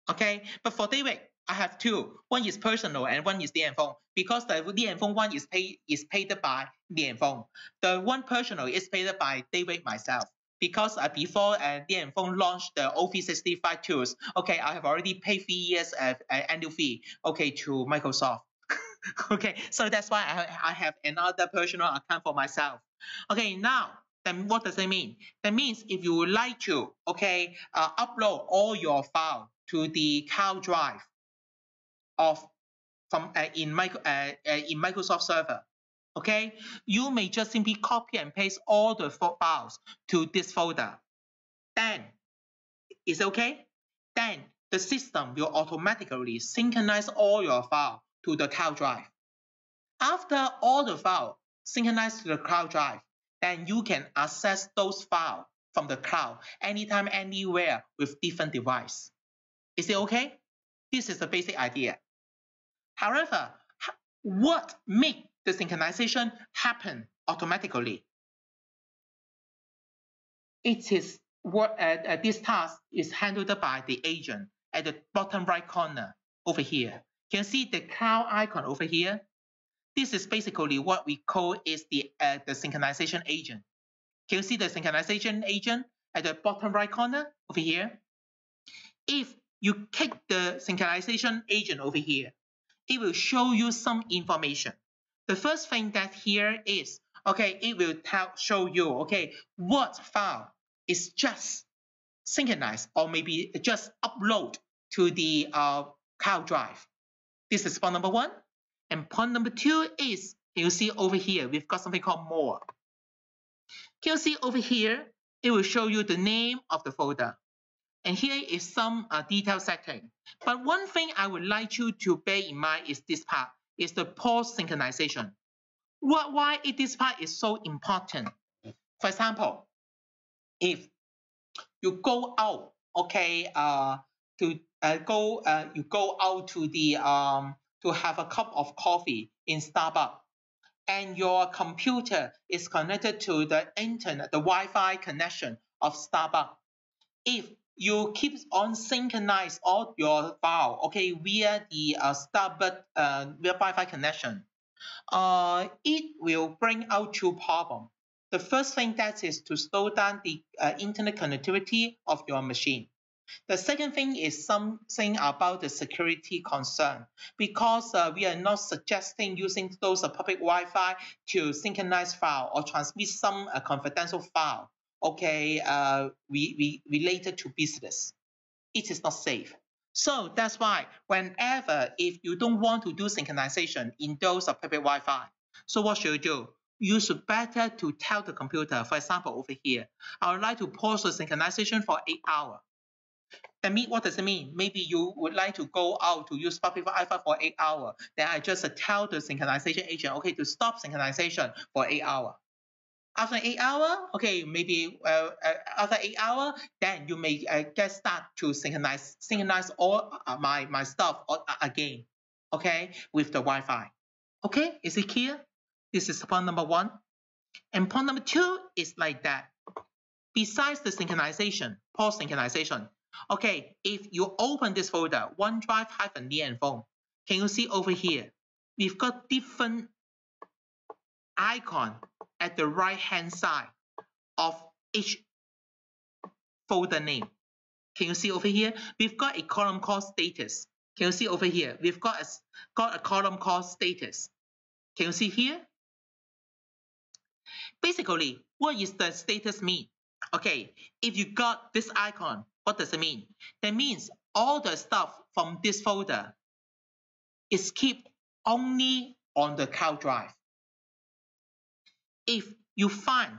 Okay, but for David, I have two. One is personal and one is Li and Feng. Because the Li and Feng one is paid by Li and Feng. The one personal is paid by David myself. Because before Li and Feng launched the O365 tools, okay, I have already paid 3 years annual fee, okay, to Microsoft. Okay, so that's why I have another personal account for myself. Okay, now, then what does it mean? That means if you would like to, okay, upload all your file to the cloud drive of in Microsoft Server, okay, you may just simply copy and paste all the files to this folder. Then, is it okay? Then the system will automatically synchronize all your files to the cloud drive. After all the files synchronized to the cloud drive, then you can access those files from the cloud anytime, anywhere with different device. Is it okay? This is the basic idea. However, what makes the synchronization happen automatically? It is what this task is handled by the agent at the bottom right corner over here. Can you see the cloud icon over here? This is basically what we call is the synchronization agent. Can you see the synchronization agent at the bottom right corner over here? If you click the synchronization agent over here, it will show you some information. The first thing that here is, okay, it will show you, okay, what file is just synchronized or maybe just upload to the cloud drive. This is point number one. And point number two is, you see over here, we've got something called more. Can you see over here, it will show you the name of the folder. And here is some detailed setting. But one thing I would like you to bear in mind is this part, is the pause synchronization. Why this part is so important? For example, if you go out, okay, you go out to the to have a cup of coffee in Starbucks, and your computer is connected to the internet, the Wi-Fi connection of Starbucks. If you keep on synchronize all your file, okay, via the Starbucks via Wi-Fi connection, it will bring out two problems. The first thing that is to slow down the internet connectivity of your machine. The second thing is something about the security concern, because we are not suggesting using those public Wi-Fi to synchronize file or transmit some confidential file, okay, related to business. It is not safe. So that's why whenever, if you don't want to do synchronization in those public Wi-Fi, so what should you do? You should better to tell the computer, for example, over here, I would like to pause the synchronization for 8 hours. That means, what does it mean? Maybe you would like to go out to use public Wi-Fi for 8 hours. Then I just tell the synchronization agent, okay, to stop synchronization for 8 hours. After 8 hours, okay, maybe after 8 hours, then you may get start to synchronize all my stuff again, okay, with the Wi-Fi. Okay, is it clear? This is point number one. And point number two is like that. Besides the synchronization, pause synchronization, okay, if you open this folder, OneDrive Li and Feng, can you see over here? We've got different icon at the right-hand side of each folder name. Can you see over here? We've got a column called status. Can you see over here? We've got a column called status. Can you see here? Basically, what is the status mean? Okay, if you got this icon, what does it mean? That means all the stuff from this folder is kept only on the cloud drive. If you find,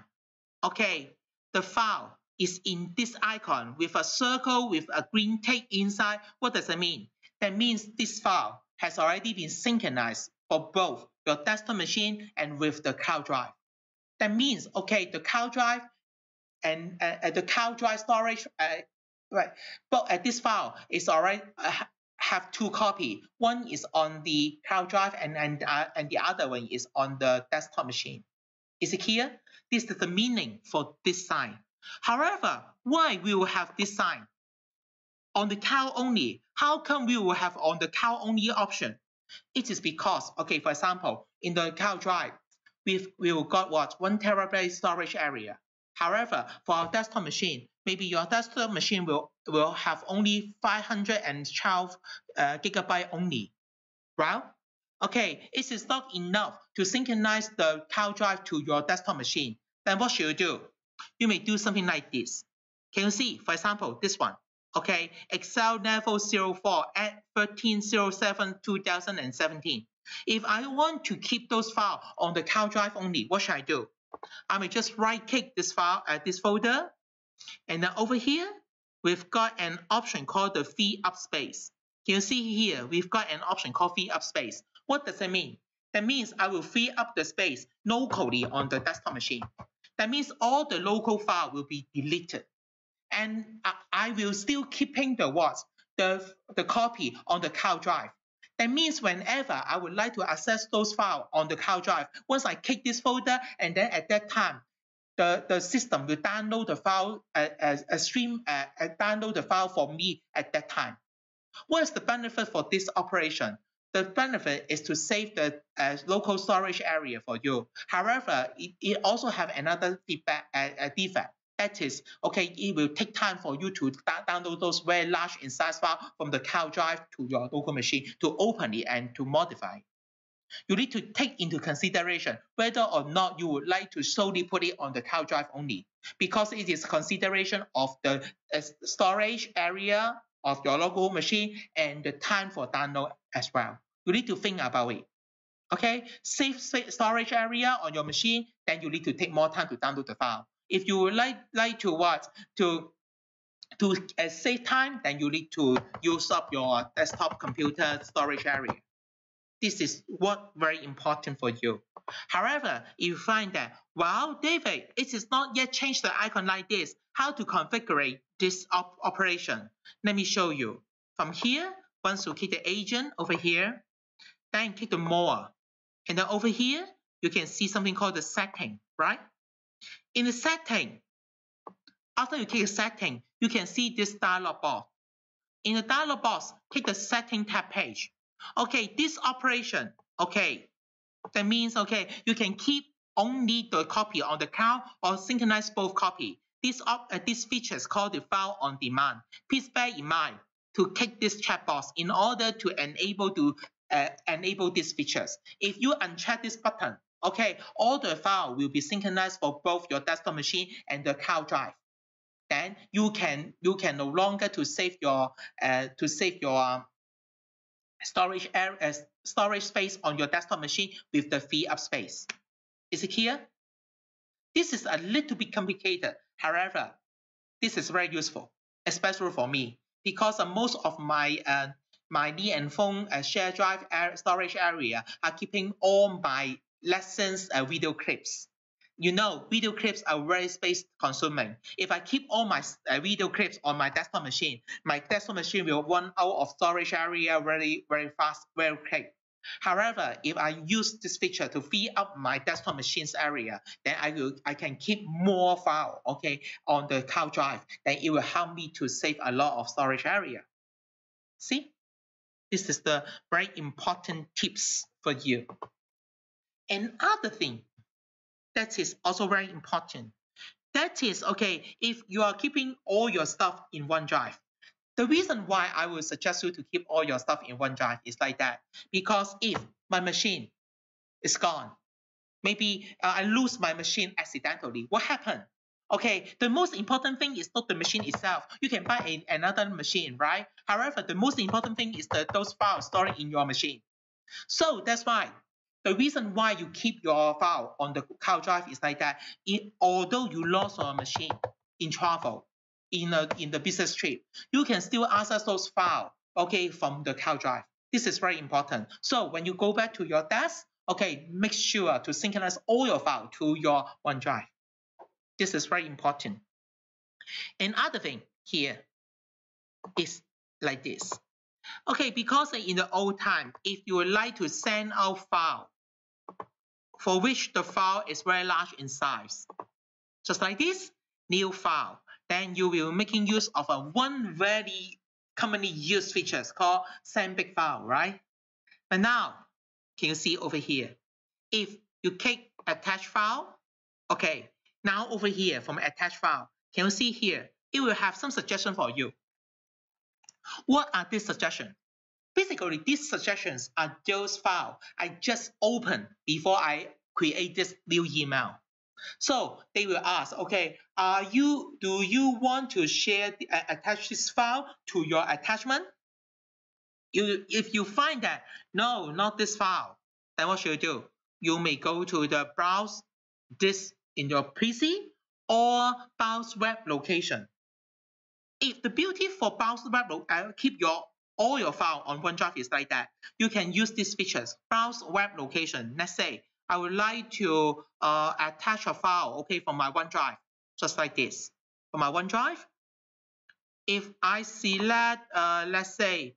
okay, the file is in this icon with a circle with a green tick inside, what does it mean? That means this file has already been synchronized for both your desktop machine and with the cloud drive. That means, okay, the cloud drive and the cloud drive storage, right? But this file is already have two copies. One is on the cloud drive and the other one is on the desktop machine. Is it clear? This is the meaning for this sign. However, why we will have this sign on the cloud only? How come we will have on the cloud only option? It is because, okay, for example, in the cloud drive, we will got what? 1 terabyte storage area. However, for our desktop machine, maybe your desktop machine will have only 512 gigabyte only, right? Okay, it is not enough to synchronize the cloud drive to your desktop machine. Then what should you do? You may do something like this. Can you see, for example, this one? Okay, Excel level 04 at 13/07/2017. If I want to keep those files on the cloud drive only, what should I do? I may just right-click this file at this folder, and then over here, we've got an option called the free up space. Can you see here? We've got an option called free up space. What does that mean? That means I will free up the space locally on the desktop machine. That means all the local file will be deleted. And I will still keeping the what? The copy on the cloud drive. That means whenever I would like to access those files on the cloud drive, once I click this folder, and then at that time, the system will download the file, download the file for me at that time. What is the benefit for this operation? The benefit is to save the local storage area for you. However, it also have another defect. That is, okay, it will take time for you to download those very large in size files from the cloud drive to your local machine to open it and to modify it. You need to take into consideration whether or not you would like to solely put it on the cloud drive only, because it is consideration of the storage area of your local machine and the time for download as well. You need to think about it. Okay, save storage area on your machine, then you need to take more time to download the file. If you would like to what? To save time, then you need to use up your desktop computer storage area. This is what very important for you. However, if you find that, wow, David, it is not yet changed the icon like this, how to configure this operation? Let me show you. From here, once you click the agent over here, then click the more. And then over here, you can see something called the setting, right? In the setting, after you click the setting, you can see this dialog box. In the dialog box, click the setting tab page. Okay, this operation, okay, that means, okay, you can keep only the copy on the cloud or synchronize both copy. This feature is called the file on demand. Please bear in mind to click this checkbox in order to enable these features. If you uncheck this button, okay, all the file will be synchronized for both your desktop machine and the cloud drive. Then you can no longer to save your storage space on your desktop machine with the free up space. Is it clear? This is a little bit complicated. However, this is very useful, especially for me, because most of my knee and phone share drive storage area are keeping all my lessons video clips. You know, video clips are very space consuming. If I keep all my video clips on my desktop machine will run out of storage area very, very fast, very quick. However, if I use this feature to free up my desktop machine's area, then I can keep more file, okay, on the cloud drive. Then it will help me to save a lot of storage area. See, this is the very important tips for you. Another thing that is also very important. That is, okay, if you are keeping all your stuff in OneDrive, the reason why I would suggest you to keep all your stuff in OneDrive is like that. Because if my machine is gone, maybe I lose my machine accidentally, what happened? Okay, the most important thing is not the machine itself. You can buy another machine, right? However, the most important thing is those files stored in your machine. So that's why the reason why you keep your file on the cloud drive is like that. Although you lost your machine in travel, in the business trip, you can still access those files, okay, from the cloud drive. This is very important. So when you go back to your desk, okay, make sure to synchronize all your files to your OneDrive. This is very important. Another thing here is like this. Okay, because in the old time, if you would like to send out file for which the file is very large in size, just like this, new file, then you will making use of a one very commonly used features called send big file, right? But now, can you see over here? If you click attach file, okay, now over here from attach file, can you see here? It will have some suggestion for you. What are these suggestions? Basically, these suggestions are those files I just opened before I create this new email. So they will ask, okay, do you want to share attach this file to your attachment? If you find that no, not this file, then what should you do? You may go to the browse this in your PC or browse web location. If the beauty for browse web keep all your file on OneDrive is like that, you can use these features. Browse web location. Let's say I would like to attach a file, okay, from my OneDrive, just like this. From my OneDrive, if I select, let's say,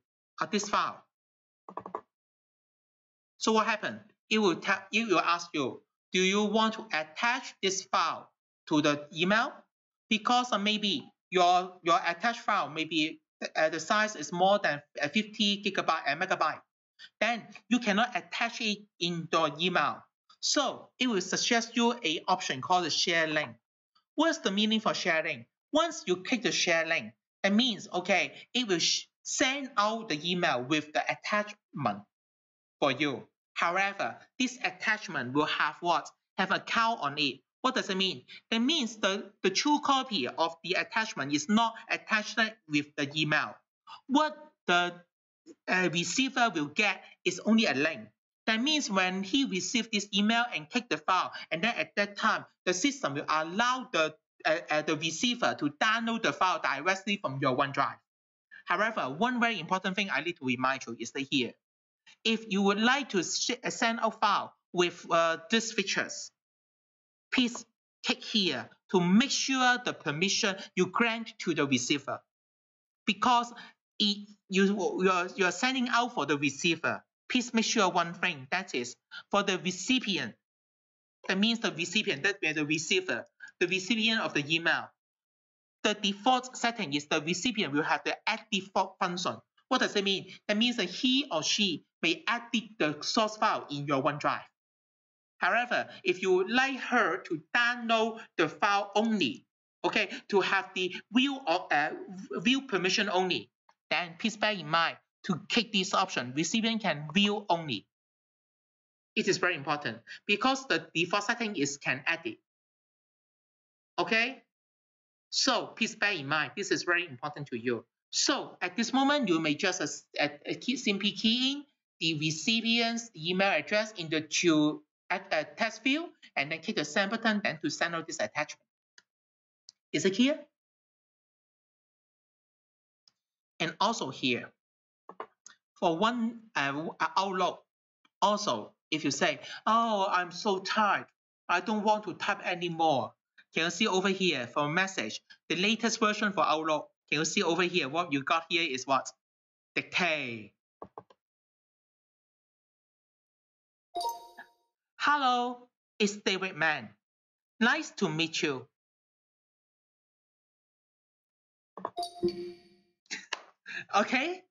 this file, so what happened? It will ask you, do you want to attach this file to the email? Because maybe your attached file, maybe the size is more than 50 gigabyte and megabyte. Then you cannot attach it in the email. So it will suggest you an option called the share link. What's the meaning for share link? Once you click the share link, that means, okay, it will send out the email with the attachment for you. However, this attachment will have what? Have a count on it. What does it mean? That means the true copy of the attachment is not attached with the email. What the receiver will get is only a link. That means when he receives this email and click the file, and then at that time, the system will allow the receiver to download the file directly from your OneDrive. However, one very important thing I need to remind you is here. If you would like to send a file with these features, please click here to make sure the permission you grant to the receiver. Because you're sending out for the receiver, please make sure one thing, that is, for the recipient, that means the recipient, that means the receiver, the recipient of the email, the default setting is the recipient will have the add default function. What does it mean? That means that he or she may edit the source file in your OneDrive. However, if you would like her to download the file only, okay, to have the view permission only, then please bear in mind to click this option, recipient can view only. It is very important because the default setting is can edit. Okay? So please bear in mind, this is very important to you. So at this moment, you may just simply key in the recipient's email address in the text field and then click the send button, then to send out this attachment. Is it clear? And also here, for one Outlook, also if you say, oh, I'm so tired, I don't want to type anymore. Can you see over here for message, the latest version for Outlook? Can you see over here what you got here is what? Dictate. Hello, it's David Mann. Nice to meet you. Okay,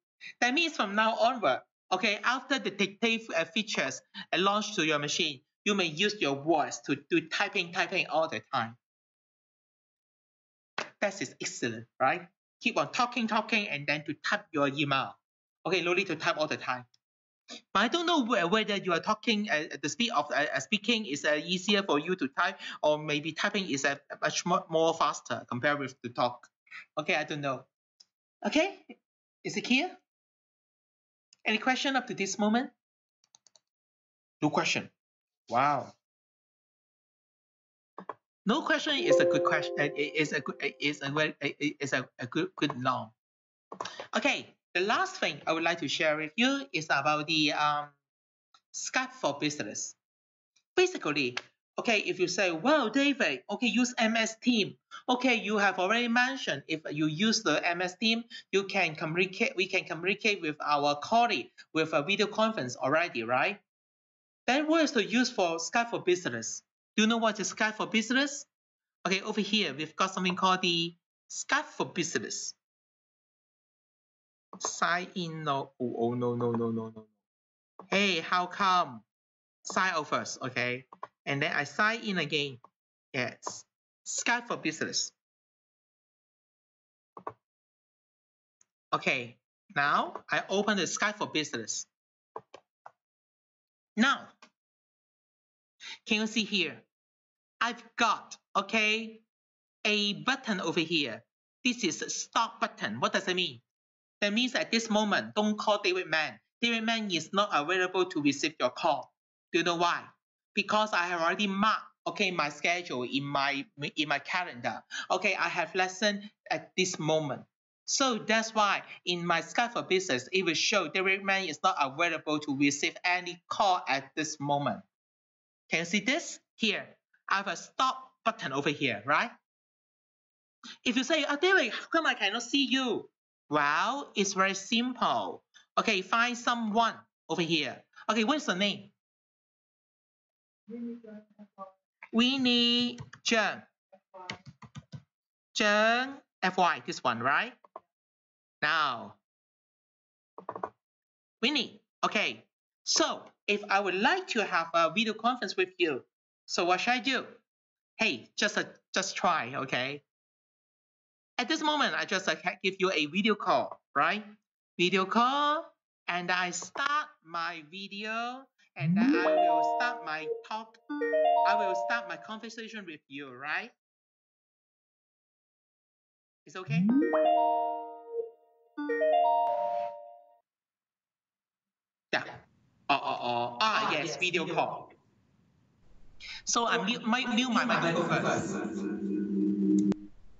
that means from now onward, okay, after the dictate features are launched to your machine, you may use your voice to do typing all the time. That is excellent, right? Keep on talking, and then to type your email. Okay, no need to type all the time. But I don't know whether you are talking, the speed of speaking is easier for you to type, or maybe typing is much more faster compared with the talk. Okay, I don't know. Okay, is it clear? Any question up to this moment? No question. Wow. No question is a good question. Is a good norm. Okay, the last thing I would like to share with you is about the Skype for Business. Basically, Okay, if you say, well, David, okay, use MS Team. Okay, you have already mentioned if you use the MS Team, you can communicate. We can communicate with our colleague with a video conference already, right? Then what is the use for Skype for Business? Do you know what is Skype for Business? Okay, over here we've got something called the Skype for Business. Sign in. No. Oh no. Hey, how come? Sign out first, okay? And then I sign in again. Yes. Skype for Business. Okay, now I open the Skype for Business. Now, can you see here? I've got, okay, a button over here. This is a stop button. What does that mean? That means at this moment, don't call David Mann. David Mann is not available to receive your call. Do you know why? Because I have already marked, okay, my schedule in my calendar. Okay, I have lesson at this moment. So that's why in my Skype for Business, it will show David Mann is not available to receive any call at this moment. Can you see this? Here, I have a stop button over here, right? If you say, David, how come I cannot see you? Well, it's very simple. Okay, find someone over here. Okay, what's the name? Winnie Zheng. Zheng FY, this one, right? Now, Winnie, okay. So, if I would like to have a video conference with you, so what should I do? Hey, just try, okay? At this moment, I just give you a video call, right? Video call, and I start my video, and then I will start my talk. I will start my conversation with you, right? It's okay? Yeah. Yes, video call. So I mute my microphone first.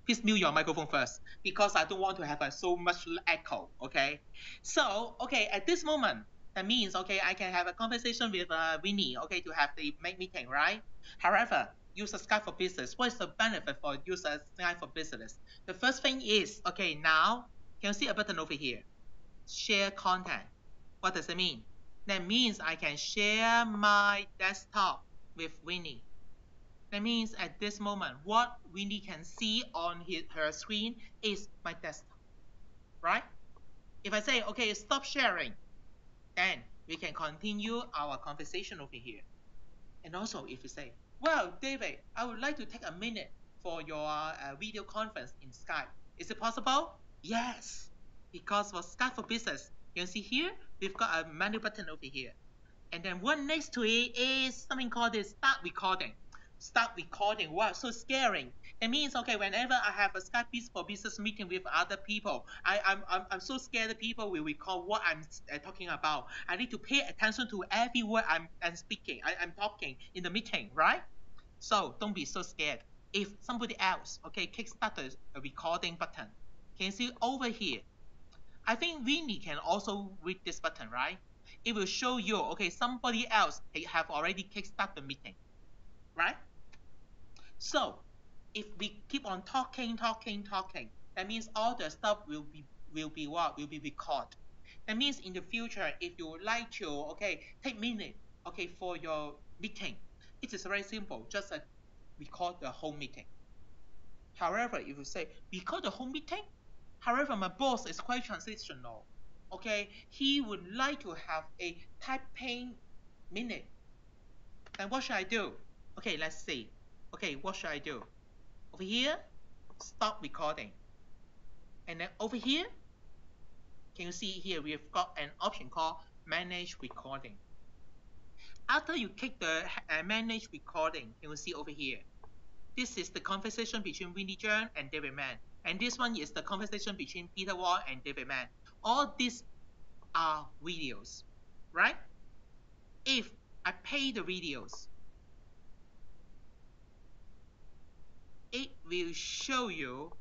Please mute your microphone first because I don't want to have so much echo, okay? So, okay, at this moment, that means, okay, I can have a conversation with Winnie, okay, to have the meeting, right? However, use a Skype for Business. What is the benefit for using Skype for Business? The first thing is, okay, now, can you see a button over here? Share content. What does it mean? That means I can share my desktop with Winnie. That means at this moment, what Winnie can see on her screen is my desktop, right? If I say, okay, stop sharing, then we can continue our conversation over here. And also, if you say, well, David, I would like to take a minute for your video conference in Skype. Is it possible? Yes, because for Skype for Business, you can see here, we've got a menu button over here. And then what next to it is something called the start recording. Start recording. Wow, so scary. It means, okay, whenever I have a Skype for Business meeting with other people, I'm so scared that people will record what I'm talking about. I need to pay attention to every word I'm speaking. I'm talking in the meeting, right? So don't be so scared. If somebody else, okay, kickstart a recording button, can you see over here? I think Winnie can also read this button, right? It will show you, okay, somebody else have already kickstarted the meeting, right? So if we keep on talking, that means all the stuff will be recorded. That means in the future, if you would like to, okay, take minutes, okay, for your meeting, it is very simple. Just record the whole meeting. However, if you say record the whole meeting, however, my boss is quite transitional. Okay, he would like to have a typing minute. Then what should I do? Okay, let's see. Okay, what should I do? Over here, stop recording. And then over here, can you see here we've got an option called manage recording. After you click the manage recording, can you see over here? This is the conversation between Winnie Zheng and David Mann. And this one is the conversation between Peter Wall and David Mann. All these are videos, right? If I play the videos, it will show you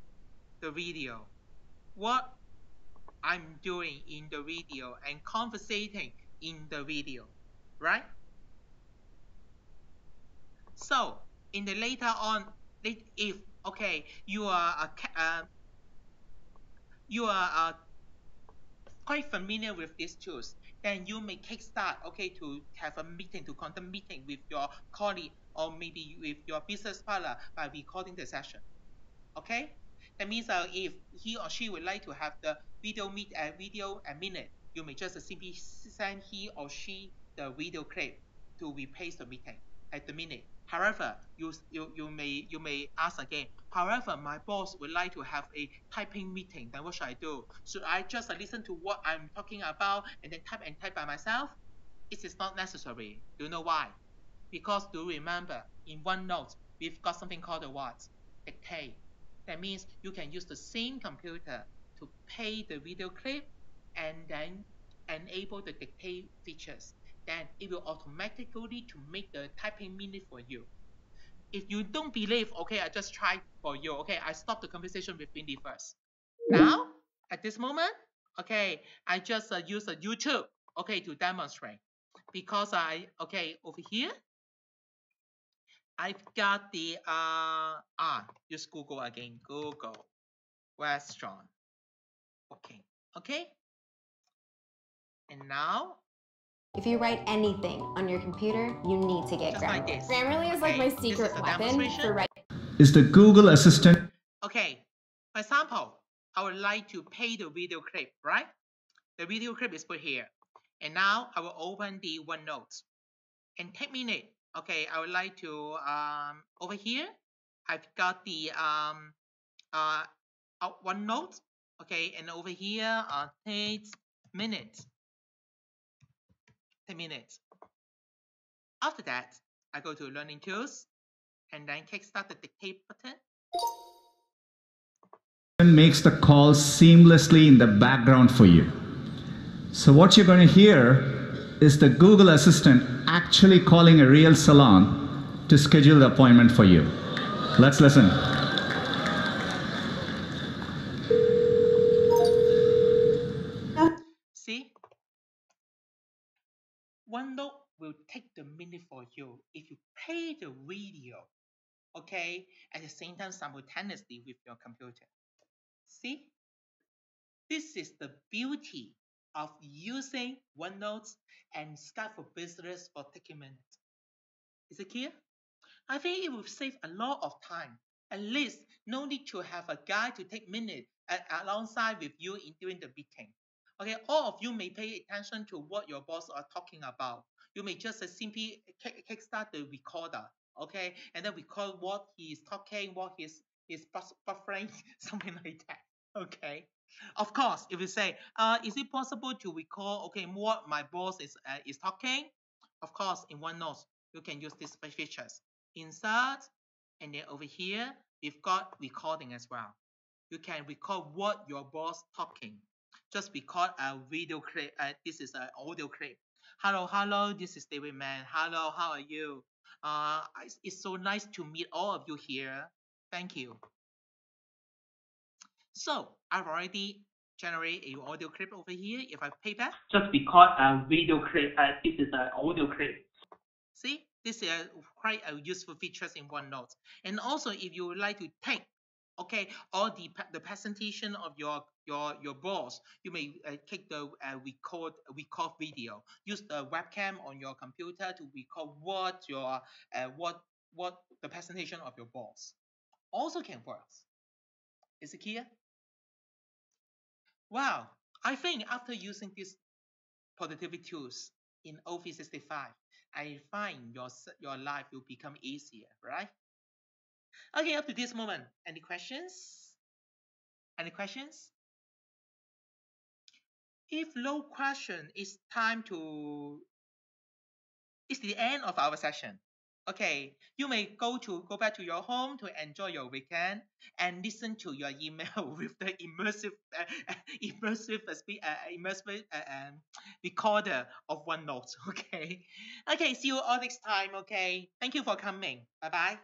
the video, what I'm doing in the video and conversating in the video, right? So in the later on, if okay, you are quite familiar with these tools, then you may kickstart, okay, to have a meeting, to conduct meeting with your colleague or maybe with your business partner by recording the session. Okay, that means if he or she would like to have the video a minute, you may just simply send he or she the video clip to replace the meeting at the minute. However, you may ask again. However, my boss would like to have a typing meeting. Then what should I do? Should I just listen to what I'm talking about and then type by myself? It is not necessary. Do you know why? Because do remember, in OneNote, we've got something called a what? Dictate. That means you can use the same computer to play the video clip and then enable the dictate features. Then it will automatically to make the typing minute for you. If you don't believe, okay, I just try for you. Okay, I stop the conversation with Windy first. Now, at this moment, okay, I just use a YouTube, okay, to demonstrate. Because over here, I've got the use Google again. Google restaurant. Okay. And now, If you write anything on your computer, you need to get just like this. Grammarly is like my secret weapon for writing. Is the Google Assistant? Okay. For example, I would like to play the video clip, right? The video clip is put here. And now I will open the OneNote. And take a minute. Okay, I would like to over here, I've got the OneNote. Okay, and over here, takes minutes. 10 minutes. After that, I go to Learning Tools and then kickstart the dictate button. Makes the call seamlessly in the background for you. So what you're going to hear is the Google Assistant actually calling a real salon to schedule the appointment for you. Let's listen. See? OneNote will take the minute for you if you play the video, okay, at the same time simultaneously with your computer. See? This is the beauty of using OneNote and Skype for Business for taking minutes. Is it clear? I think it will save a lot of time. At least no need to have a guy to take minutes alongside with you during the meeting. Okay, all of you may pay attention to what your boss are talking about. You may just simply kickstart the recorder, okay, and then record what he is talking, what he's buffering, something like that. Okay. Of course, if you say, is it possible to record, okay, what my boss is talking? Of course, in OneNote, you can use these features. Insert, and then over here, we've got recording as well. You can record what your boss talking. Just record a video clip. This is an audio clip. Hello, this is David Man. Hello, how are you? It's so nice to meet all of you here. Thank you. So I've already generated an audio clip over here. If I play back, just record a video clip. This is an audio clip. See, this is quite a useful features in OneNote. And also, if you would like to take, okay, all the presentation of your boss, you may take the record video. Use the webcam on your computer to record what the presentation of your boss. Also can work. Is it clear? Wow, I think after using these productivity tools in O365, I find your life will become easier, right? Okay, up to this moment, any questions? Any questions? If no question, it's the end of our session. Okay, you may go back to your home to enjoy your weekend and listen to your email with the immersive recorder of OneNote. Okay, see you all next time. Okay, thank you for coming. Bye bye.